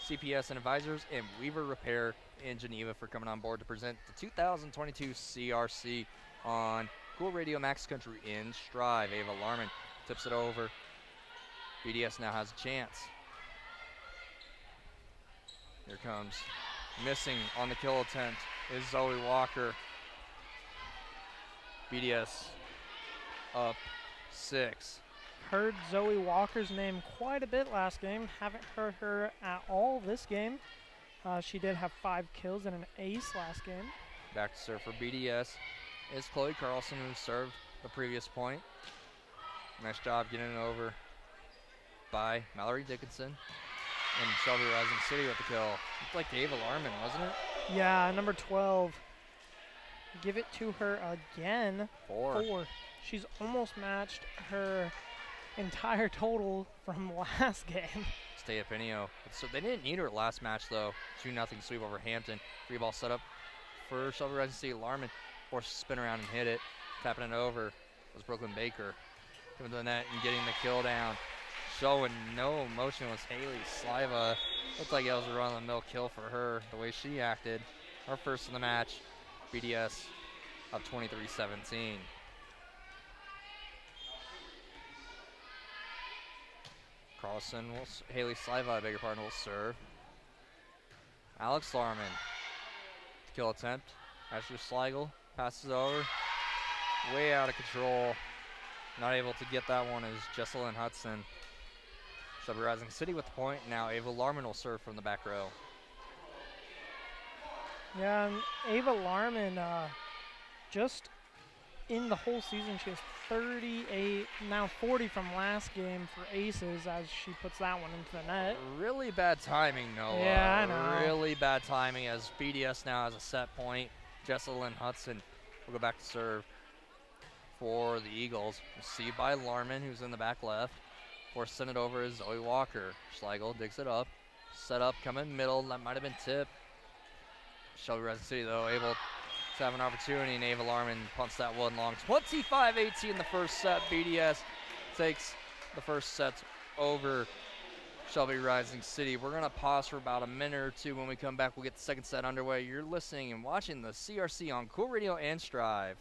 CPS and Advisors, and Weaver Repair in Geneva for coming on board to present the 2022 CRC on Cool Radio Max Country in Strive. Ava Larman tips it over. BDS now has a chance. Here comes, missing on the kill attempt is Zoe Walker. BDS up 6. Heard Zoe Walker's name quite a bit last game. Haven't heard her at all this game. She did have 5 kills and an ace last game. Back to serve for BDS is Chloe Carlson, who served the previous point. Nice job getting it over by Mallory Dickinson. And Shelby Rising City with the kill. Looked like Ava Larman, wasn't it? Yeah, number 12. Give it to her again. 4. She's almost matched her entire total from last game. Stay at Pinio. So they didn't need her last match, though. 2-0 sweep over Hampton. Free ball set up for Shelby Rising City. Larman forced to spin around and hit it. Tapping it over was Brooklyn Baker. Coming to the net and getting the kill down. Showing no emotion was Haley Sliva. Looked like it was a run-of-the-mill kill for her, the way she acted. Her first in the match. BDS up 23-17. Carlson will, Haley Sliva, I beg your pardon, will serve. Alex Larman, kill attempt. Ashley Schlegel passes over. Way out of control. Not able to get that one is Jesselyn Hudson. Shelby Rising City with the point. Now Ava Larman will serve from the back row. Yeah, and Ava Larman, just in the whole season, she has 38, now 40 from last game for aces as she puts that one into the net. Really bad timing, Noah. Yeah, I know. Really bad timing as BDS now has a set point. Jesselyn Hudson will go back to serve for the Eagles. Received by Larman, who's in the back left. Or send it over is Zoe Walker. Schlegel digs it up. Set up, coming middle. That might have been tipped. Shelby Rising City, though, able to have an opportunity, and Ava Larman punts that one long. 25-18 the first set. BDS takes the first set over Shelby Rising City. We're going to pause for about a minute or two. When we come back, we'll get the second set underway. You're listening and watching the CRC on Cool Radio and Strive.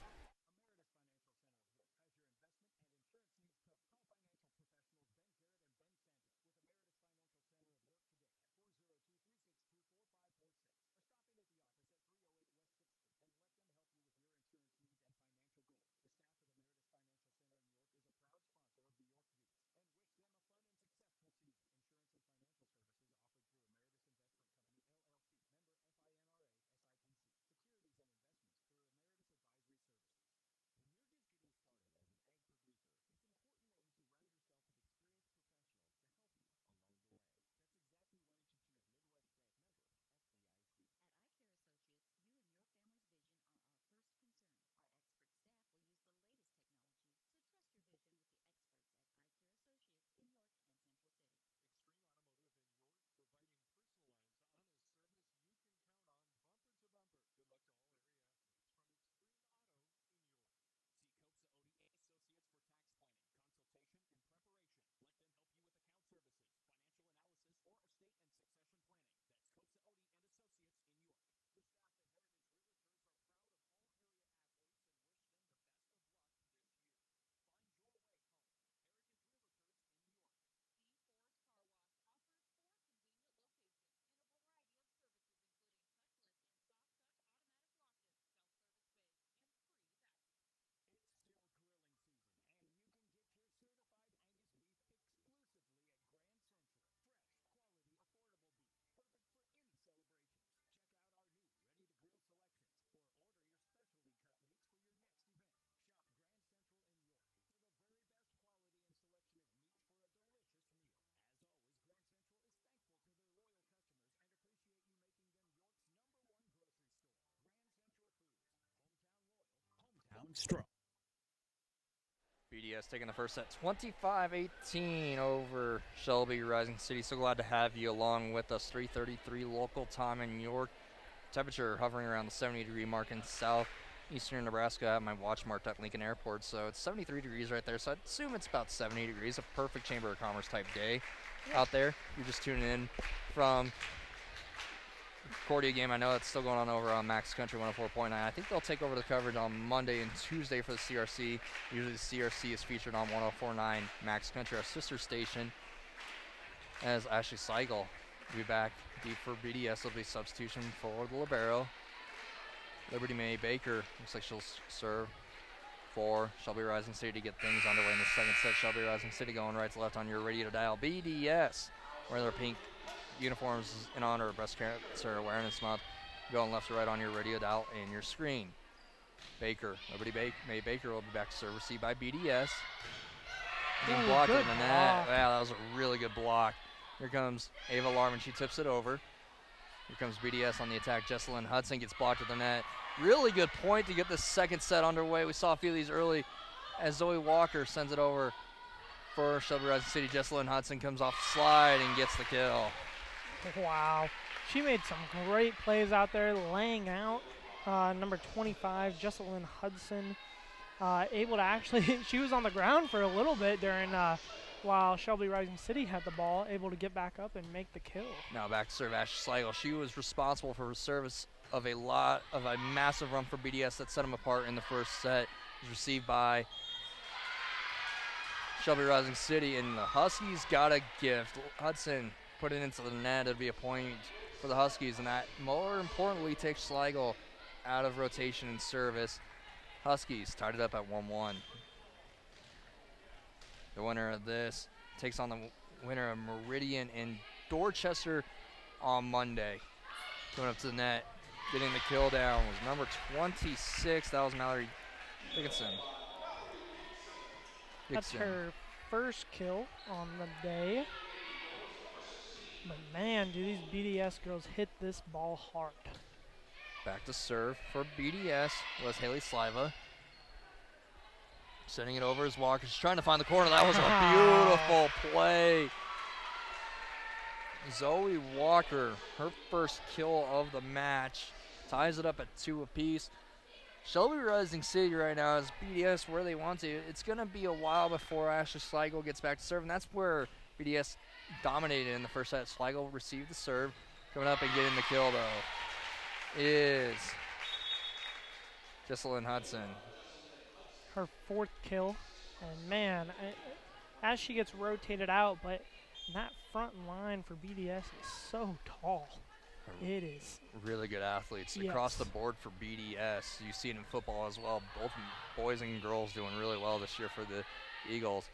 Strong. BDS taking the first set 25-18 over Shelby Rising City. So glad to have you along with us. 3:33 local time in York. Temperature hovering around the 70-degree mark in southeastern Nebraska. I have my watch marked at Lincoln Airport, so it's 73 degrees right there. So I'd assume it's about 70 degrees. A perfect Chamber of Commerce type day out there. You're just tuning in from Cordia game. I know it's still going on over on Max Country 104.9. I think they'll take over the coverage on Monday and Tuesday for the CRC. Usually the CRC is featured on 104.9 Max Country, our sister station. As Ashley Seigel will be back deep for BDS. Will be substitution for the libero. Liberty Mae Baker looks like she'll serve for Shelby Rising City to get things underway in the second set. Shelby Rising City going right to left on your radio dial. BDS wearing their pink uniforms in honor of Breast Cancer Awareness Month. Going left to right on your radio dial and your screen. Baker, Liberty Mae Baker will be back to serve, received by BDS. Being blocked in the net. Wow, that was a really good block. Here comes Ava Larman. She tips it over. Here comes BDS on the attack. Jesselyn Hudson gets blocked at the net. Really good point to get the second set underway. We saw a few of these early as Zoe Walker sends it over for Shelby Rising City. Jesselyn Hudson comes off the slide and gets the kill. Wow. She made some great plays out there, laying out number 25, Jesselyn Hudson. able to actually, she was on the ground for a little bit during while Shelby Rising City had the ball, able to get back up and make the kill. Now back to serve Ashley Sligo. She was responsible for service of a massive run for BDS that set them apart in the first set. It was received by Shelby Rising City, and the Huskies got a gift. Hudson put it into the net. It'd be a point for the Huskies, and that more importantly takes Sligo out of rotation and service. Huskies tied it up at 1-1. The winner of this takes on the winner of Meridian and Dorchester on Monday. Coming up to the net, getting the kill down was number 26. That was Mallory Dickinson. That's her first kill on the day. But man, do these BDS girls hit this ball hard. Back to serve for BDS was Haley Sliva. Sending it over as Walker. She's trying to find the corner. That was a beautiful play. Zoe Walker, her first kill of the match, ties it up at 2 apiece. Shelby Rising City right now is BDS where they want to. It's going to be a while before Ashley Sligo gets back to serve, and that's where BDS dominated in the first set. Sligo received the serve. Coming up and getting the kill, though, is Jesselyn Hudson. Her 4th kill. And man, as she gets rotated out, but that front line for BDS is so tall. It is. Really good athletes across the board for BDS. You see it in football as well. Both boys and girls doing really well this year for the Eagles.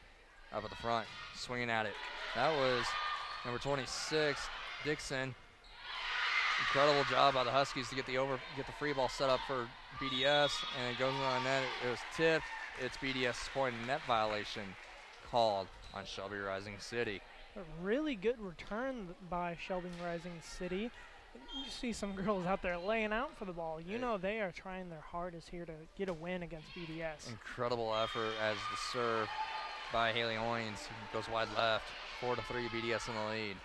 Up at the front, swinging at it. That was number 26, Dixon. Incredible job by the Huskies to get the free ball set up for BDS, and it goes on net. It was tipped. It's BDS's point, and net violation called on Shelby Rising City. A really good return by Shelby Rising City. You see some girls out there laying out for the ball. You know they are trying their hardest here to get a win against BDS. Incredible effort as the serve by Haley Owens goes wide left. 4-3 BDS in the lead.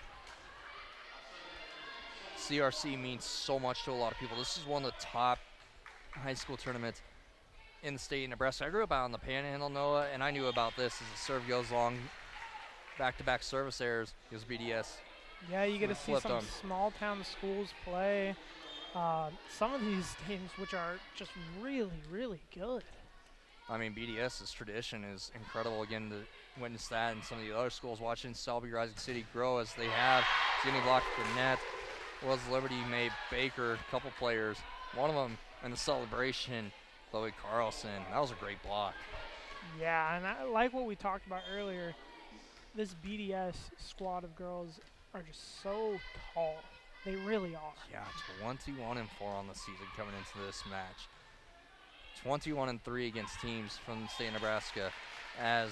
CRC means so much to a lot of people. This is one of the top high school tournaments in the state of Nebraska. I grew up out in the Panhandle, Noah, and I knew about this as the serve goes long. Back-to-back service errors gives BDS. Yeah, you get to see some small-town schools play. Some of these teams which are just really, really good. I mean, BDS's tradition is incredible. Again, to witness that, and some of the other schools watching Shelby Rising City grow as they have. Getting blocked at the net was Liberty May Baker, a couple players. One of them in the celebration, Chloe Carlson. That was a great block. Yeah, and I like what we talked about earlier. This BDS squad of girls are just so tall. They really are. Yeah, 21-4 on the season coming into this match. 21-3 against teams from the state of Nebraska. As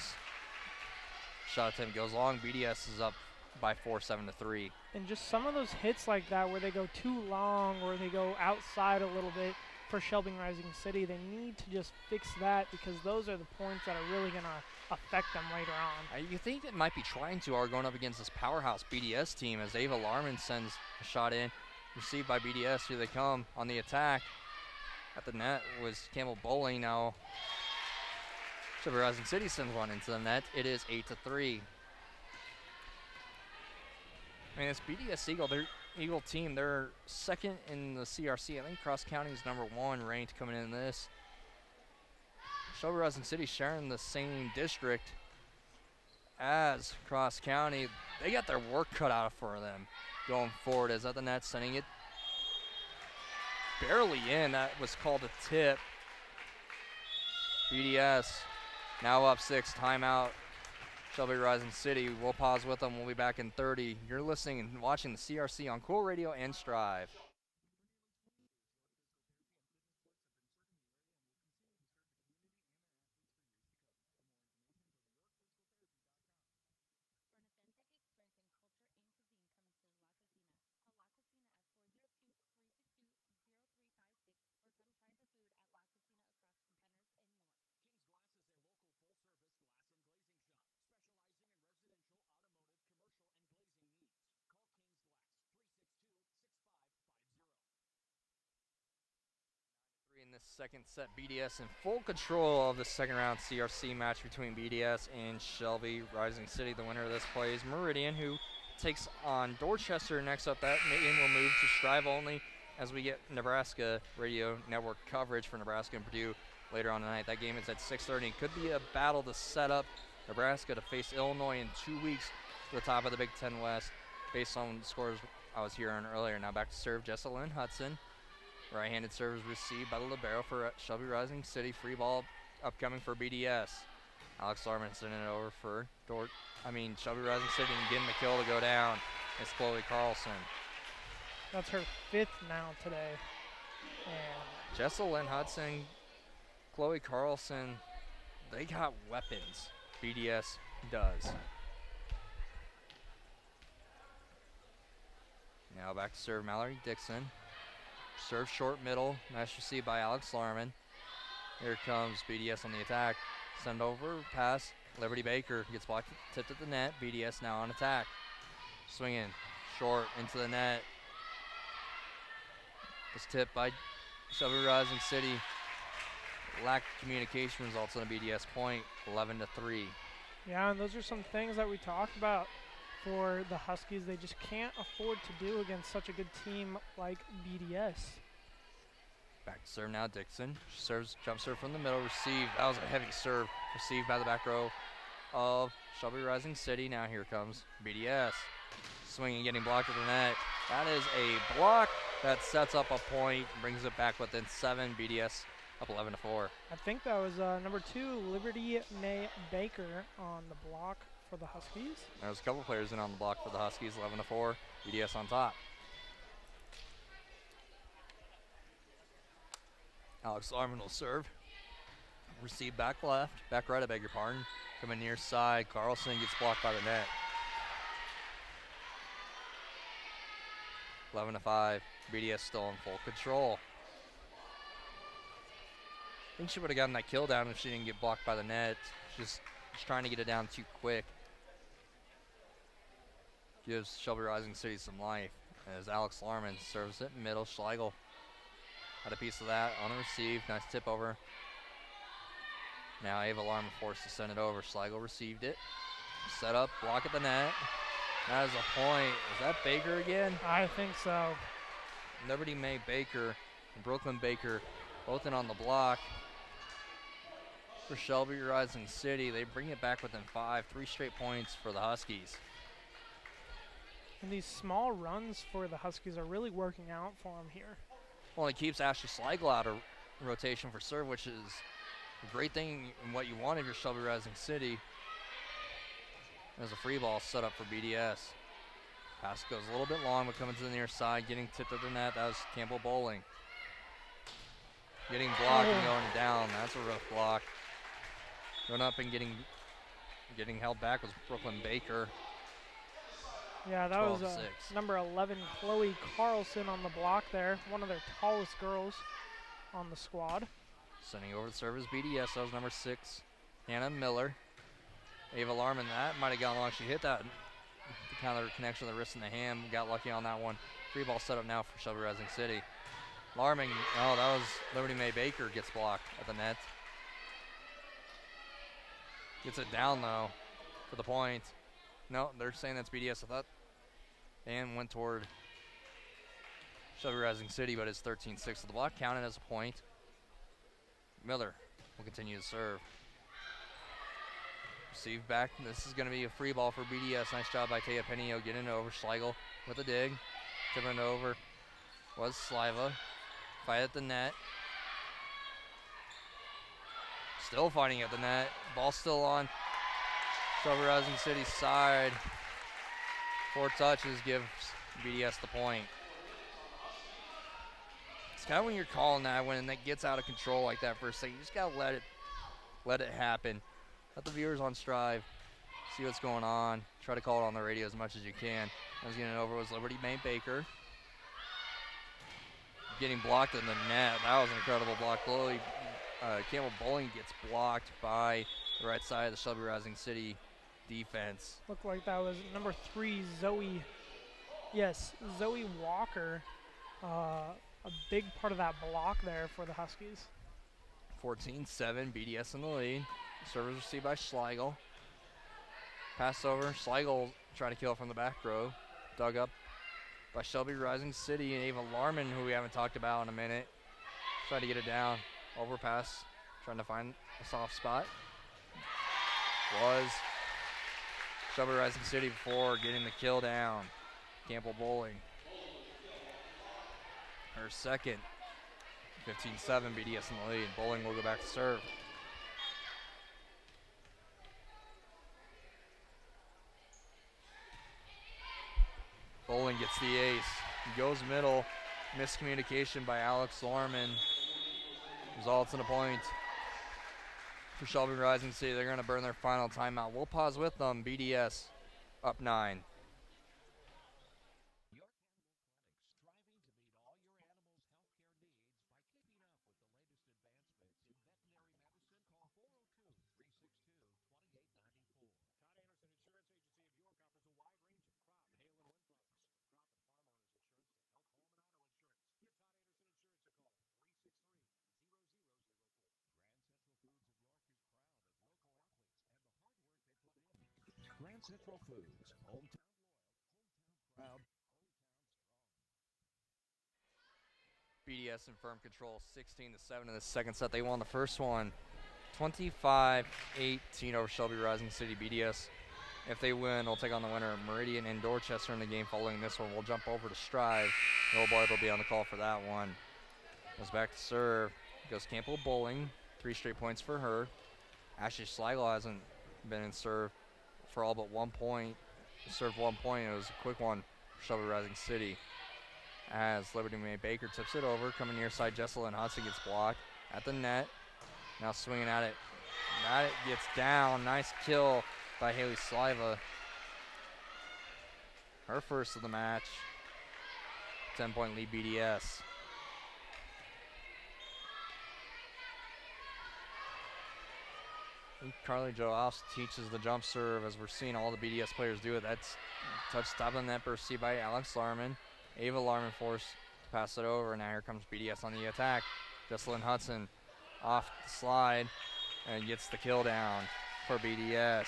shot attempt goes long, BDS is up by 4, 7-3. And just some of those hits like that where they go too long or they go outside a little bit for Shelby Rising City, they need to just fix that because those are the points that are really going to affect them later on. You think it might be trying to are going up against this powerhouse BDS team as Ava Larman sends a shot in. Received by BDS. Here they come on the attack. At the net was Campbell Bowling. Now Shelby Rising City sends one into the net. It is 8-3. I mean, it's BDS Eagle team. They're second in the CRC. I think Cross County is number 1 ranked coming in this. Shelby Rising City sharing the same district as Cross County. They got their work cut out for them going forward. As at the net, sending it barely in. That was called a tip. BDS now up 6. Timeout. Shelby Rising City. We'll pause with them. We'll be back in 30. You're listening and watching the CRC on Cool Radio and Strive. the second set. BDS in full control of the second round CRC match between BDS and Shelby Rising City. The winner of this play is Meridian, who takes on Dorchester. Next up, that game will move to Strive only as we get Nebraska Radio Network coverage for Nebraska and Purdue later on tonight. That game is at 6:30. Could be a battle to set up Nebraska to face Illinois in 2 weeks to the top of the Big Ten West, based on scores I was hearing earlier. Now back to serve, Jessalyn Hudson. Right-handed serve is received by the libero for Shelby Rising City. Free ball upcoming for BDS. Alex Larman sending it over for Shelby Rising City and getting the kill to go down. It's Chloe Carlson. That's her 5th now today. And Jessalyn Hudson, Chloe Carlson, they got weapons. BDS does. Now back to serve, Mallory Dixon. Serve short middle. Nice received by Alex Larman. Here comes BDS on the attack. Send over, pass. Liberty Baker gets blocked, tipped at the net. BDS now on attack. Swinging short into the net. Was tipped by Shelby Rising City. Lack of communication results in a BDS point, 11-3. yeah, and those are some things that we talked about for the Huskies. They just can't afford to do against such a good team like BDS. Back to serve now, Dixon. Serves, jump serve from the middle, received. That was a heavy serve, received by the back row of Shelby Rising City. Now here comes BDS. Swinging, getting blocked at the net. That is a block that sets up a point, brings it back within 7. BDS up 11-4. I think that was number 2, Liberty May Baker on the block for the Huskies. There's a couple players in on the block for the Huskies, 11-4. BDS on top. Alex Larman will serve. Receive back left, back right, I beg your pardon. Coming near side, Carlson gets blocked by the net. 11-5. BDS still in full control. I think she would have gotten that kill down if she didn't get blocked by the net. She's just trying to get it down too quick. Gives Shelby Rising City some life as Alex Larman serves it middle. Schlegel had a piece of that on the receive. Nice tip over. Now Ava Larman forced to send it over. Schlegel received it. Set up, block at the net. That is a point. Is that Baker again? I think so. Liberty May Baker and Brooklyn Baker both in on the block for Shelby Rising City. They bring it back within 5. 3 straight points for the Huskies. And these small runs for the Huskies are really working out for them here. Well, it keeps Ashley Schlegel out of rotation for serve, which is a great thing and what you want if you're Shelby Rising City. There's a free ball set up for BDS. Pass goes a little bit long, but coming to the near side, getting tipped at the net. That was Campbell Bowling. Getting blocked and going down. That's a rough block. Going up and getting held back was Brooklyn Baker. Yeah, that was 12-6. number 11, Chloe Carlson on the block there. One of their tallest girls on the squad. Sending over the service BDS. That was number 6, Hannah Miller. Ava Larman, that might have gone long. She hit that kind of connection of the wrist and the hand. Got lucky on that one. Free ball set up now for Shelby Rising City. Larman, oh, that was Liberty May Baker gets blocked at the net. Gets it down, though, for the point. No, they're saying that's BDS. I thought Dan went toward Shelby Rising City, but it's 13-6. So the block counted as a point. Miller will continue to serve. Receive back. This is going to be a free ball for BDS. Nice job by Taya Penio getting it over. Schlegel with a dig. Tipping it over was Sliva. Fight at the net. Still fighting at the net. Ball still on Shelby Rising City's side. 4 touches gives BDS the point. It's kind of when you're calling that, when it gets out of control like that for a second, you just got to let it happen. Let the viewers on Strive see what's going on. Try to call it on the radio as much as you can. I was getting it over was Liberty May Baker. Getting blocked in the net. That was an incredible block. Chloe Campbell Bowling gets blocked by the right side of the Shelby Rising City defense. Looked like that was number 3, Zoe Walker a big part of that block there for the Huskies. 14-7, BDS in the lead. Service received by Schlegel. Pass over. Schlegel trying to kill from the back row. Dug up by Shelby Rising City and Ava Larman, who we haven't talked about in a minute. Tried to get it down. Overpass. Trying to find a soft spot. Was Shelby Rising City before getting the kill down. Campbell Bowling. Her second. 15-7, BDS in the lead. Bowling will go back to serve. Bowling gets the ace. He goes middle. Miscommunication by Alex Lorman. Results in a point for Shelby Rising City. They're going to burn their final timeout. We'll pause with them. BDS up 9. Grand Central Foods, hometown loyal, hometown proud. BDS in firm control, 16-7 in the second set. They won the first one, 25-18 over Shelby Rising City. BDS, if they win, will take on the winner of Meridian and Dorchester in the game following this one. We'll jump over to Strive. Noah Boyd will be on the call for that one. Goes back to serve. Goes Campbell Bowling. 3 straight points for her. Ashley Schlegel hasn't been in serve for all but 1 point. Served 1 point. It was a quick one for Shelby Rising City. As Liberty May Baker tips it over. Coming near side, Jesselyn Hudson gets blocked at the net. Now swinging at it. That gets down. Nice kill by Haley Sliva. Her first of the match. 10-point lead BDS. I think Carly Joas teaches the jump serve as we're seeing all the BDS players do it. That's touch top of the net, received by Alex Larman. Ava Larman forced to pass it over. Now here comes BDS on the attack. Jesselyn Hudson off the slide and gets the kill down for BDS.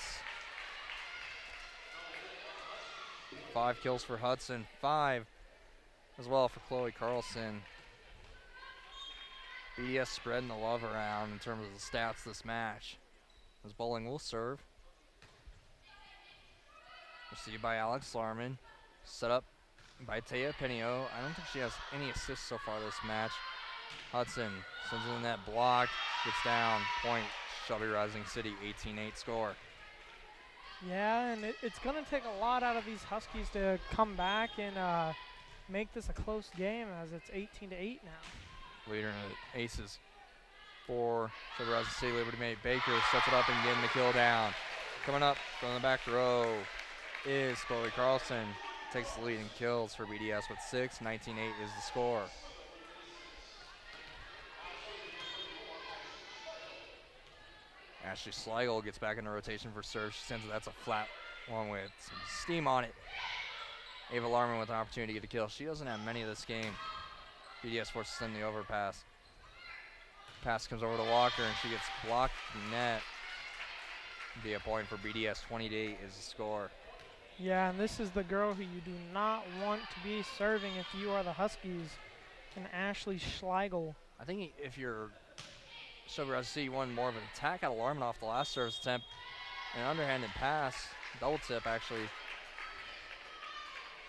5 kills for Hudson, 5 as well for Chloe Carlson. BDS spreading the love around in terms of the stats this match. As Bowling will serve. Received by Alex Larman. Set up by Taya Pinio. I don't think she has any assists so far this match. Hudson sends in that block. Gets down. Point. Shelby Rising City, 18-8 score. Yeah, and it's going to take a lot out of these Huskies to come back and make this a close game, as it's 18-8 now. Leader in the aces for Shelby Rising City. Liberty May Baker sets it up and getting the kill down. Coming up from the back row is Chloe Carlson. Takes the lead in kills for BDS with 6. 19-8 is the score. Ashley Schlegel gets back into rotation for serve. She sends it. That's a flat one with some steam on it. Ava Larman with an opportunity to get a kill. She doesn't have many of this game. BDS forces in the overpass. Pass comes over to Walker and she gets blocked from net. Be a point for BDS. 20-8 is the score. Yeah, and this is the girl who you do not want to be serving if you are the Huskies, and Ashley Schlegel. I think if you're Shelby Rising City, you want more of an attack out of Larman off the last service attempt. An underhanded pass, double tip actually,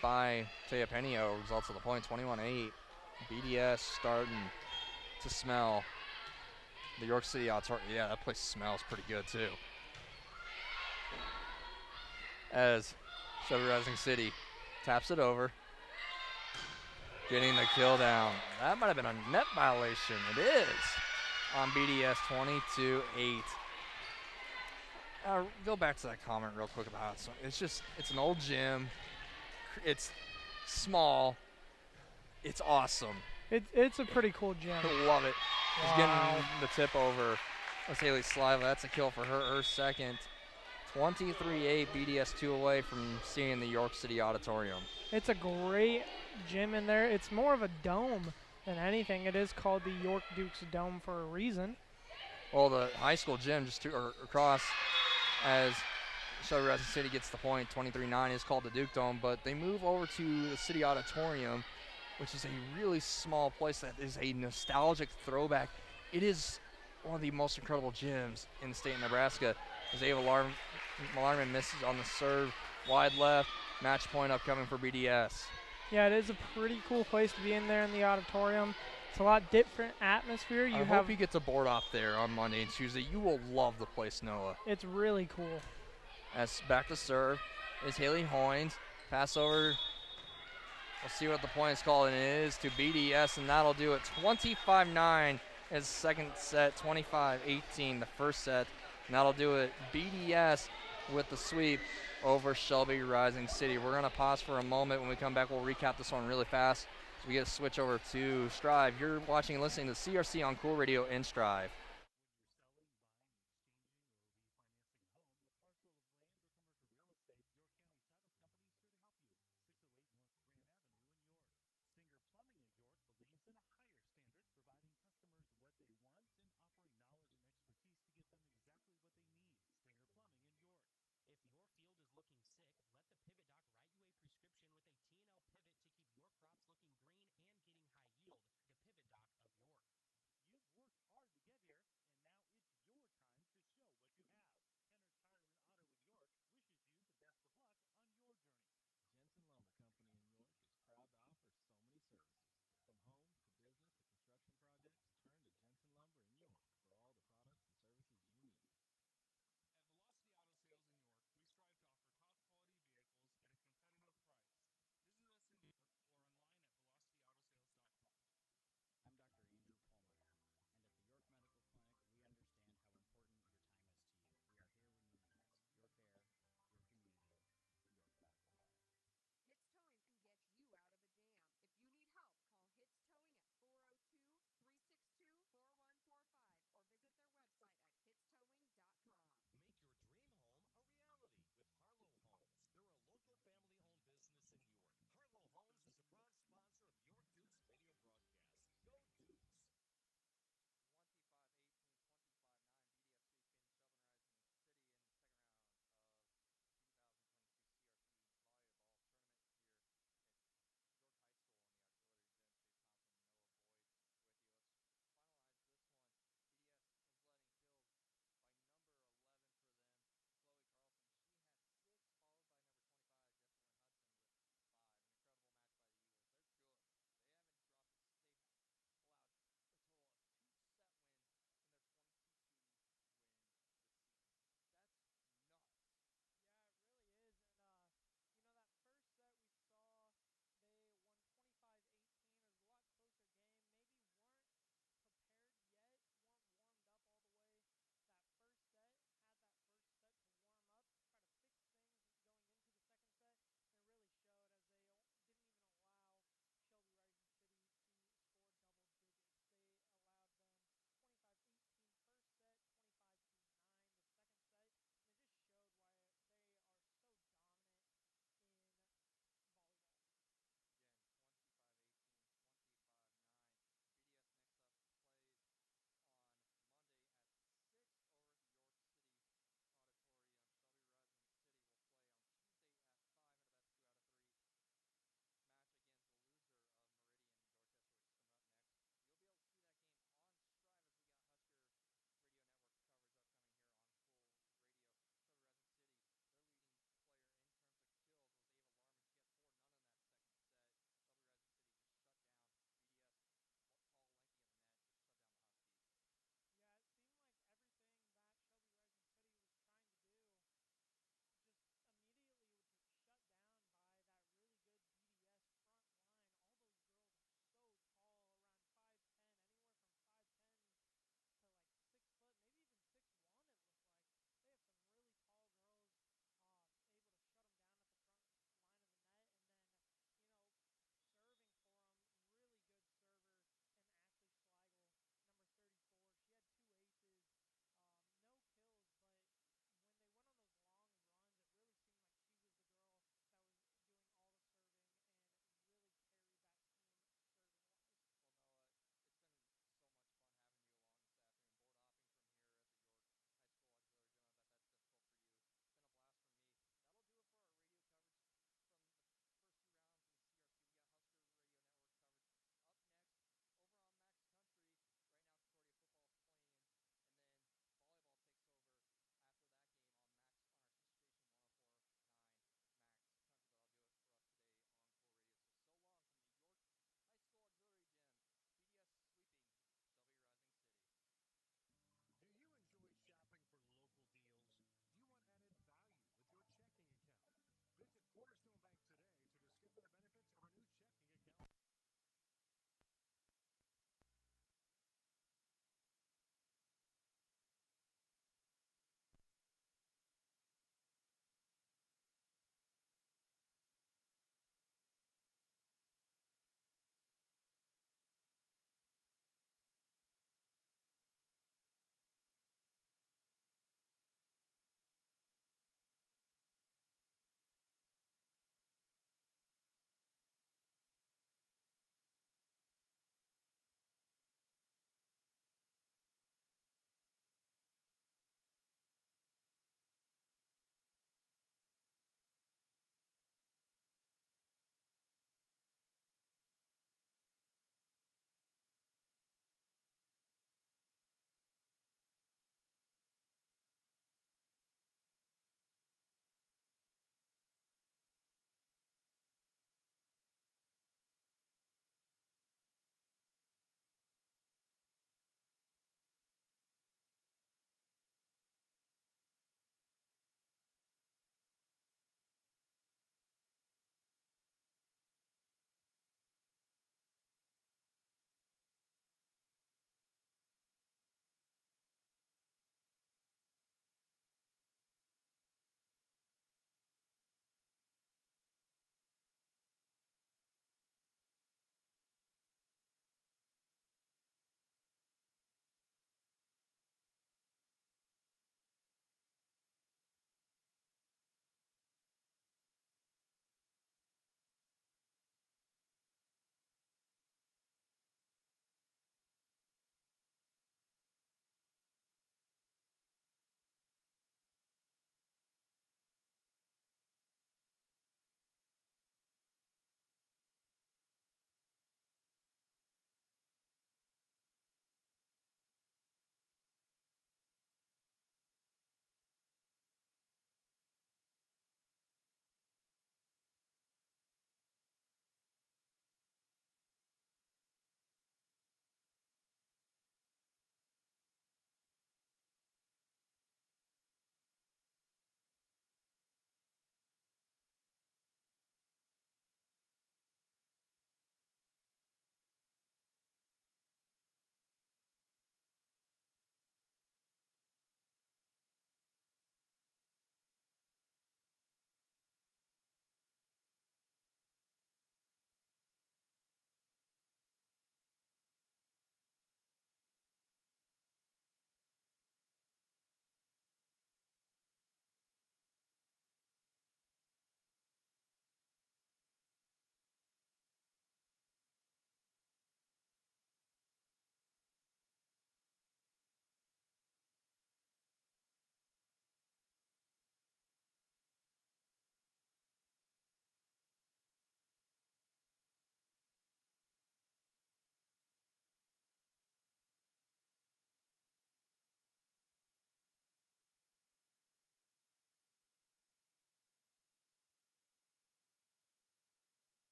by Taya Penio results in the point, 21-8. BDS starting to smell. The York City Auditorium, yeah, that place smells pretty good too. As Shelby Rising City taps it over, getting the kill down. That might have been a net violation. It is on BDS, 22-8. Go back to that comment real quick about it. So it's an old gym. It's small. It's awesome. It's a pretty cool gym. I love it. Wow. She's getting the tip over. That's Haley Sliva. That's a kill for her second. 23-8, BDS 2 away from seeing the York City Auditorium. It's a great gym in there. It's more of a dome than anything. It is called the York Dukes Dome for a reason. Well, the high school gym just across as Shelby Rising City gets the point, 23-9 is called the Duke Dome, but they move over to the City Auditorium, which is a really small place that is a nostalgic throwback. It is one of the most incredible gyms in the state of Nebraska. As Ava Malarman misses on the serve, wide left, match point upcoming for BDS. Yeah, it is a pretty cool place to be in there in the auditorium. It's a lot different atmosphere. I hope you get to board off there on Monday and Tuesday. You will love the place, Noah. It's really cool. As back to serve is Haley Hoynes. Pass over. We'll see what the point is called, and it is to BDS, and that'll do it. 25-9 is the second set, 25-18 the first set, and that'll do it. BDS with the sweep over Shelby Rising City. We're going to pause for a moment. When we come back, we'll recap this one really fast. So we get to switch over to Strive. You're watching and listening to CRC on Cool Radio in Strive.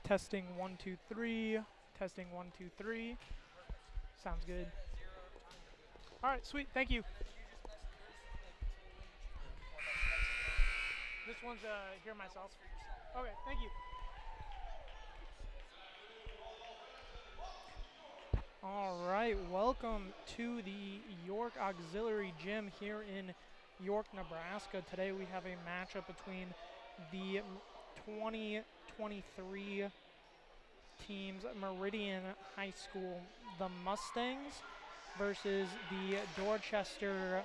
Testing 1 2 3. Testing 1 2 3. Sounds good. All right, sweet. Thank you. This one's hear myself. Okay, thank you. All right, welcome to the York Auxiliary Gym here in York, Nebraska. Today we have a matchup between the 2023 teams, Meridian High School, the Mustangs, versus the Dorchester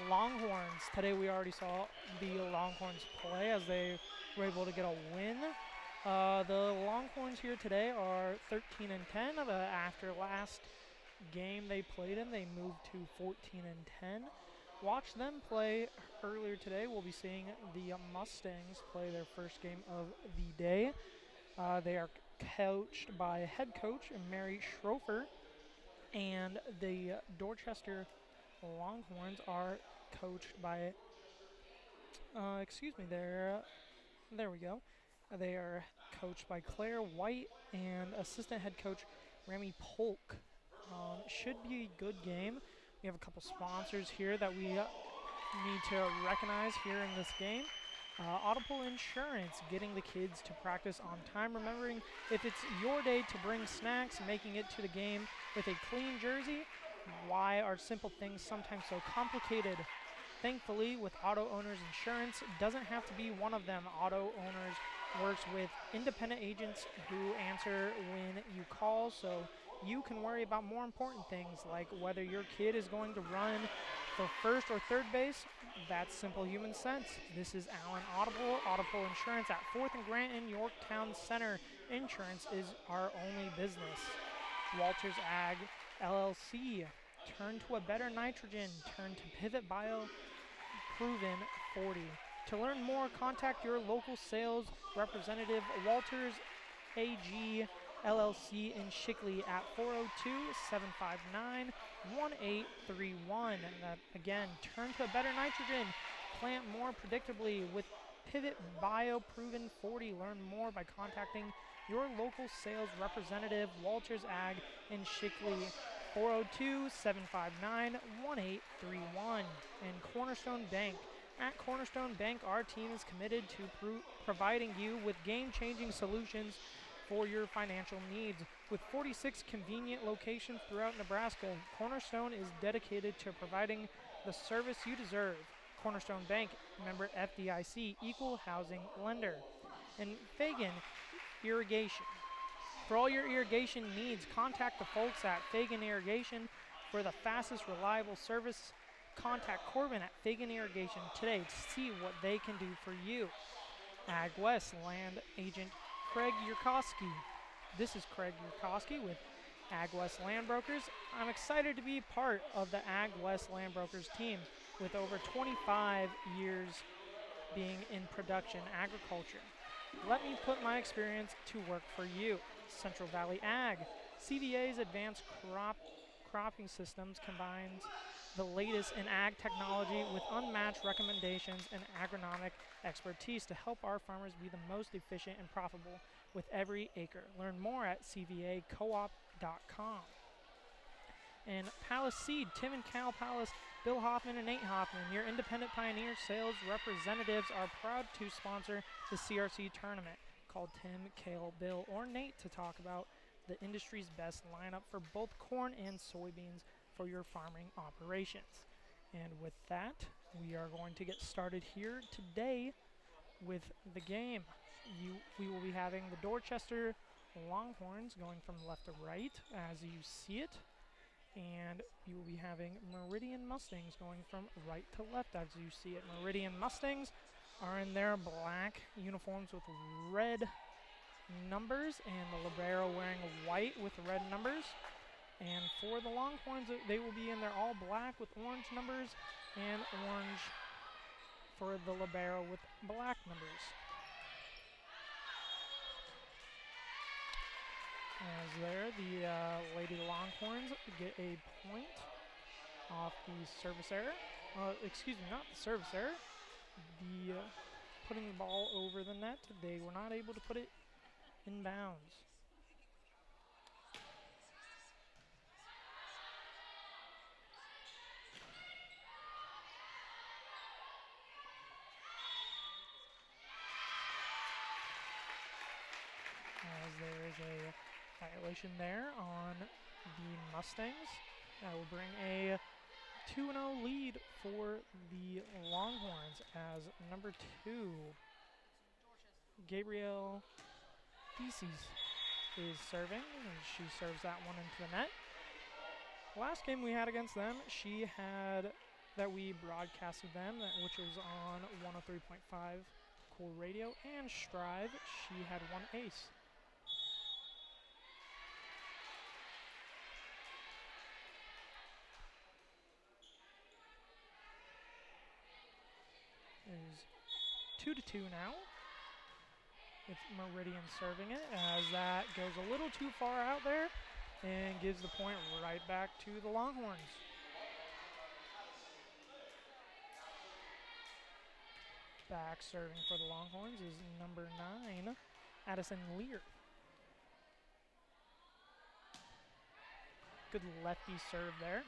Longhorns. Today we already saw the Longhorns play as they were able to get a win. The Longhorns here today are 13 and 10. After last game they played in, they moved to 14 and 10. Watch them play earlier today. We'll be seeing the Mustangs play their first game of the day. They are coached by head coach Mary Schrofer, and the Dorchester Longhorns are coached by, there we go. They are coached by Claire White and assistant head coach Remy Polk. Should be a good game. We have a couple sponsors here that we need to recognize here in this game. Audible Insurance, getting the kids to practice on time. Remembering if it's your day to bring snacks, making it to the game with a clean jersey. Why are simple things sometimes so complicated? Thankfully, with Auto Owners Insurance, it doesn't have to be one of them. Auto Owners works with independent agents who answer when you call, so you can worry about more important things like whether your kid is going to run for first or third base. That's simple human sense. This is Allen Audible Insurance at 4th and Grant in Yorktown Center. Insurance is our only business. Walters Ag LLC. Turn to a better nitrogen. Turn to Pivot Bio Proven 40. To learn more, contact your local sales representative, Walters AG LLC in Shickley at 402-759-1831. Again, turn to a better nitrogen. Plant more predictably with Pivot Bio Proven 40. Learn more by contacting your local sales representative, Walters Ag in Shickley, 402-759-1831. And Cornerstone Bank. At Cornerstone Bank, our team is committed to providing you with game-changing solutions for your financial needs. With 46 convenient locations throughout Nebraska, Cornerstone is dedicated to providing the service you deserve. Cornerstone Bank, member FDIC, equal housing lender. And Fagan Irrigation. For all your irrigation needs, contact the folks at Fagan Irrigation for the fastest, reliable service. Contact Corbin at Fagan Irrigation today to see what they can do for you. Ag West Land Agent Craig Yurkowski. This is Craig Yurkowski with Ag West Land Brokers. I'm excited to be part of the Ag West Land Brokers team with over 25 years being in production agriculture. Let me put my experience to work for you. Central Valley Ag. CVA's advanced cropping systems combines the latest in ag technology with unmatched recommendations and agronomic expertise to help our farmers be the most efficient and profitable with every acre. Learn more at cvacoop.com. And Palace Seed, Tim and Cal Palace, Bill Hoffman and Nate Hoffman, your independent pioneer sales representatives, are proud to sponsor the CRC tournament. Call Tim, Cal, Bill, or Nate to talk about the industry's best lineup for both corn and soybeans for your farming operations. And with that, we are going to get started here today with the game. We will be having the Dorchester Longhorns going from left to right as you see it, and you will be having Meridian Mustangs going from right to left as you see it. Meridian Mustangs are in their black uniforms with red numbers, and the libero wearing white with red numbers. And for the Longhorns, they will be in their all black with orange numbers, and orange for the libero with black numbers. As there, the Lady Longhorns get a point off the service error. Excuse me, not the service error. The putting the ball over the net. They were not able to put it inbounds. As there is a violation there on the Mustangs. That will bring a 2-0 lead for the Longhorns as number 2, Gabrielle Theses, is serving, and she serves that one into the net. Last game we had against them, that we broadcasted them, which was on 103.5 Cool Radio and Strive. She had 1 ace. Is 2-2 now, with Meridian serving it, as that goes a little too far out there and gives the point right back to the Longhorns. Back serving for the Longhorns is number 9, Addison Lear. Good lefty serve there.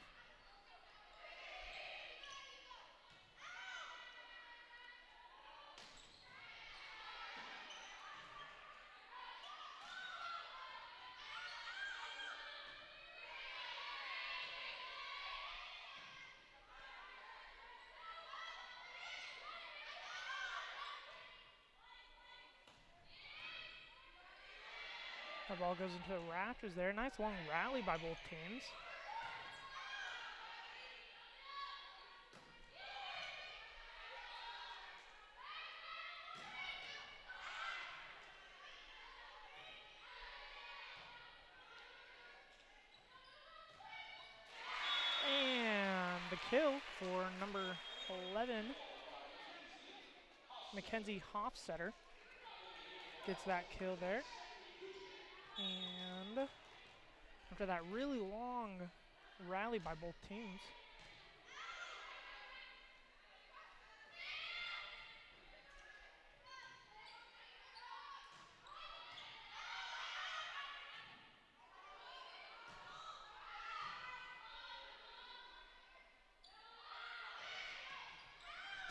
The ball goes into the rafters there. Nice long rally by both teams. And the kill for number 11, Mackenzie Hofstetter, gets that kill there. And after that really long rally by both teams,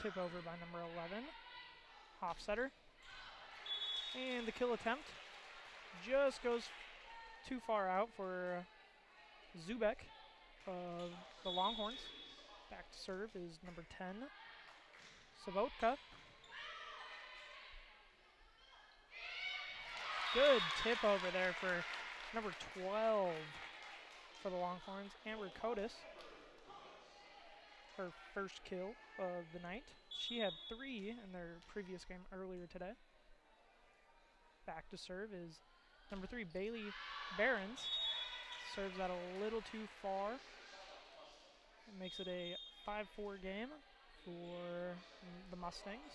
tip over by number 11, Hofstetter. And the kill attempt just goes too far out for Zubek of the Longhorns. Back to serve is number 10, Sabotka. Good tip over there for number 12 for the Longhorns, Amber Cotis. Her first kill of the night. She had 3 in their previous game earlier today. Back to serve is number 3, Bailey Behrens. Serves that a little too far. It makes it a 5-4 game for the Mustangs.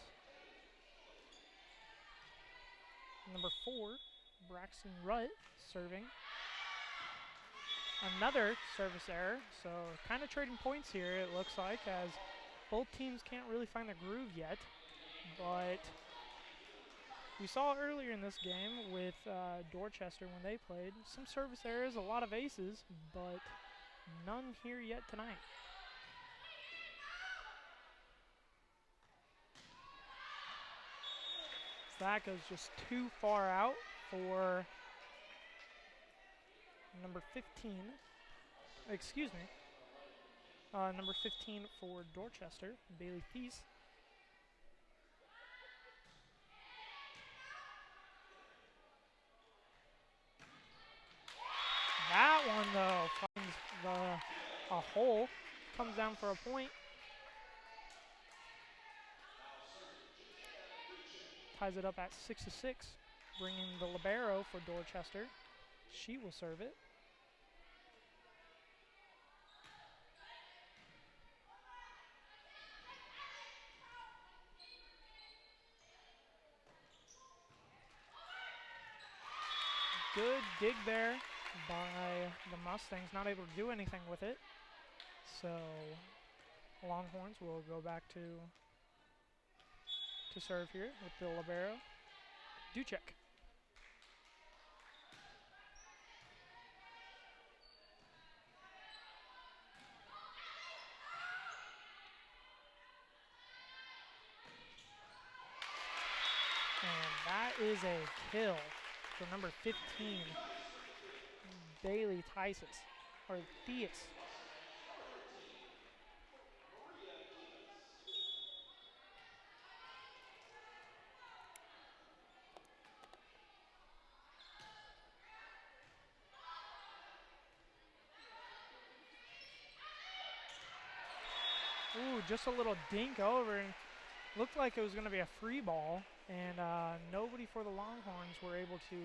Number 4, Braxton Rutt, serving. Another service error, so kind of trading points here, it looks like, as both teams can't really find the groove yet. But we saw earlier in this game with Dorchester when they played, some service errors, a lot of aces, but none here yet tonight. So that goes just too far out for number 15. Excuse me. Number 15 for Dorchester, Bailey Thies. That one, though, finds a hole, comes down for a point. Ties it up at 6-6, bringing the libero for Dorchester. She will serve it. Good dig there by the Mustangs, not able to do anything with it. So Longhorns will go back to serve here with the libero, Ducek. That is a kill for number 15, Bailey Thesis, or Theus. Ooh, just a little dink over, and looked like it was going to be a free ball, and nobody for the Longhorns were able to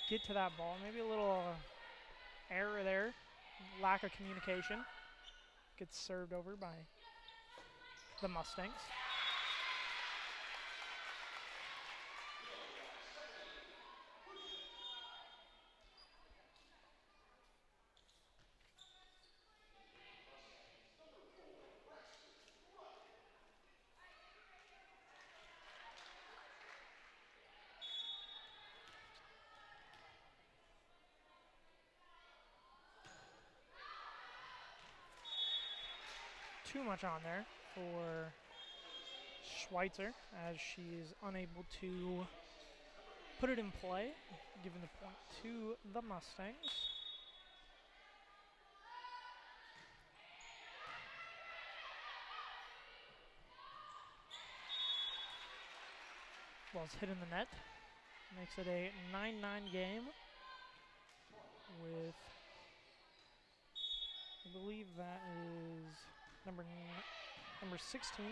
get to that ball. Maybe a little error there, lack of communication. Gets served over by the Mustangs. Too much on there for Schweitzer as she's unable to put it in play, giving the point to the Mustangs. Ball's hit in the net. Makes it a 9-9 game with, I believe that is number 16,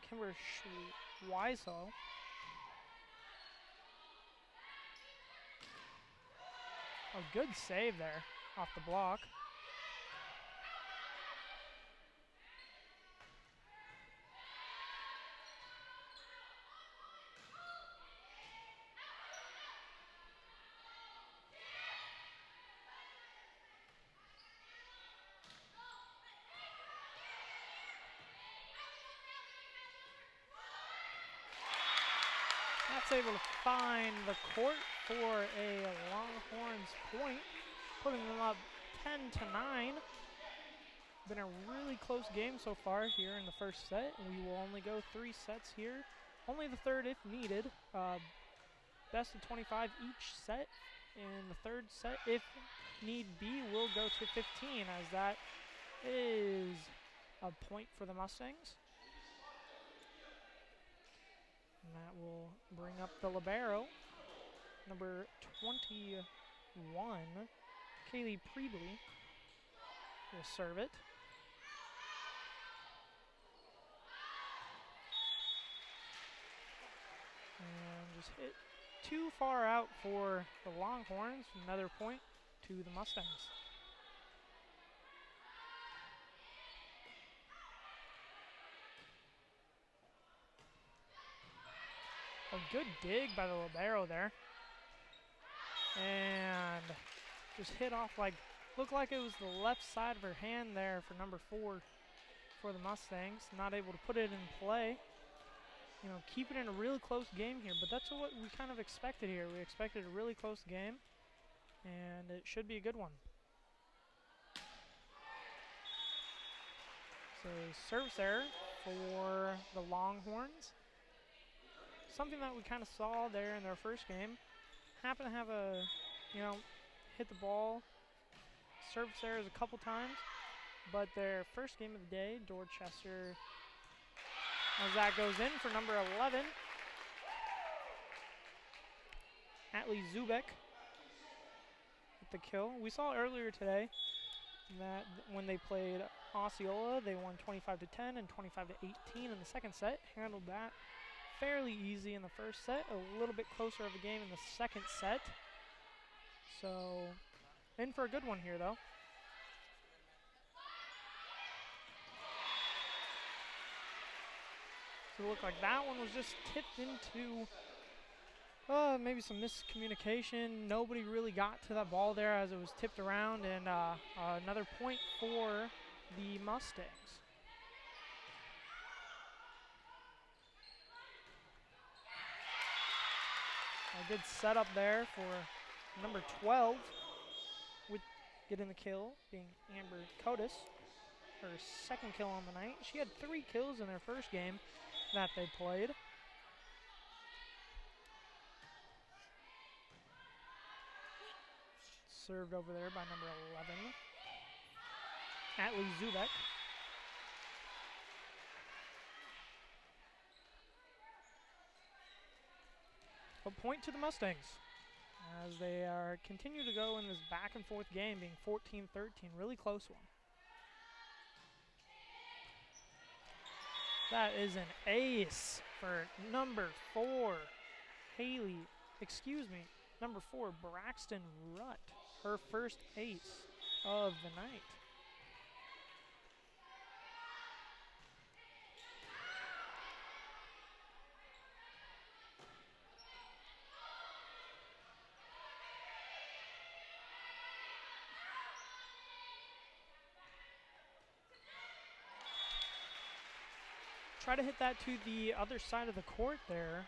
Kimber Schweisel. A good save there off the block. That's able to find the court for a Longhorns point, putting them up 10-9. Been a really close game so far here in the first set. We will only go 3 sets here. Only the third if needed. Best of 25 each set. In the third set, if need be, will go to 15, as that is a point for the Mustangs. And that will bring up the libero, number 21, Kaylee Prebley will serve it. And just hit too far out for the Longhorns. Another point to the Mustangs. A good dig by the libero there. And just hit off like, looked like it was the left side of her hand there for number 4 for the Mustangs. Not able to put it in play. You know, keep it in a really close game here, but that's what we kind of expected here. We expected a really close game, and it should be a good one. So service error for the Longhorns. Something that we kind of saw there in their first game. Happened to have a, hit the ball, service errors a couple times, but their first game of the day, Dorchester, as that goes in for number 11, Atlee Zubek with the kill. We saw earlier today that when they played Osceola, they won 25-10 and 25-18 in the second set. Handled that fairly easy in the first set, a little bit closer of a game in the second set. So, in for a good one here, though. So it looked like that one was just tipped into maybe some miscommunication. Nobody really got to that ball there as it was tipped around, and another point for the Mustangs. A good setup there for number 12 with getting the kill, being Amber Cotis, her second kill on the night. She had 3 kills in their first game that they played. Served over there by number 11, Atlee Zubek. A point to the Mustangs as they continue to go in this back and forth game, being 14-13, really close one. That is an ace for number 4, number 4, Braxton Rutt, her first ace of the night. Try to hit that to the other side of the court there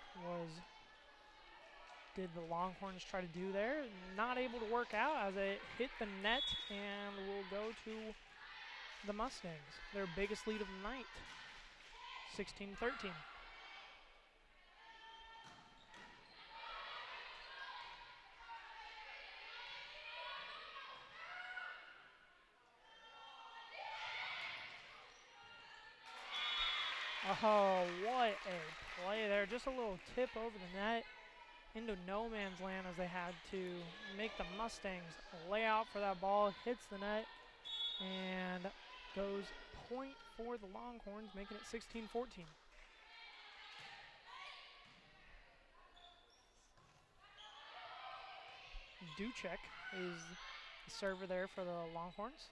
did the Longhorns try to do there. Not able to work out as it hit the net and will go to the Mustangs, their biggest lead of the night, 16-13. Oh, what a play there. Just a little tip over the net into no man's land as they had to make the Mustangs lay out for that ball. Hits the net and goes point for the Longhorns, making it 16-14. Ducek is the server there for the Longhorns.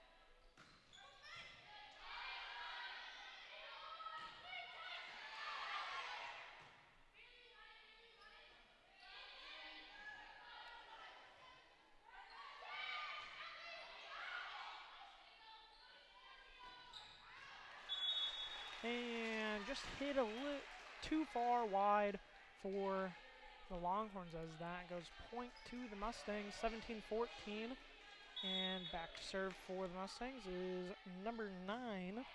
And just hit a little too far wide for the Longhorns as that goes point to the Mustangs, 17-14. And back to serve for the Mustangs is number 9,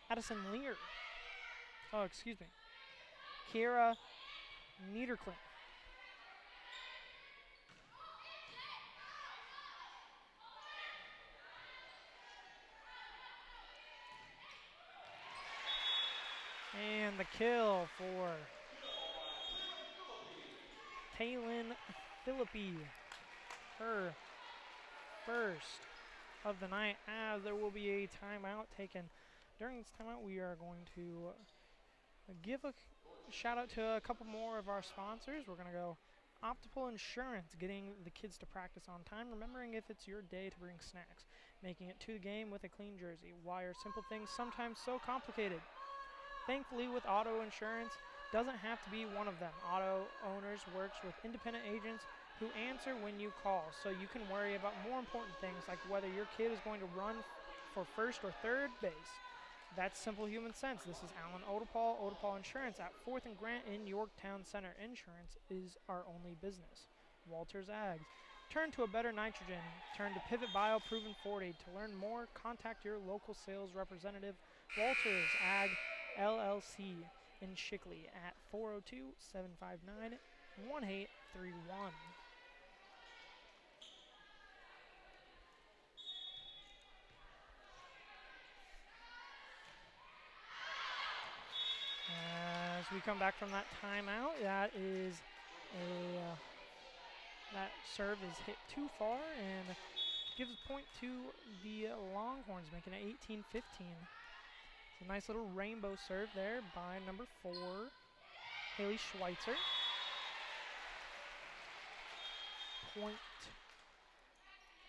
Addison Lear. Oh, excuse me. Kiera Niederklint. And the kill for Taylin Philippi, her first of the night, as there will be a timeout taken. During this timeout, we are going to give a shout out to a couple more of our sponsors. We're going to go Optimal Insurance, getting the kids to practice on time, remembering if it's your day to bring snacks, making it to the game with a clean jersey. Why are simple things sometimes so complicated? Thankfully, with auto insurance, doesn't have to be one of them. Auto Owners works with independent agents who answer when you call, so you can worry about more important things like whether your kid is going to run for first or third base. That's simple human sense. This is Alan Odepal, Odepal Insurance at 4th and Grant in Yorktown Center. Insurance is our only business. Walters Ags. Turn to a better nitrogen. Turn to Pivot Bio Proven 40. To learn more, contact your local sales representative, Walters Ag LLC in Shickley at 402-759-1831. As we come back from that timeout, that serve is hit too far and gives a point to the Longhorns, making it 18-15. A nice little rainbow serve there by number 4, Haley Schweitzer. Point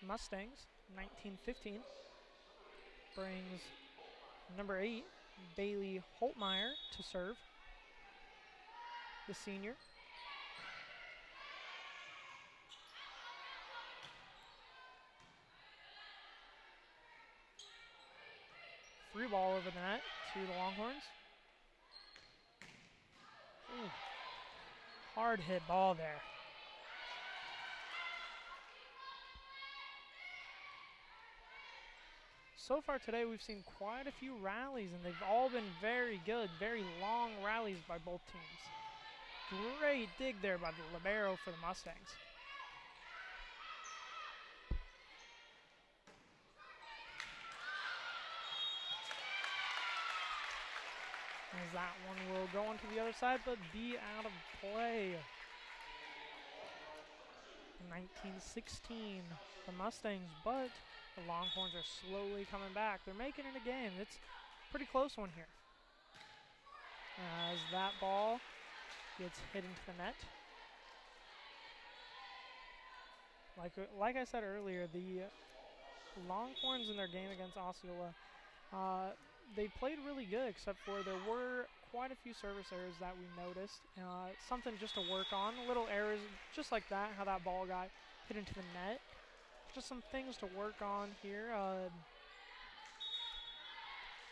Mustangs, 19-15. Brings number 8, Bailey Holtmeyer, to serve, the senior. Free ball over the net to the Longhorns. Ooh. Hard hit ball there. So far today, we've seen quite a few rallies, and they've all been very good, very long rallies by both teams. Great dig there by the libero for the Mustangs. As that one will go onto the other side, but be out of play. 19-16, the Mustangs, but the Longhorns are slowly coming back. They're making it a game. It's a pretty close one here. As that ball gets hit into the net. Like I said earlier, the Longhorns in their game against Osceola, they played really good, except for there were quite a few service errors that we noticed. Something just to work on. Little errors just like that, how that ball got hit into the net. Just some things to work on here.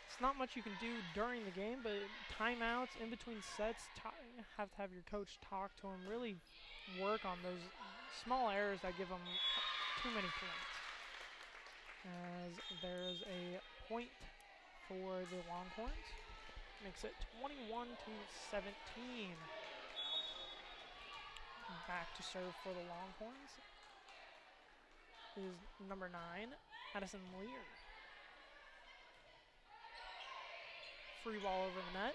It's not much you can do during the game, but timeouts, in between sets, have to have your coach talk to them, really work on those small errors that give them too many points. As there's a point for the Longhorns. Makes it 21-17. Back to serve for the Longhorns is number 9, Addison Lear. Free ball over the net.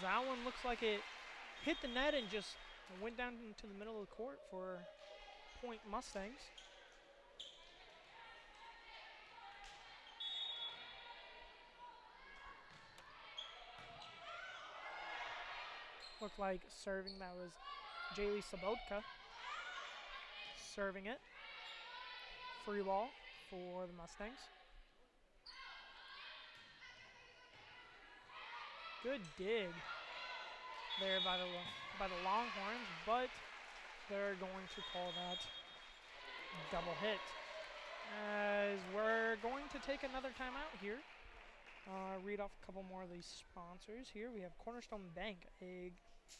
That one looks like it hit the net and just went down into the middle of the court for point Mustangs. Looked like serving, that was Jaylee Sabotka serving it. Free ball for the Mustangs. Good dig there by the Longhorns, but they're going to call that double hit. As we're going to take another timeout here. Read off a couple more of these sponsors here. We have Cornerstone Bank.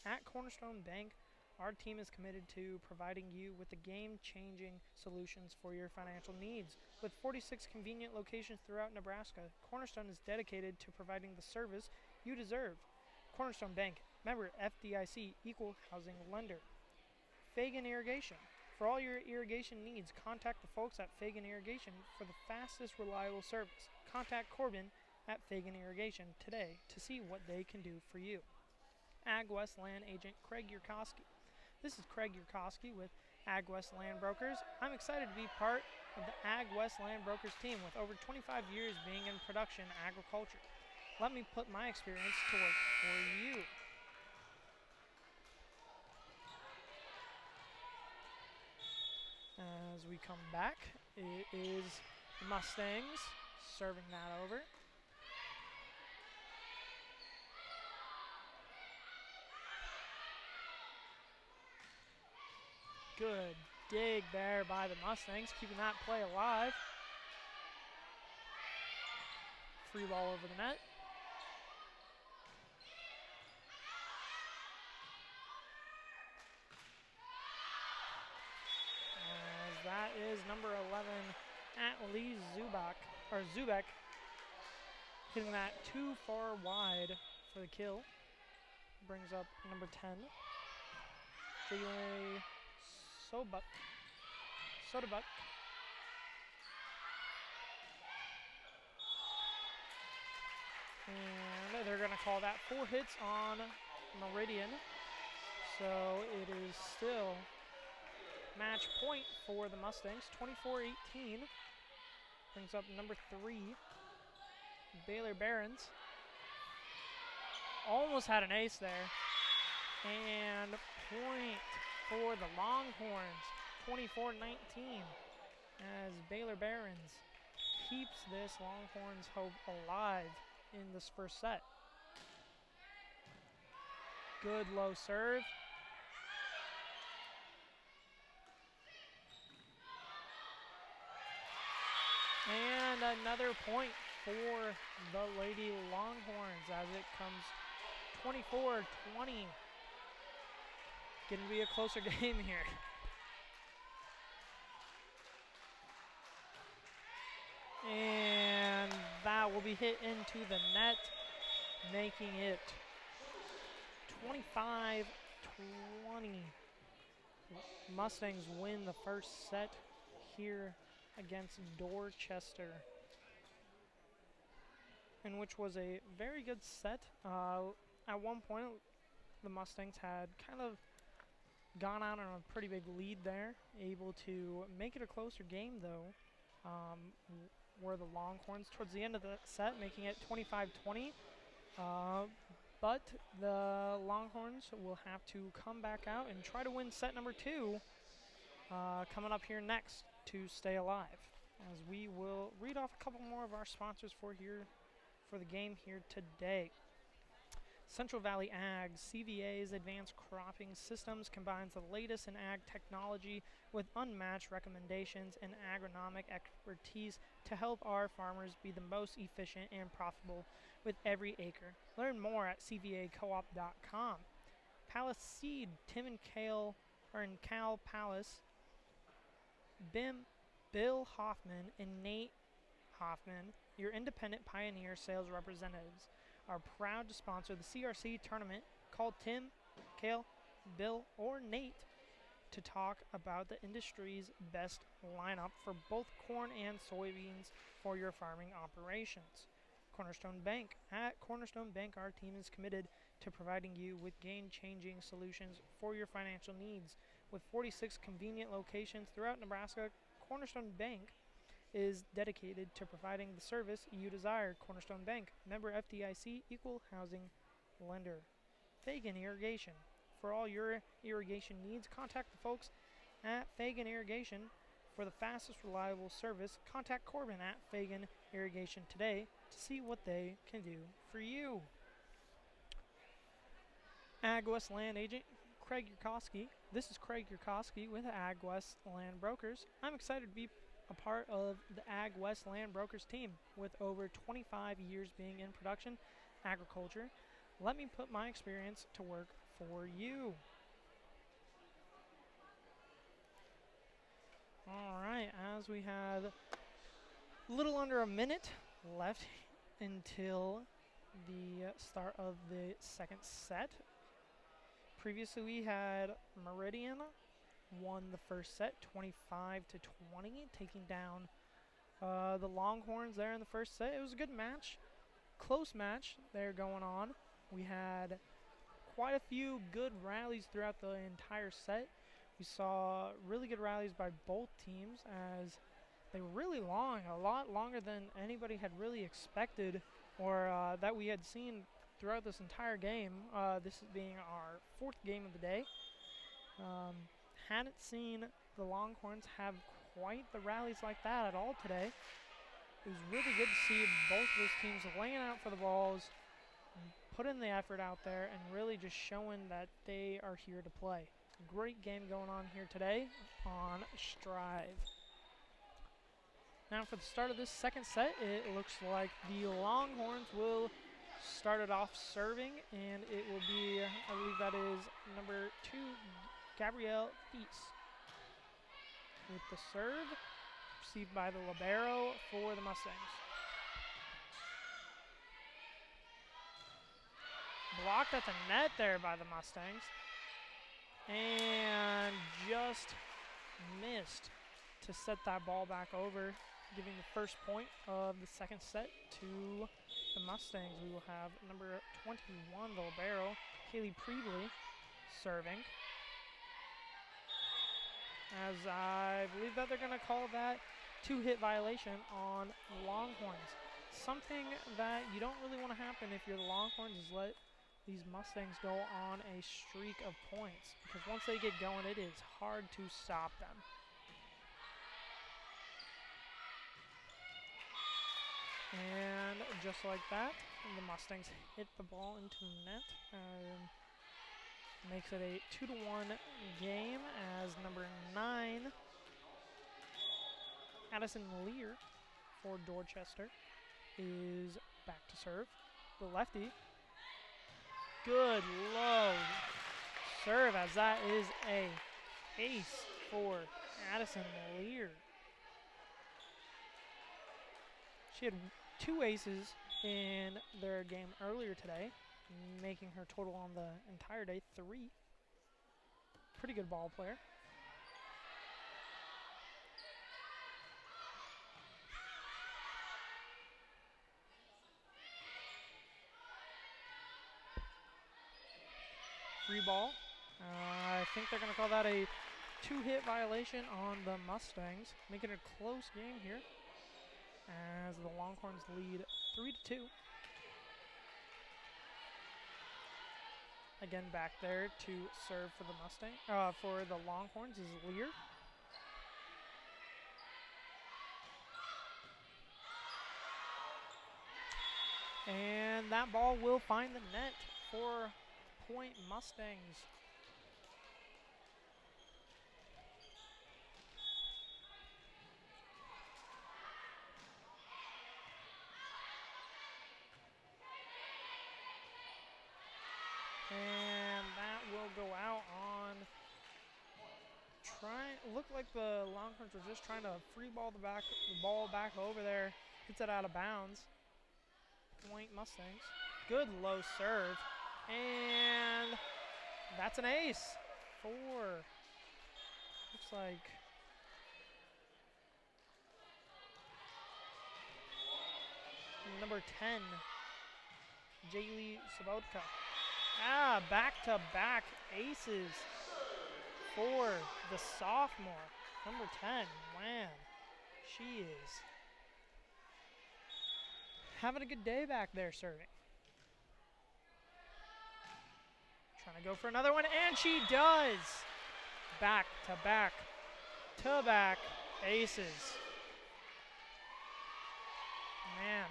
At Cornerstone Bank, our team is committed to providing you with the game-changing solutions for your financial needs. With 46 convenient locations throughout Nebraska, Cornerstone is dedicated to providing the service you deserve. Cornerstone Bank, member FDIC, equal housing lender. Fagan Irrigation. For all your irrigation needs, contact the folks at Fagan Irrigation for the fastest, reliable service. Contact Corbin at Fagan Irrigation today to see what they can do for you. Ag West Land Agent Craig Yurkowski. This is Craig Yurkowski with Ag West Land Brokers. I'm excited to be part of the Ag West Land Brokers team with over 25 years being in production agriculture. Let me put my experience to work for you. As we come back, it is the Mustangs serving that over. Good dig there by the Mustangs, keeping that play alive. Free ball over the net. As that is number 11, Atlee Zubek, hitting that too far wide for the kill. Brings up number 10, Jaylee Soderbuck. And they're going to call that 4 hits on Meridian. So it is still match point for the Mustangs, 24-18. Brings up number 3, Baylor Barons. Almost had an ace there. And point for the Longhorns, 24-19, as Baylor Barons keeps this Longhorns hope alive in this first set. Good low serve. And another point for the Lady Longhorns as it comes 24-20. Getting to be a closer game here. And that will be hit into the net, making it 25-20. Mustangs win the first set here against Dorchester, in which was a very good set. At one point, the Mustangs had kind of gone out on a pretty big lead there, able to make it a closer game though. Were the Longhorns towards the end of the set, making it 25-20. But the Longhorns will have to come back out and try to win set number 2 coming up here next to stay alive. As we will read off a couple more of our sponsors for the game here today. Central Valley Ag, CVA's advanced cropping systems combines the latest in ag technology with unmatched recommendations and agronomic expertise to help our farmers be the most efficient and profitable with every acre. Learn more at cvacoop.com. Palace Seed, Tim and Cal Palace, Bill Hoffman and Nate Hoffman, your independent Pioneer sales representatives, are proud to sponsor the CRC tournament. Call Tim, Kale, Bill, or Nate to talk about the industry's best lineup for both corn and soybeans for your farming operations. Cornerstone Bank. At Cornerstone Bank, our team is committed to providing you with game-changing solutions for your financial needs. With 46 convenient locations throughout Nebraska, Cornerstone Bank is dedicated to providing the service you desire. Cornerstone Bank, member FDIC, equal housing lender. Fagan Irrigation. For all your irrigation needs, contact the folks at Fagan Irrigation. For the fastest, reliable service, contact Corbin at Fagan Irrigation today to see what they can do for you. Ag West Land Agent Craig Yurkowski. This is Craig Yurkowski with Ag West Land Brokers. I'm excited to be a part of the Ag West Land Brokers team with over 25 years being in production agriculture. Let me put my experience to work for you. All right, as we have a little under a minute left until the start of the second set. Previously we had Meridian won the first set 25-20, taking down the Longhorns there in the first set. It was a good match, close match there going on. We had quite a few good rallies throughout the entire set. We saw really good rallies by both teams as they were really long, a lot longer than anybody had really expected or that we had seen throughout this entire game. This is being our fourth game of the day. Hadn't seen the Longhorns have quite the rallies like that at all today. It was really good to see both of those teams laying out for the balls, putting the effort out there, and really just showing that they are here to play. Great game going on here today on Strive. Now for the start of this second set, it looks like the Longhorns will start it off serving, and it will be, I believe that is number 2, Gabrielle Feast with the serve, received by the libero for the Mustangs. Blocked at the net there by the Mustangs, and just missed to set that ball back over, giving the first point of the second set to the Mustangs. We will have number 21, the libero, Kaylee Prebley, serving. As I believe that they're going to call that 2-hit violation on the Longhorns. Something that you don't really want to happen if you're the Longhorns is let these Mustangs go on a streak of points, because once they get going, it is hard to stop them. And just like that, the Mustangs hit the ball into the net. Makes it a 2-1 game as number 9, Addison Lear for Dorchester, is back to serve. The lefty. Good low serve, as that is a ace for Addison Lear. She had 2 aces in their game earlier today, making her total on the entire day 3. Pretty good ball player. free ball. I think they're going to call that a 2-hit violation on the Mustangs, making it a close game here as the Longhorns lead 3-2. Again, back there to serve for the for the Longhorns is Lear. And that ball will find the net for Point Mustangs. And that will go out on look like the Longhorns were just trying to free ball the ball back over there. Hits it out of bounds. Point Mustangs. Good low serve. And that's an ace. 4. Looks like number 10, Jaylee Sabotka. Back-to-back aces for the sophomore. Number 10, man, she is having a good day back there serving. Trying to go for another one, and she does. Back-to-back aces. Man.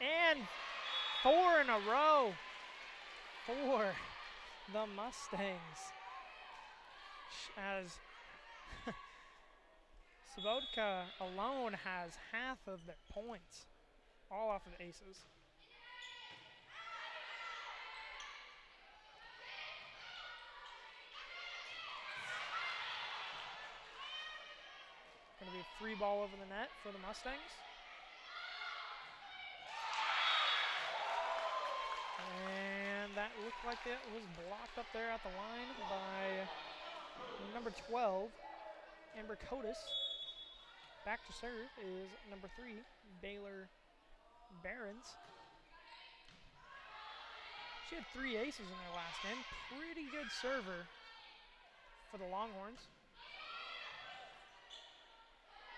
And 4 in a row for the Mustangs. As Sabotka alone has half of their points, all off of aces. Going to be a free ball over the net for the Mustangs. And that looked like it was blocked up there at the line by number 12, Amber Cotis. Back to serve is number 3, Baylor Barons. She had 3 aces in their last game. Pretty good server for the Longhorns.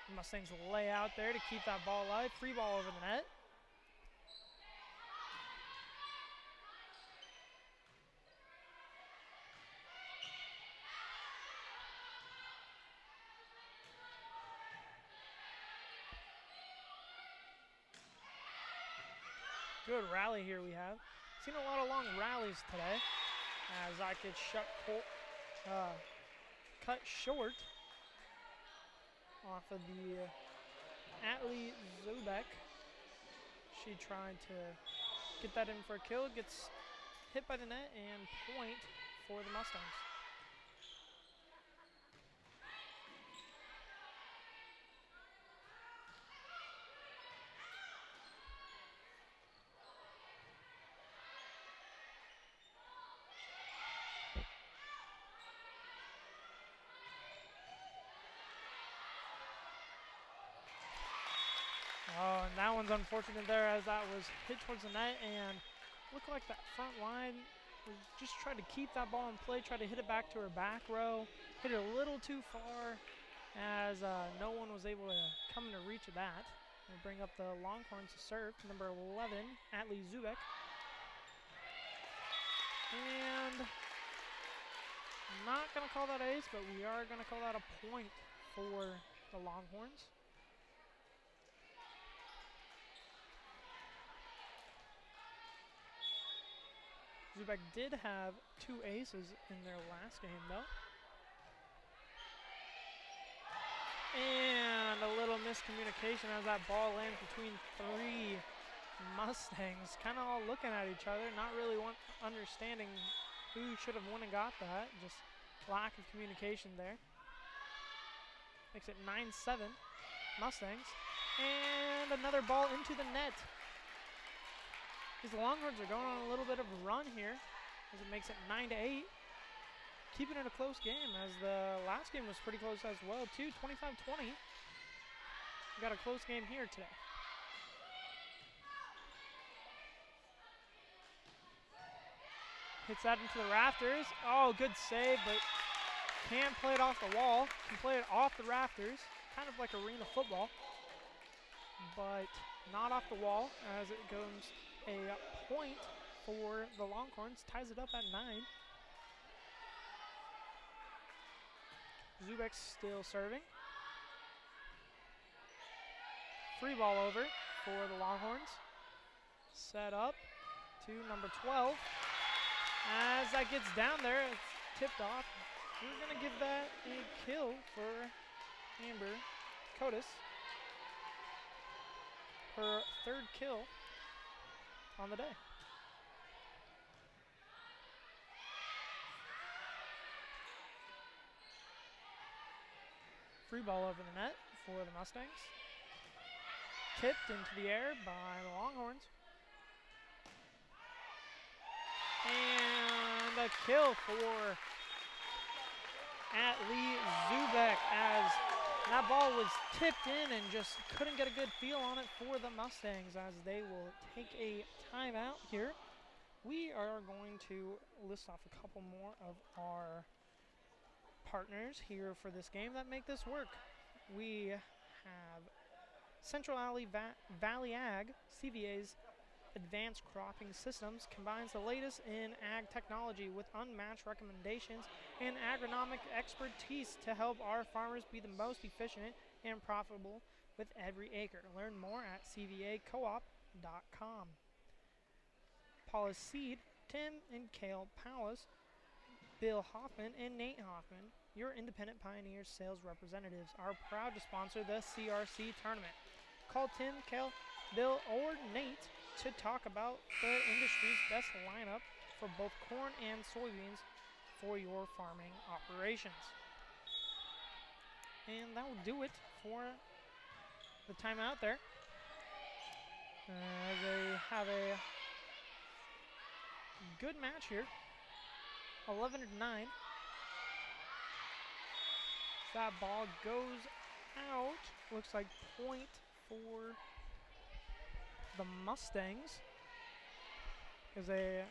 The Mustangs lay out there to keep that ball alive. Free ball over the net. Good rally here we have. Seen a lot of long rallies today as I could cut short off of the Atlee Zubek. She tried to get that in for a kill, gets hit by the net, and point for the Mustangs. Oh, and that one's unfortunate there as that was hit towards the net, and looked like that front line was just trying to keep that ball in play, try to hit it back to her back row, hit it a little too far as no one was able to come into reach of that. We'll bring up the Longhorns to serve, number 11, Atlee Zubek. And not going to call that ace, but we are going to call that a point for the Longhorns. Zubek did have 2 aces in their last game, though. And a little miscommunication as that ball lands between 3 Mustangs, kind of all looking at each other, not really understanding who should have won and got that. Just lack of communication there. Makes it 9-7 Mustangs. And another ball into the net. These Longhorns are going on a little bit of a run here as it makes it 9-8. Keeping it a close game as the last game was pretty close as well too, 25-20. We got a close game here today. Hits that into the rafters. Oh, good save, but can't play it off the wall. Can play it off the rafters, kind of like arena football, but not off the wall as it goes a point for the Longhorns. Ties it up at 9. Zubek's still serving. Free ball over for the Longhorns. Set up to number 12. As that gets down there, it's tipped off. We're going to give that a kill for Amber Cotis. Her 3rd kill on the day. Free ball over the net for the Mustangs. Tipped into the air by the Longhorns. And a kill for Atlee Zubek as that ball was tipped in and just couldn't get a good feel on it for the Mustangs as they will take a timeout here. We are going to list off a couple more of our partners here for this game that make this work. We have Central Valley Ag, CVA's Advanced Cropping Systems combines the latest in ag technology with unmatched recommendations and agronomic expertise to help our farmers be the most efficient and profitable with every acre. Learn more at cvacoop.com. Paula's Seed, Tim and Kale Powers, Bill Hoffman and Nate Hoffman, your independent pioneers sales representatives, are proud to sponsor the CRC tournament. Call Tim, Kale, Bill, or Nate to talk about the industry's best lineup for both corn and soybeans for your farming operations. And that will do it for the timeout there. They have a good match here. 11-9. That ball goes out. Looks like point for the Mustangs. As a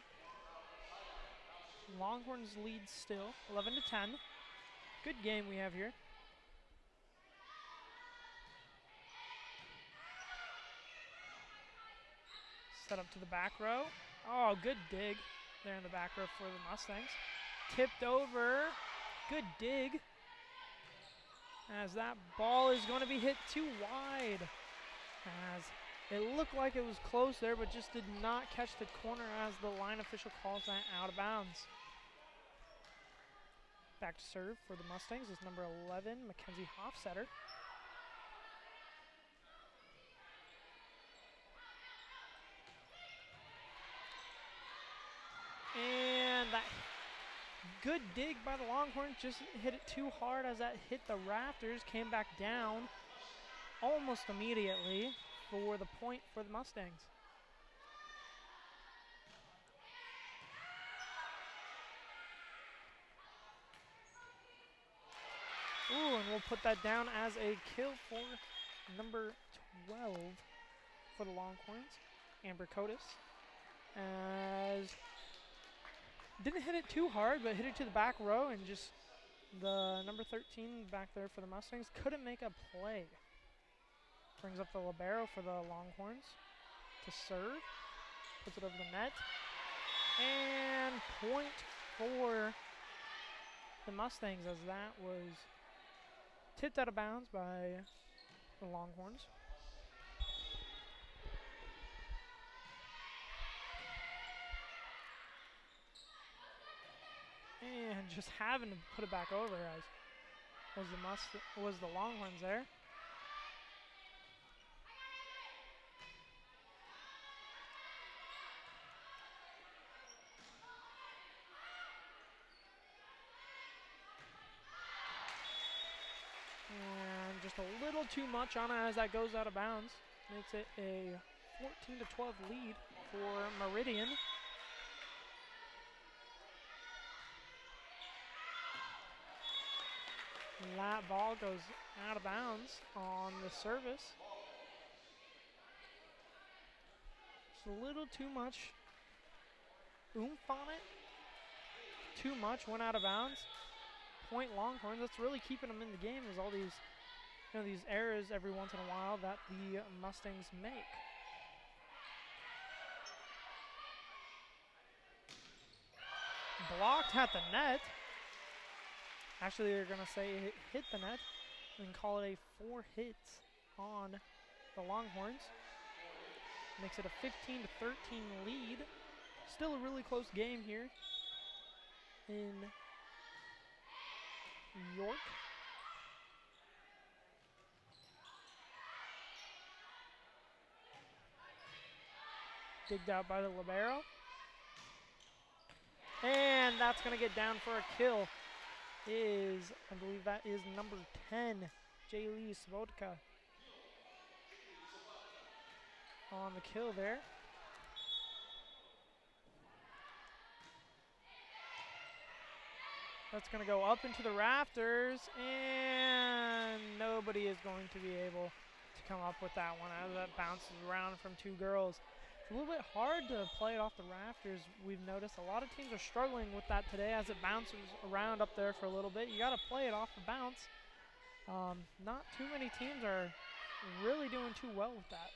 Longhorns lead still, 11-10. Good game we have here. Set up to the back row. Oh, good dig there in the back row for the Mustangs. Tipped over. Good dig. As that ball is going to be hit too wide. As it looked like it was close there, but just did not catch the corner as the line official calls that out of bounds. Back to serve for the Mustangs is number 11, Mackenzie Hofstetter. And that good dig by the Longhorns, just hit it too hard as that hit the rafters, came back down almost immediately for the point for the Mustangs. Ooh, and we'll put that down as a kill for number 12 for the Longhorns, Amber Cotis. As didn't hit it too hard, but hit it to the back row, and just the number 13 back there for the Mustangs couldn't make a play. Brings up the libero for the Longhorns to serve. Puts it over the net. And point for the Mustangs as that was tipped out of bounds by the Longhorns. And just having to put it back over as was the Longhorns there. And just a little too much on it as that goes out of bounds. Makes it a 14-12 lead for Meridian. That ball goes out of bounds on the service. Just a little too much oomph on it too much, went out of bounds. Point Longhorns. That's really keeping them in the game, is all these, these errors every once in a while that the Mustangs make. Blocked at the net. Actually, they're going to say it hit the net and call it a 4 hits on the Longhorns. Makes it a 15-13 lead. Still a really close game here in York. Digged out by the libero. And that's going to get down for a kill. I believe that is number 10, Jaylee Svodka, on the kill there. That's going to go up into the rafters, and nobody is going to be able to come up with that one as that bounces around from two girls. It's a little bit hard to play it off the rafters. We've noticed a lot of teams are struggling with that today as it bounces around up there for a little bit. You got to play it off the bounce. Not too many teams are really doing too well with that.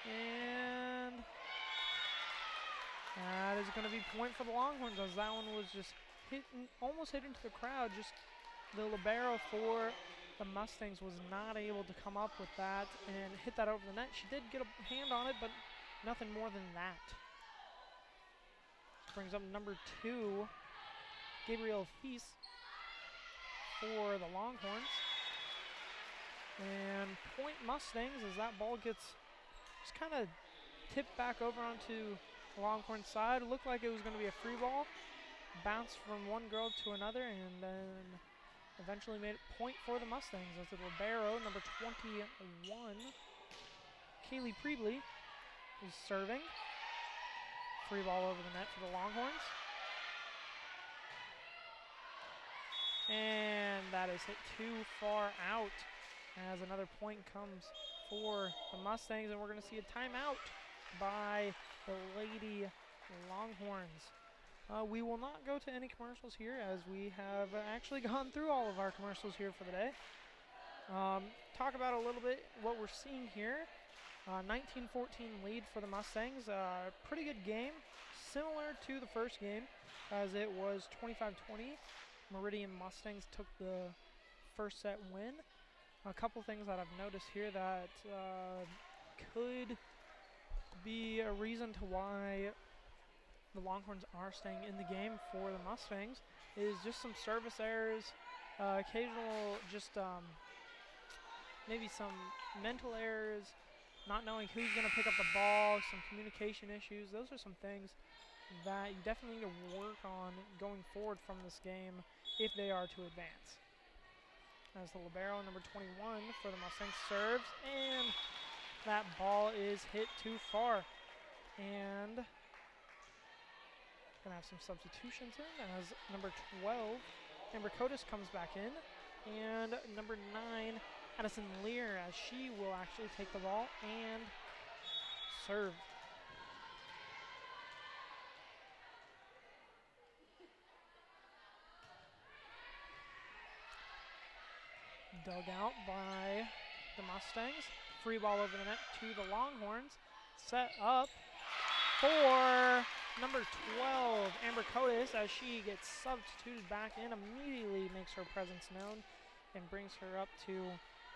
And that is going to be point for the Longhorns, as that one was just almost hit into the crowd. Just the libero for the Mustangs was not able to come up with that and hit that over the net. She did get a hand on it, but nothing more than that. Brings up number 2, Gabrielle Thies for the Longhorns. And point Mustangs as that ball gets just kind of tipped back over onto the Longhorn side. It looked like it was going to be a free ball. Bounced from one girl to another, and then eventually made it point for the Mustangs as the libero, number 21, Kaylee Prebley, is serving. Free ball over the net for the Longhorns. And that is hit too far out as another point comes for the Mustangs, and we're going to see a timeout by the Lady Longhorns. We will not go to any commercials here, as we have actually gone through all of our commercials here for the day. Talk about a little bit what we're seeing here. 19-14 lead for the Mustangs. Pretty good game, similar to the first game, as it was 25-20. Meridian Mustangs took the first set win. A couple things that I've noticed here that could be a reason to why the Longhorns are staying in the game for the Mustangs is just some service errors, occasional just maybe some mental errors, not knowing who's going to pick up the ball, some communication issues. Those are some things that you definitely need to work on going forward from this game if they are to advance. As the libero, number 21 for the Mustangs, serves, and that ball is hit too far. And going to have some substitutions in as number 12, Amber Cotis, comes back in. And number 9, Addison Lear, as she will actually take the ball and serve. Dug out by the Mustangs. Free ball over the net to the Longhorns. Set up for number 12, Amber Cotis, as she gets substituted back in, immediately makes her presence known and brings her up to,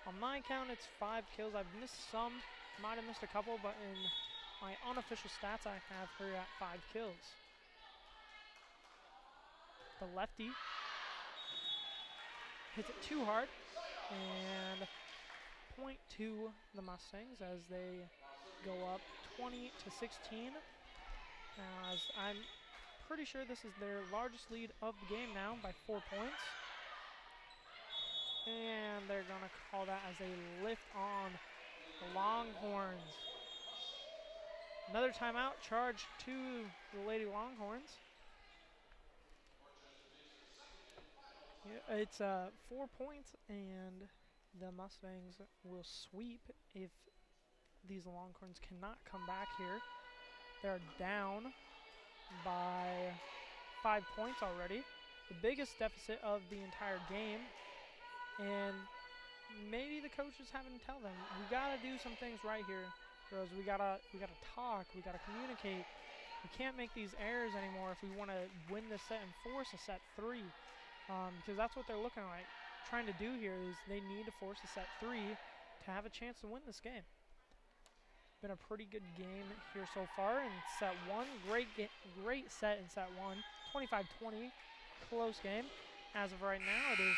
on my count, it's 5 kills. I've missed some, might have missed a couple, but in my unofficial stats, I have her at 5 kills. The lefty hits it too hard, and point to the Mustangs as they go up 20-16. As I'm pretty sure this is their largest lead of the game now by 4 points. And they're going to call that as a lift on the Longhorns. Another timeout charge to the Lady Longhorns. Yeah, it's 4 points, and the Mustangs will sweep if these Longhorns cannot come back here. They're down by 5 points already. The biggest deficit of the entire game. And maybe the coach is having to tell them, we gotta do some things right here, girls. We gotta talk. We gotta communicate. We can't make these errors anymore if we want to win this set and force a set 3, because that's what they're looking like. Trying to do here is they need to force a set 3 to have a chance to win this game. Been a pretty good game here so far in set 1. Great set in set 1. 25-20, close game. As of right now, it is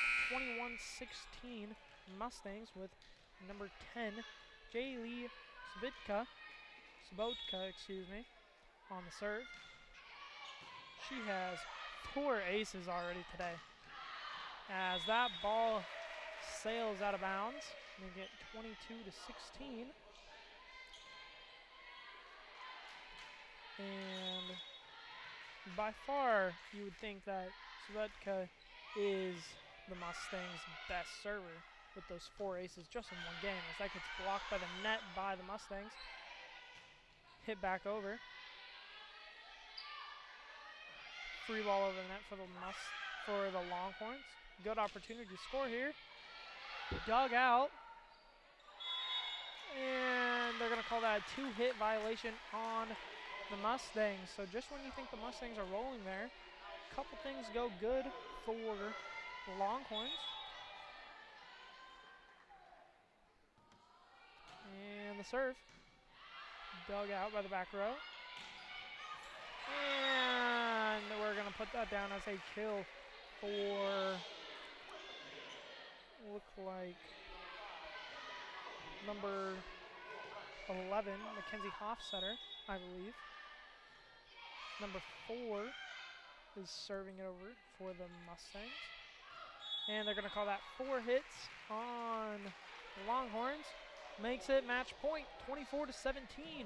21-16 Mustangs with number 10, Jaylee Sabotka, on the serve. She has 4 aces already today. As that ball sails out of bounds, make it 22-16. And by far, you would think that Sabotka is the Mustangs' best server with those 4 aces just in one game, as that gets blocked by the net by the Mustangs. Hit back over. Free ball over the net for the Longhorns. Good opportunity to score here. Dug out. And they're going to call that a 2-hit violation on the Mustangs. So just when you think the Mustangs are rolling there, a couple things go good for the Longhorns. And the serve. Dug out by the back row. And we're going to put that down as a kill for, look like, number 11, Mackenzie Hofstetter, I believe. Number 4 is serving it over for the Mustangs. And they're going to call that 4 hits on the Longhorns. Makes it match point, 24-17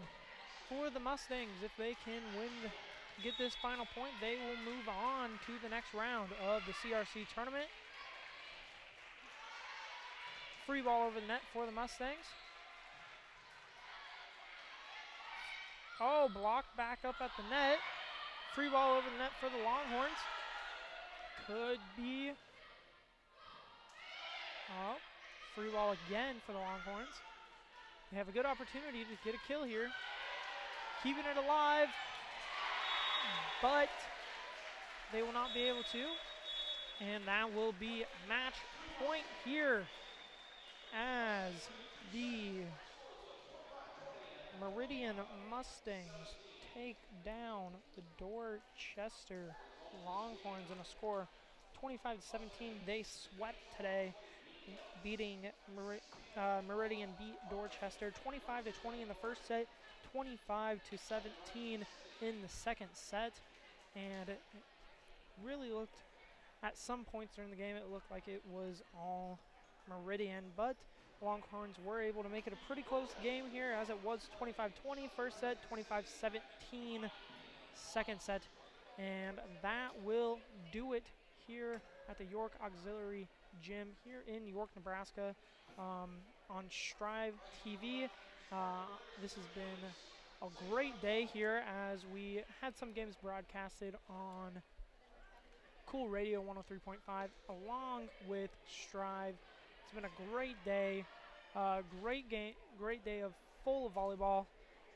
for the Mustangs. If they can get this final point, they will move on to the next round of the CRC tournament. Free ball over the net for the Mustangs. Oh, blocked back up at the net. Free ball over the net for the Longhorns. Could be. Oh, free ball again for the Longhorns. They have a good opportunity to get a kill here. Keeping it alive, but they will not be able to. And that will be match point here as the Meridian Mustangs take down the Dorchester Longhorns in a score 25-17. They swept today, beating Meridian beat Dorchester 25-20 in the first set, 25-17 in the second set, and it really looked, at some points during the game, it looked like it was all Meridian, but Longhorns were able to make it a pretty close game here, as it was 25-20 first set, 25-17 second set, and that will do it here at the York Auxiliary Gym here in York, Nebraska, on Strive TV. This has been a great day here, as we had some games broadcasted on Cool Radio 103.5 along with Strive. It's been a great day, great day of full of volleyball,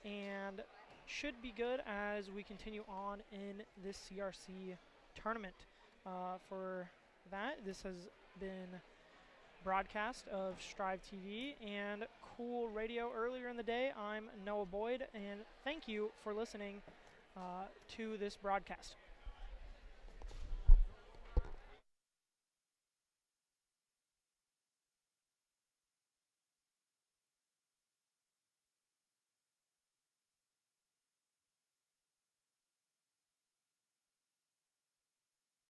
and should be good as we continue on in this CRC tournament. For that, this has been broadcast of Strive TV and Cool Radio earlier in the day. I'm Noah Boyd, and thank you for listening to this broadcast.